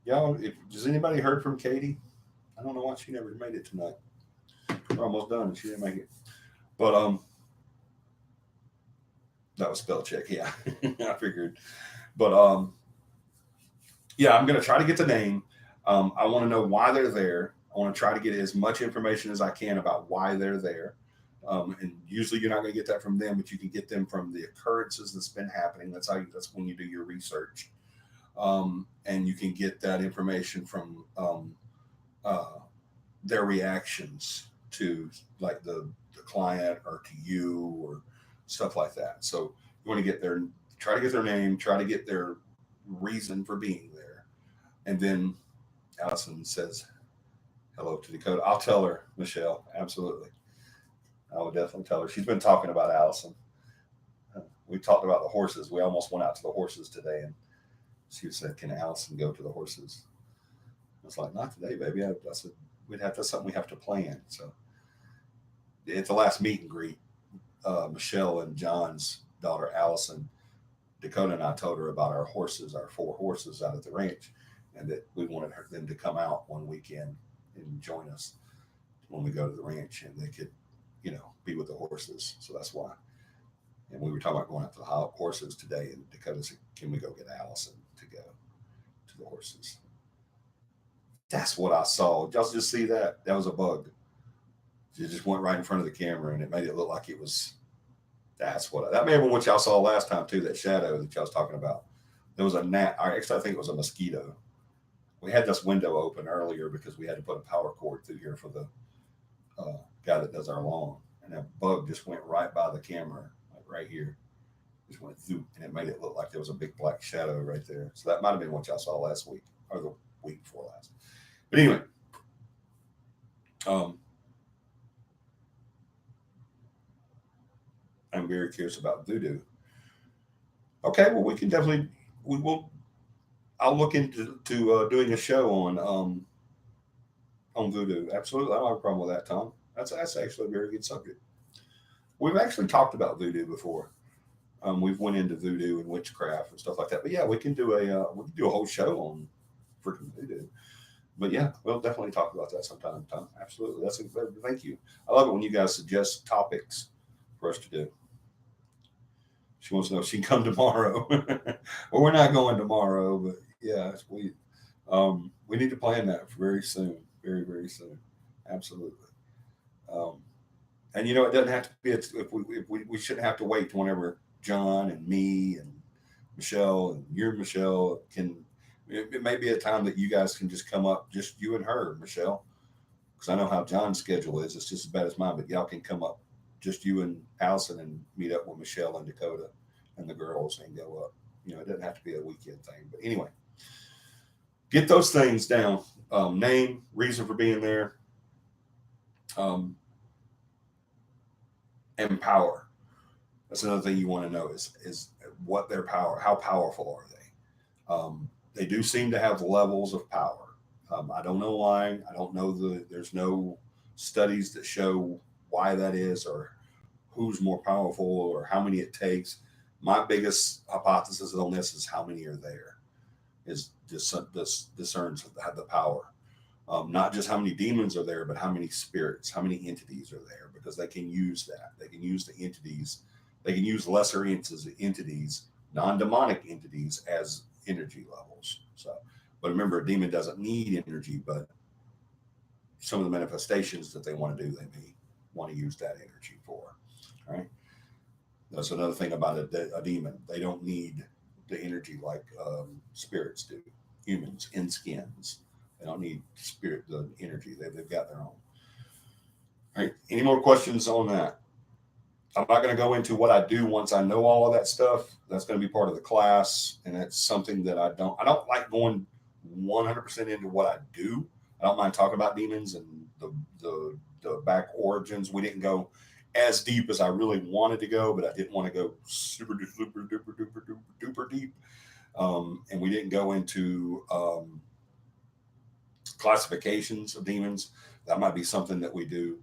Y'all, does anybody heard from Katie? I don't know why she never made it tonight. We're almost done and she didn't make it. But that was spell check, yeah. I figured. But yeah, I'm gonna try to get the name. I want to know why they're there. I want to try to get as much information as I can about why they're there. And usually you're not going to get that from them, but you can get them from the occurrences that's been happening. That's when you do your research. And you can get that information from their reactions to like the client or to you or stuff like that. So you want to try to get their name, try to get their reason for being there. And then Allison says hello to Dakota. I'll tell her, Michelle, absolutely. I would definitely tell her. She's been talking about Allison. We talked about the horses. We almost went out to the horses today, and she said, "Can Allison go to the horses?" I was like, "Not today, baby." I said, That's something we have to plan." So at the last meet and greet, Michelle and John's daughter Allison, Dakota and I told her about our horses, our 4 horses out at the ranch, and that we wanted them to come out one weekend and join us when we go to the ranch, and they could, be with the horses. So that's why. And we were talking about going out to the horses today, and Dakota said, "Can we go get Allison to go to the horses?" That's what I saw. Did y'all just see that? That was a bug. It just went right in front of the camera, and it made it look like it was. That may have been what y'all saw last time too. That shadow that y'all was talking about. There was a gnat. Actually, I think it was a mosquito. We had this window open earlier because we had to put a power cord through here for the guy that does our lawn, and that bug just went right by the camera, like right here. Just went through, and it made it look like there was a big black shadow right there. So that might have been what y'all saw last week or the week before last. But anyway, I'm very curious about voodoo. Okay, well, we can definitely we will. I'll look into doing a show on voodoo. Absolutely, I don't have a problem with that, Tom. That's actually a very good subject. We've actually talked about voodoo before. We've went into voodoo and witchcraft and stuff like that. But yeah, we can do a whole show on freaking voodoo. But yeah, we'll definitely talk about that sometime, Tom. Absolutely, thank you. I love it when you guys suggest topics for us to do. She wants to know if she can come tomorrow. Well, we're not going tomorrow, but yeah, we need to plan that very soon, very very soon. Absolutely. Um, and it doesn't have to be. If we shouldn't have to wait to whenever John and me and Michelle and your Michelle can. It may be a time that you guys can just come up, just you and her, Michelle, because I know how John's schedule is. It's just as bad as mine, but y'all can come up, just you and Allison, and meet up with Michelle and Dakota and the girls and go up. It doesn't have to be a weekend thing. But anyway, get those things down. Name, reason for being there, um, and power. That's another thing you want to know is what their power, how powerful are they? They do seem to have levels of power. I don't know why. I don't know there's no studies that show why that is or who's more powerful or how many it takes. My biggest hypothesis on this is how many are there. Is discerns the power. Not just how many demons are there, but how many spirits, how many entities are there, because they can use that. They can use the entities. They can use lesser entities, non-demonic entities, as energy levels. So, but remember, a demon doesn't need energy, but some of the manifestations that they want to do, they may want to use that energy for. All right. That's another thing about a demon. They don't need the energy like spirits do. Humans in skins. They don't need the energy. They've got their own. All right. Any more questions on that? I'm not going to go into what I do once I know all of that stuff. That's going to be part of the class, and that's something that I don't like going 100% into what I do. I don't mind talking about demons and the back origins. We didn't go as deep as I really wanted to go, but I didn't want to go super duper duper duper duper duper deep. And we didn't go into classifications of demons. That might be something that we do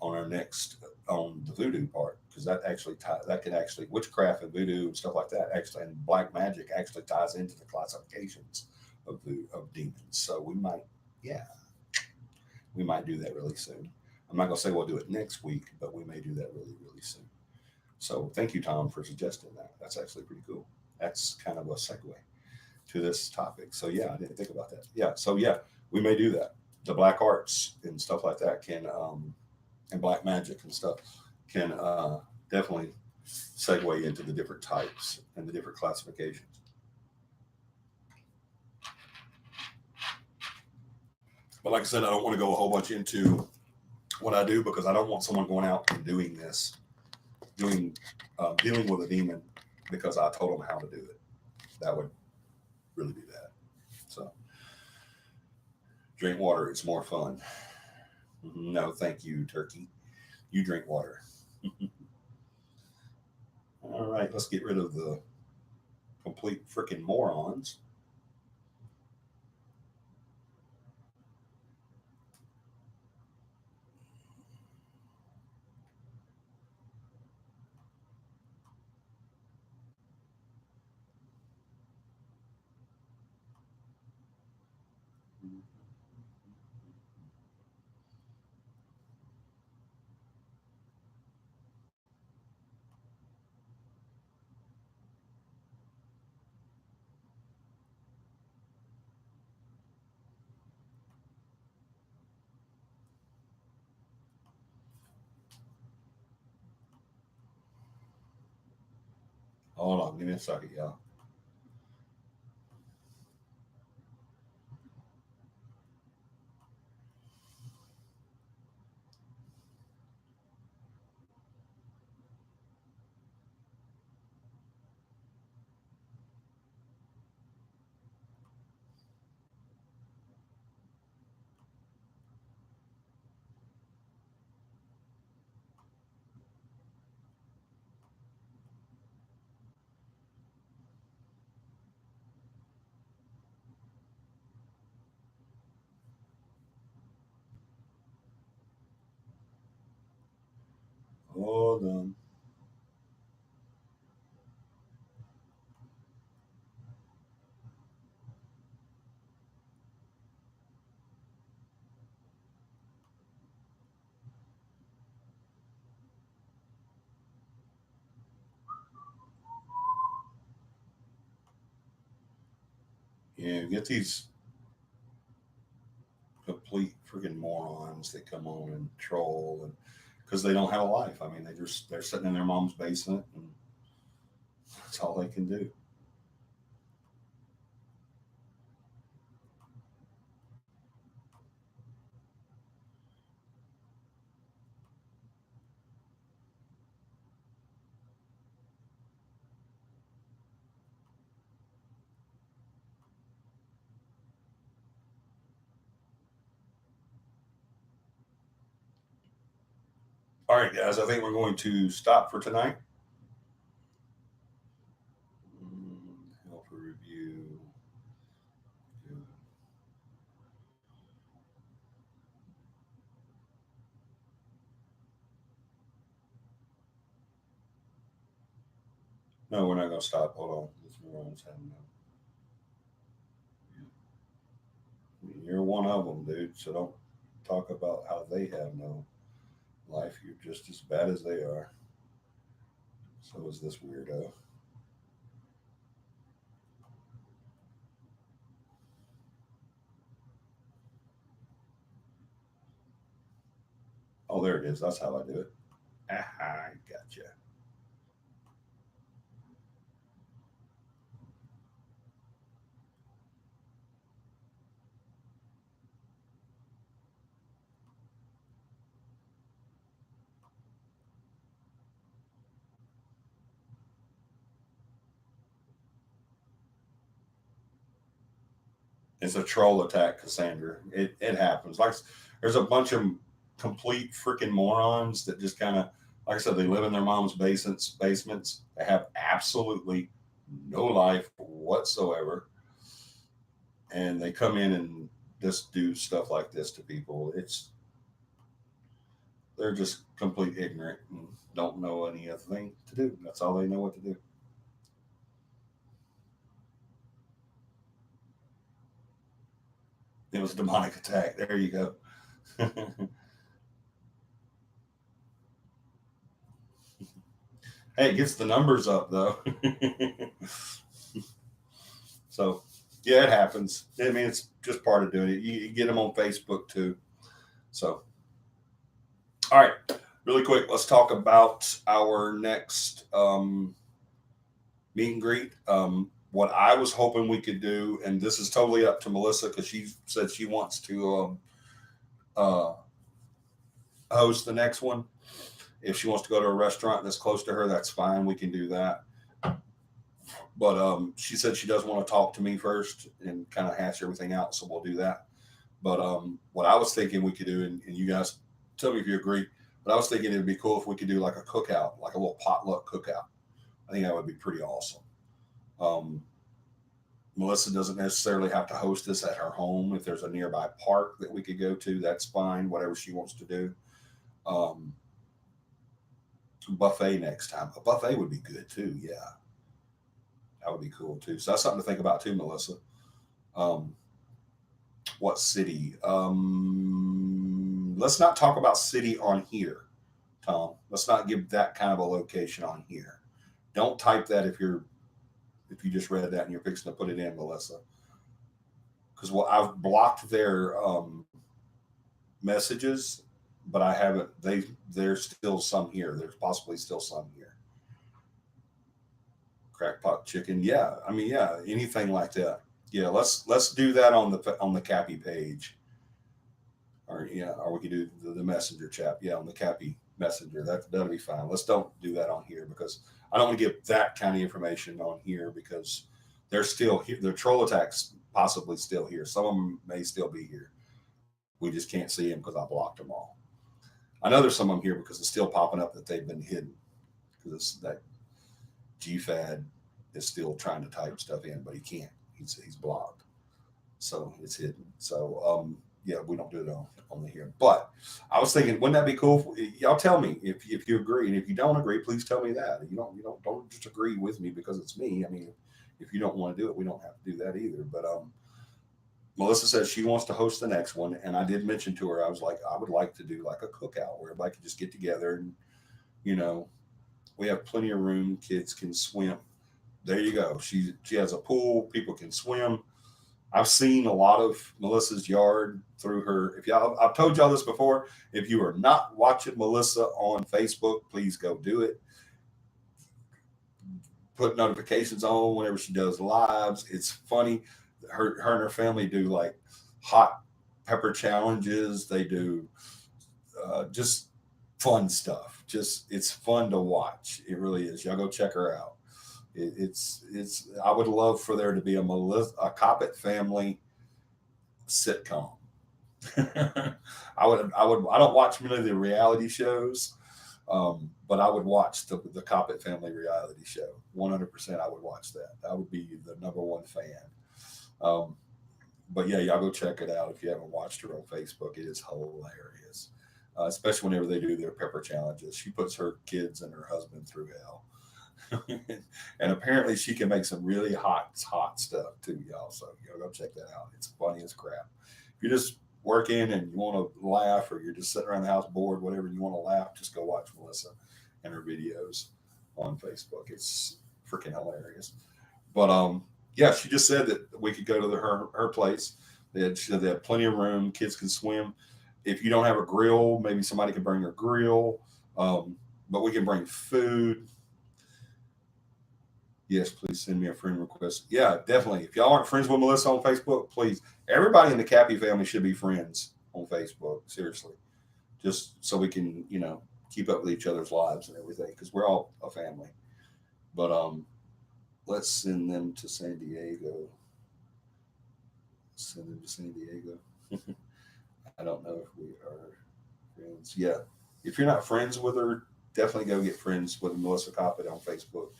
on our next on the voodoo part, because that could actually witchcraft and voodoo and stuff like that actually, and black magic actually ties into the classifications of demons. So we might do that really soon. I'm not gonna say we'll do it next week, but we may do that really really soon. So thank you, Tom, for suggesting that. That's actually pretty cool. That's kind of a segue to this topic. So yeah, I didn't think about that. Yeah, so yeah, we may do that. The black arts and stuff like that can and black magic and stuff can definitely segue into the different types and the different classifications. But like I said, I don't want to go a whole bunch into what I do, because I don't want someone going out and doing this, dealing with a demon because I told them how to do it. That would really be bad. So drink water. It's more fun. No, thank you, turkey. You drink water. All right, let's get rid of the complete freaking morons. Hold on, give me a second, y'all. Hold on. Yeah, get these complete freaking morons that come on and troll, and because they don't have a life. I mean, they're sitting in their mom's basement, and that's all they can do. All right, guys, I think we're going to stop for tonight. Help a review. No, we're not going to stop. Hold on. This morons have no. You're one of them, dude. So don't talk about how they have no life. You're just as bad as they are. So is this weirdo. Oh, there it is. That's how I do it. Aha, gotcha. It's a troll attack, Cassandra. It happens. Like there's a bunch of complete freaking morons that just kind of, like I said, they live in their mom's basements. They have absolutely no life whatsoever, and they come in and just do stuff like this to people. They're just complete ignorant and don't know any other thing to do. That's all they know what to do. It was a demonic attack. There you go. Hey, it gets the numbers up though. So, yeah, it happens. I mean, it's just part of doing it. You get them on Facebook too. So, all right, really quick, let's talk about our next meet and greet. What I was hoping we could do, and this is totally up to Melissa because she said she wants to uh, host the next one. If she wants to go to a restaurant that's close to her, that's fine. We can do that. But she said she does want to talk to me first and kind of hash everything out, so we'll do that. But what I was thinking we could do, and you guys tell me if you agree, But I was thinking it'd be cool if we could do like a cookout, like a little potluck cookout. I think that would be pretty awesome. Um, Melissa doesn't necessarily have to host us at her home. If there's a nearby park that we could go to, that's fine. Whatever she wants to do. Um, Buffet next time. A buffet would be good too. Yeah, that would be cool too. So that's something to think about too, Melissa. Um, what city? Let's not talk about city on here, Tom. Let's not give that kind of a location on here. Don't type that if you just read that and you're fixing to put it in, Melissa. Because well, I've blocked their messages, but I haven't. There's still some here. There's possibly still some here. Crackpot chicken. Yeah, I mean, yeah, anything like that. Yeah, let's do that on the CAPI page, or yeah, or we can do the messenger chat. Yeah, on the CAPI messenger. That'll be fine. Let's don't do that on here because I don't want to give that kind of information on here because they're still here. The troll attacks possibly still here. Some of them may still be here. We just can't see them because I blocked them all. I know there's some of them here because it's still popping up that they've been hidden because that GFAD is still trying to type stuff in, but he can't. He's blocked, so it's hidden. So yeah, we don't do it on the here. But I was thinking, wouldn't that be cool? Y'all tell me if you agree, and if you don't agree, please tell me that. You don't just agree with me because it's me. I mean, if you don't want to do it, we don't have to do that either. But Melissa says she wants to host the next one, and I did mention to her I was like I would like to do like a cookout where everybody could just get together and you know we have plenty of room. Kids can swim. There you go. She has a pool. People can swim. I've seen a lot of Melissa's yard through her. If y'all, I've told y'all this before. If you are not watching Melissa on Facebook, please go do it. Put notifications on whenever she does lives. It's funny. Her and her family do like hot pepper challenges. They do just fun stuff. Just it's fun to watch. It really is. Y'all go check her out. It's. I would love for there to be a Coppet family sitcom. I don't watch many of the reality shows, but I would watch the Coppet family reality show. 100%, I would watch that. I would be the number one fan. Um, but yeah, y'all go check it out if you haven't watched her on Facebook. It is hilarious, especially whenever they do their pepper challenges. She puts her kids and her husband through hell. And apparently she can make some really hot stuff too, y'all. So go check that out. It's funny as crap. If you're just working and you want to laugh, or you're just sitting around the house bored, whatever, you want to laugh, just go watch Melissa and her videos on Facebook. It's freaking hilarious. But yeah, she just said that we could go to her place. She said they have plenty of room. Kids can swim. If you don't have a grill, maybe somebody can bring their grill. But we can bring food. Yes, please send me a friend request. Yeah, definitely. If y'all aren't friends with Melissa on Facebook, please. Everybody in the Cappy family should be friends on Facebook. Seriously, just so we can, keep up with each other's lives and everything, because we're all a family. But let's send them to San Diego. Send them to San Diego. I don't know if we are friends. Yeah, if you're not friends with her, definitely go get friends with Melissa Coppett on Facebook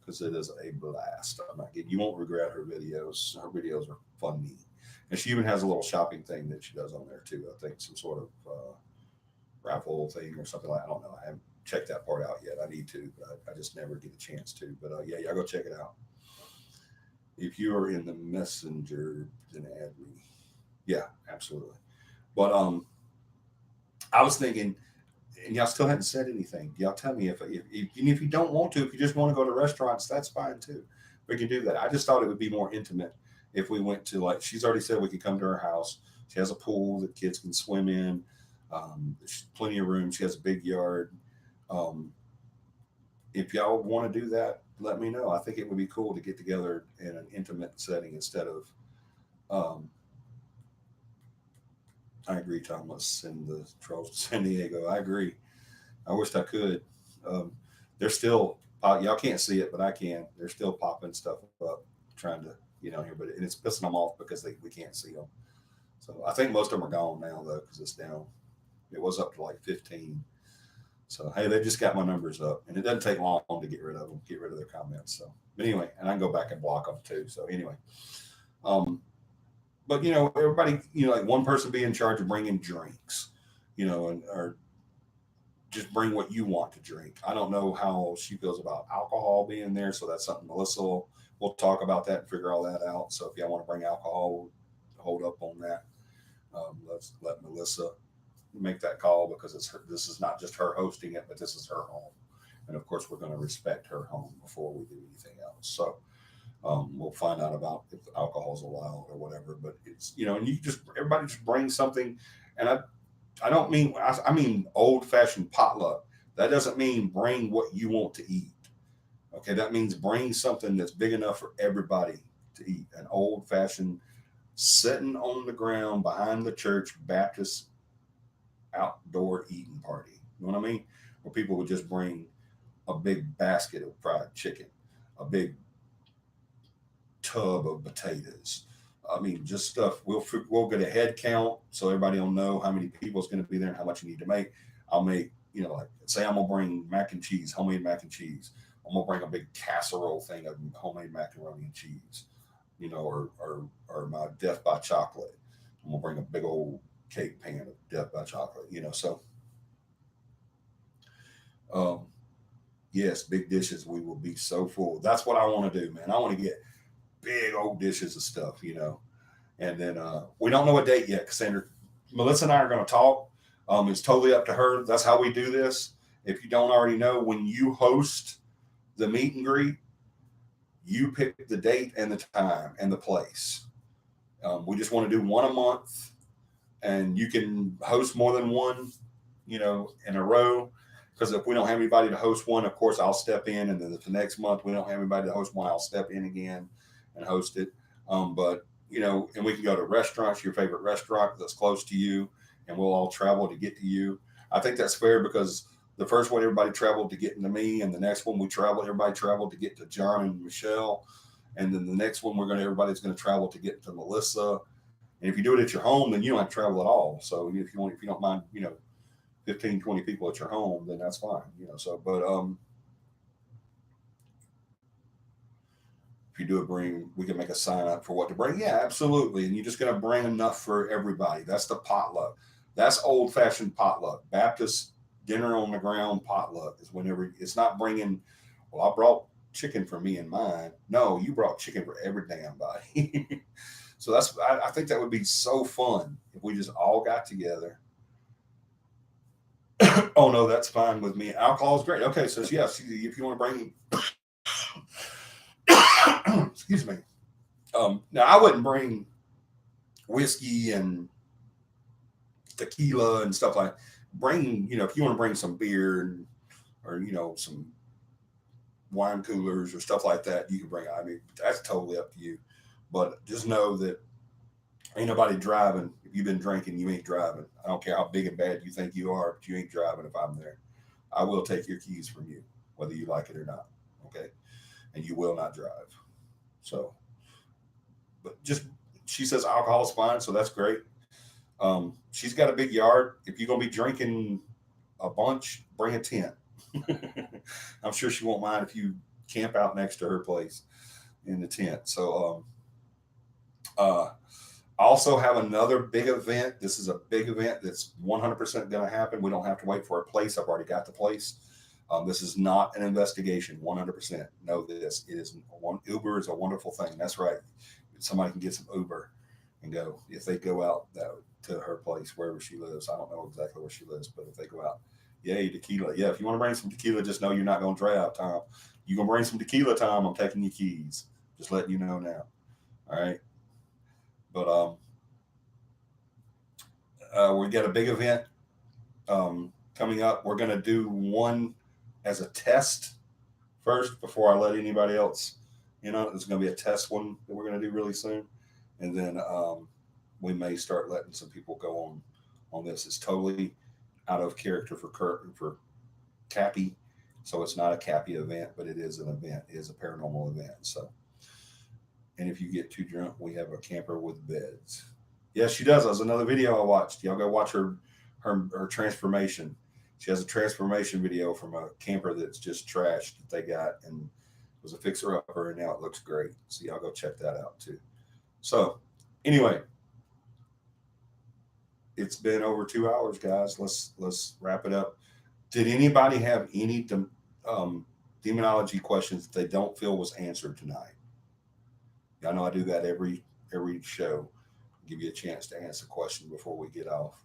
because it is a blast. I'm not kidding. You won't regret her videos. Her videos are funny. And she even has a little shopping thing that she does on there too. I think some sort of raffle thing or something like that. I don't know. I haven't checked that part out yet. I need to, but I just never get a chance to. But yeah, y'all go check it out. If you are in the messenger, then add me. Yeah, absolutely. But I was thinking, and y'all still hadn't said anything. Y'all tell me if you don't want to, if you just want to go to restaurants, that's fine too. We can do that. I just thought it would be more intimate if we went to, like, she's already said we could come to her house. She has a pool that kids can swim in. There's plenty of room. She has a big yard. Um, if y'all want to do that, let me know. I think it would be cool to get together in an intimate setting instead of. I agree, Tom. Let's send the trolls to San Diego. I agree. I wish I could. Um, they're still, y'all can't see it, but I can. They're still popping stuff up, trying to get on here, but and it's pissing them off because we can't see them. So I think most of them are gone now though, because it's down. It was up to like 15. So hey, they just got my numbers up, and it doesn't take long to get rid of them, get rid of their comments. So, but anyway, and I can go back and block them too. So anyway, um, but everybody, like one person be in charge of bringing drinks, and or just bring what you want to drink. I don't know how she feels about alcohol being there, so that's something Melissa we'll talk about that and figure all that out. So if y'all want to bring alcohol, we'll hold up on that. Let's let Melissa make that call because it's her. This is not just her hosting it, but this is her home, and of course we're going to respect her home before we do anything else. So we'll find out about if alcohol is allowed or whatever. But it's and you just everybody just bring something, and I don't mean I mean old fashioned potluck. That doesn't mean bring what you want to eat. Okay, that means bring something that's big enough for everybody to eat. An old fashioned sitting on the ground behind the church Baptist outdoor eating party. You know what I mean? Where people would just bring a big basket of fried chicken, a big tub of potatoes. I mean, just stuff. We'll get a head count so everybody will know how many people is going to be there and how much you need to make. I'll make like say I'm gonna bring mac and cheese, homemade mac and cheese. I'm gonna bring a big casserole thing of homemade macaroni and cheese, or my Death by Chocolate. I'm gonna bring a big old cake pan of Death by Chocolate. So um, yes, big dishes. We will be so full. That's what I want to do, man. I want to get big old dishes of stuff, and then we don't know a date yet. Cassandra, Melissa and I are going to talk. It's totally up to her. That's how we do this. If you don't already know, when you host the meet and greet, you pick the date and the time and the place. We just want to do one a month, and you can host more than one, in a row. Because if we don't have anybody to host one, of course I'll step in, and then the next month we don't have anybody to host one, I'll step in again and host it. But and we can go to restaurants, your favorite restaurant that's close to you, and we'll all travel to get to you. I think that's fair because the first one everybody traveled to get to me, and the next one everybody traveled to get to John and Michelle, and then the next one everybody's going to travel to get to Melissa. And if you do it at your home, then you don't have to travel at all. So if you don't mind, 15, 20 people at your home, then that's fine. So but if you do we can make a sign up for what to bring. Yeah, absolutely. And you're just going to bring enough for everybody. That's the potluck. That's old fashioned potluck. Baptist dinner on the ground potluck is whenever it's not bringing, well, I brought chicken for me and mine. No, you brought chicken for every damn body. So I think that would be so fun if we just all got together. Oh no, that's fine with me. Alcohol is great. Okay, so yes, if you want to bring excuse me. Now I wouldn't bring whiskey and tequila and stuff like. Bring if you want to bring some beer or some wine coolers or stuff like that, you can bring. I mean, that's totally up to you. But just know that ain't nobody driving. If you've been drinking, you ain't driving. I don't care how big and bad you think you are, but you ain't driving if I'm there. I will take your keys from you, whether you like it or not. Okay, and you will not drive. So, but she says alcohol's fine, so that's great. She's got a big yard. If you're gonna be drinking a bunch, bring a tent. I'm sure she won't mind if you camp out next to her place in the tent. So, I also have another big event. This is a big event that's 100% going to happen. We don't have to wait for a place. I've already got the place. This is not an investigation. 100%. Know this. It is Uber is a wonderful thing. That's right. Somebody can get some Uber and go if they go out to her place wherever she lives. I don't know exactly where she lives, but if they go out, yay, tequila. Yeah, if you want to bring some tequila, just know you're not going to drive, Tom. You're going to bring some tequila, Tom. I'm taking your keys. Just letting you know now. All right. But we got a big event coming up. We're going to do one as a test first before I let anybody else. There's going to be a test one that we're going to do really soon, and then we may start letting some people go on this. It's totally out of character for CAPI, so it's not a CAPI event, but it is an event. It is a paranormal event. So, and if you get too drunk, we have a camper with beds. Yes, she does. That was another video I watched. Y'all go watch her transformation. She has a transformation video from a camper that's just trashed that they got, and it was a fixer-upper, and now it looks great. So y'all go check that out too. So anyway, it's been over 2 hours, guys. Let's wrap it up. Did anybody have any demonology questions that they don't feel was answered tonight? Y'all know I do that every show. Give you a chance to answer a question before we get off.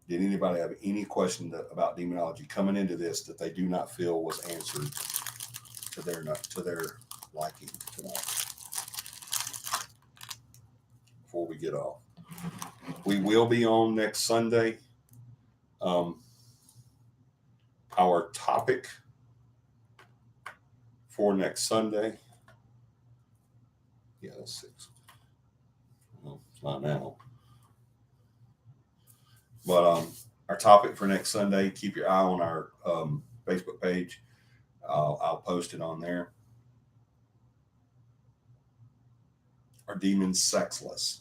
Did anybody have any question about demonology coming into this that they do not feel was answered to their liking tonight? Before we get off, we will be on next Sunday. Our topic for next Sunday. Yeah, that's 6. Well, it's not now. But our topic for next Sunday, keep your eye on our Facebook page. I'll post it on there. Are demons sexless?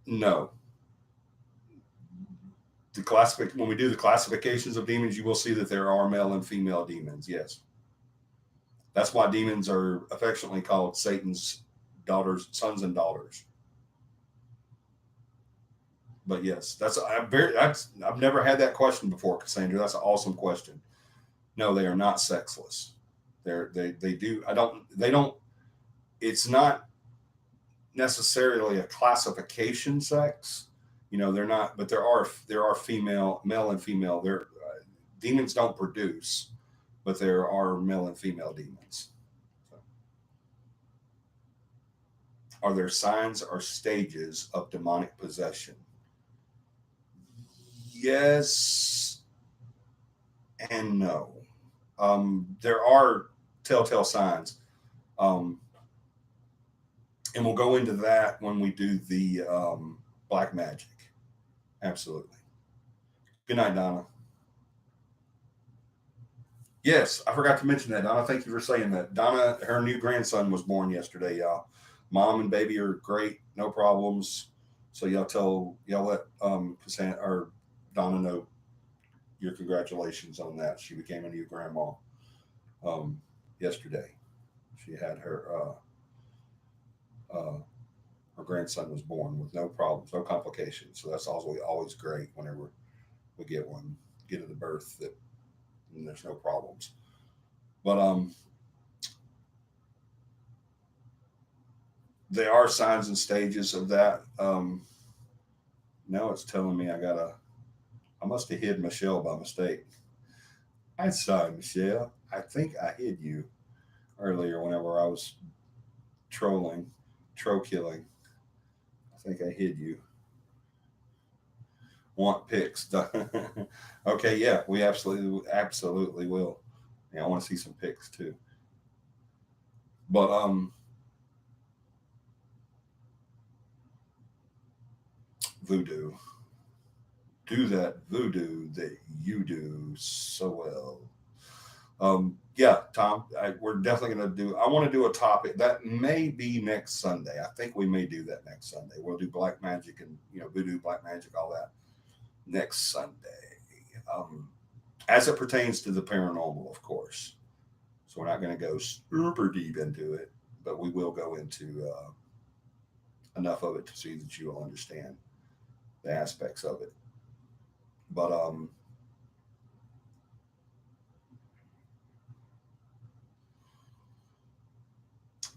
No. When we do the classifications of demons, you will see that there are male and female demons. Yes. That's why demons are affectionately called Satan's sons and daughters. But yes, I've never had that question before, Cassandra. That's an awesome question. No, they are not sexless. It's not necessarily a classification sex. They're not, but there are male and female. Demons don't produce, but there are male and female demons. So, are there signs or stages of demonic possession? Yes and no. There are telltale signs. And we'll go into that when we do the black magic. Absolutely. Good night, Donna. Yes, I forgot to mention that, Donna. Thank you for saying that. Donna, her new grandson was born yesterday, y'all. Mom and baby are great, no problems. So y'all let Cassandra or Donna know your congratulations on that. She became a new grandma yesterday. She had her grandson was born with no problems, no complications. So that's always great whenever we get at the birth that and there's no problems. But there are signs and stages of that. Now it's telling me I must have hid Michelle by mistake. I'm sorry, Michelle. I think I hid you earlier whenever I was troll killing. I think I hid you. Want pics? Okay, yeah, we absolutely will. Yeah, I want to see some pics too. But voodoo. Do that voodoo that you do so well. Yeah, Tom, we're definitely going to do. I want to do a topic that may be next Sunday. I think we may do that next Sunday. We'll do black magic and voodoo, black magic, all that next Sunday, as it pertains to the paranormal, of course. So we're not going to go super deep into it, but we will go into enough of it to see that you will understand the aspects of it. But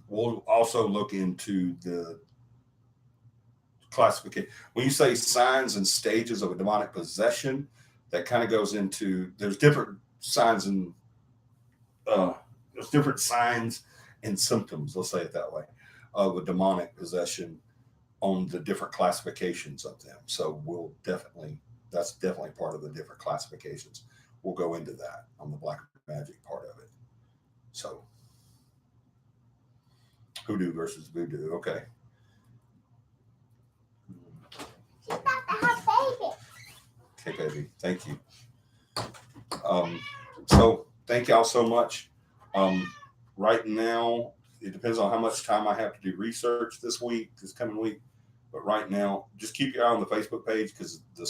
we'll also look into the classification. When you say signs and stages of a demonic possession, that kind of goes into there's different signs and symptoms. Let's say it that way, of a demonic possession on the different classifications of them. So that's definitely part of the different classifications. We'll go into that on the black magic part of it. So hoodoo versus voodoo. Okay. She's about to have baby. Okay, baby. Thank you. So thank y'all so much. Right now, it depends on how much time I have to do research this coming week. But right now, just keep your eye on the Facebook page because the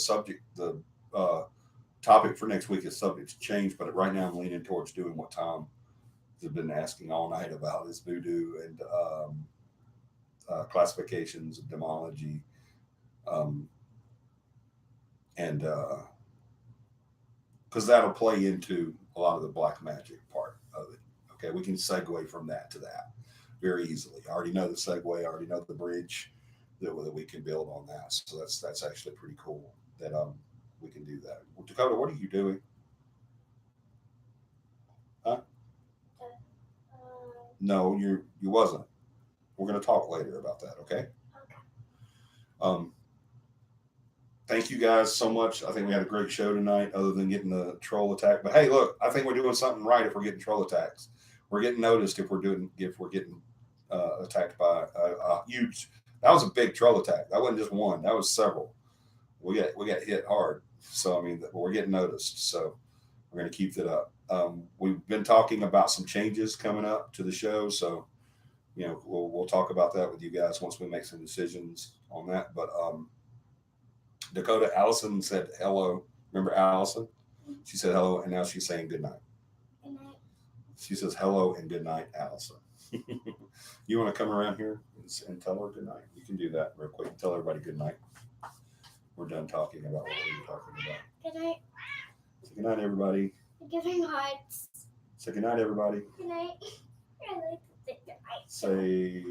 topic for next week is subject to change, but right now I'm leaning towards doing what Tom has been asking all night about is voodoo and classifications, demology, um, and because that'll play into a lot of the black magic part of it. Okay, we can segue from that to that very easily. I already know the segue. I already know the bridge that we can build on that. So that's actually pretty cool that we can do that. Well, Dakota, what are you doing? Huh? No, you wasn't. We're going to talk later about that. Okay. Okay. Um, thank you guys so much. I think we had a great show tonight, other than getting the troll attack. But hey, look, I think we're doing something right if we're getting troll attacks. We're getting noticed if we're getting attacked by a huge. That was a big troll attack. That wasn't just one. That was several. We got hit hard. So I mean, we're getting noticed. So we're going to keep that up. We've been talking about some changes coming up to the show. So we'll talk about that with you guys once we make some decisions on that. But Dakota, Allison said hello. Remember Allison? She said hello, and now she's saying good night. Good night. She says hello and good night, Allison. You want to come around here and tell her good night? You can do that real quick. Tell everybody good night. We're done talking about what we were talking about. Good night. Say good night, everybody. Good night. Say good night, everybody. Good night. I like to say good night. Say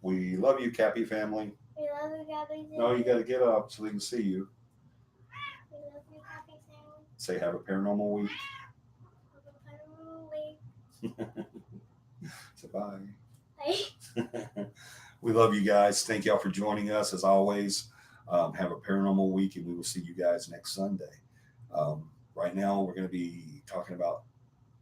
we love you, CAPI family. We love you, Gabby. No, you got to get up so they can see you. We love you, Gabby. Say have a paranormal week. Say bye. Bye. We love you guys. Thank y'all for joining us as always. Have a paranormal week, and we will see you guys next Sunday. Right now, we're going to be talking about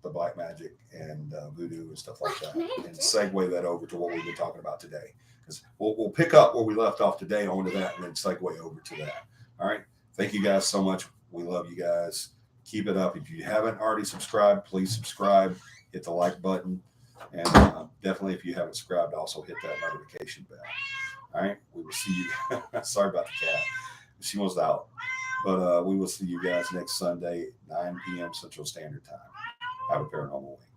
the black magic and voodoo and stuff like that, and segue that over to what we've been talking about today. Because we'll pick up where we left off today onto that, and then segue over to that. All right. Thank you guys so much. We love you guys. Keep it up. If you haven't already subscribed, please subscribe. Hit the like button, and definitely if you haven't subscribed, also hit that notification bell. All right. We will see you. Sorry about the cat. She was out. But we will see you guys next Sunday, 9 p.m. Central Standard Time. Have a paranormal week.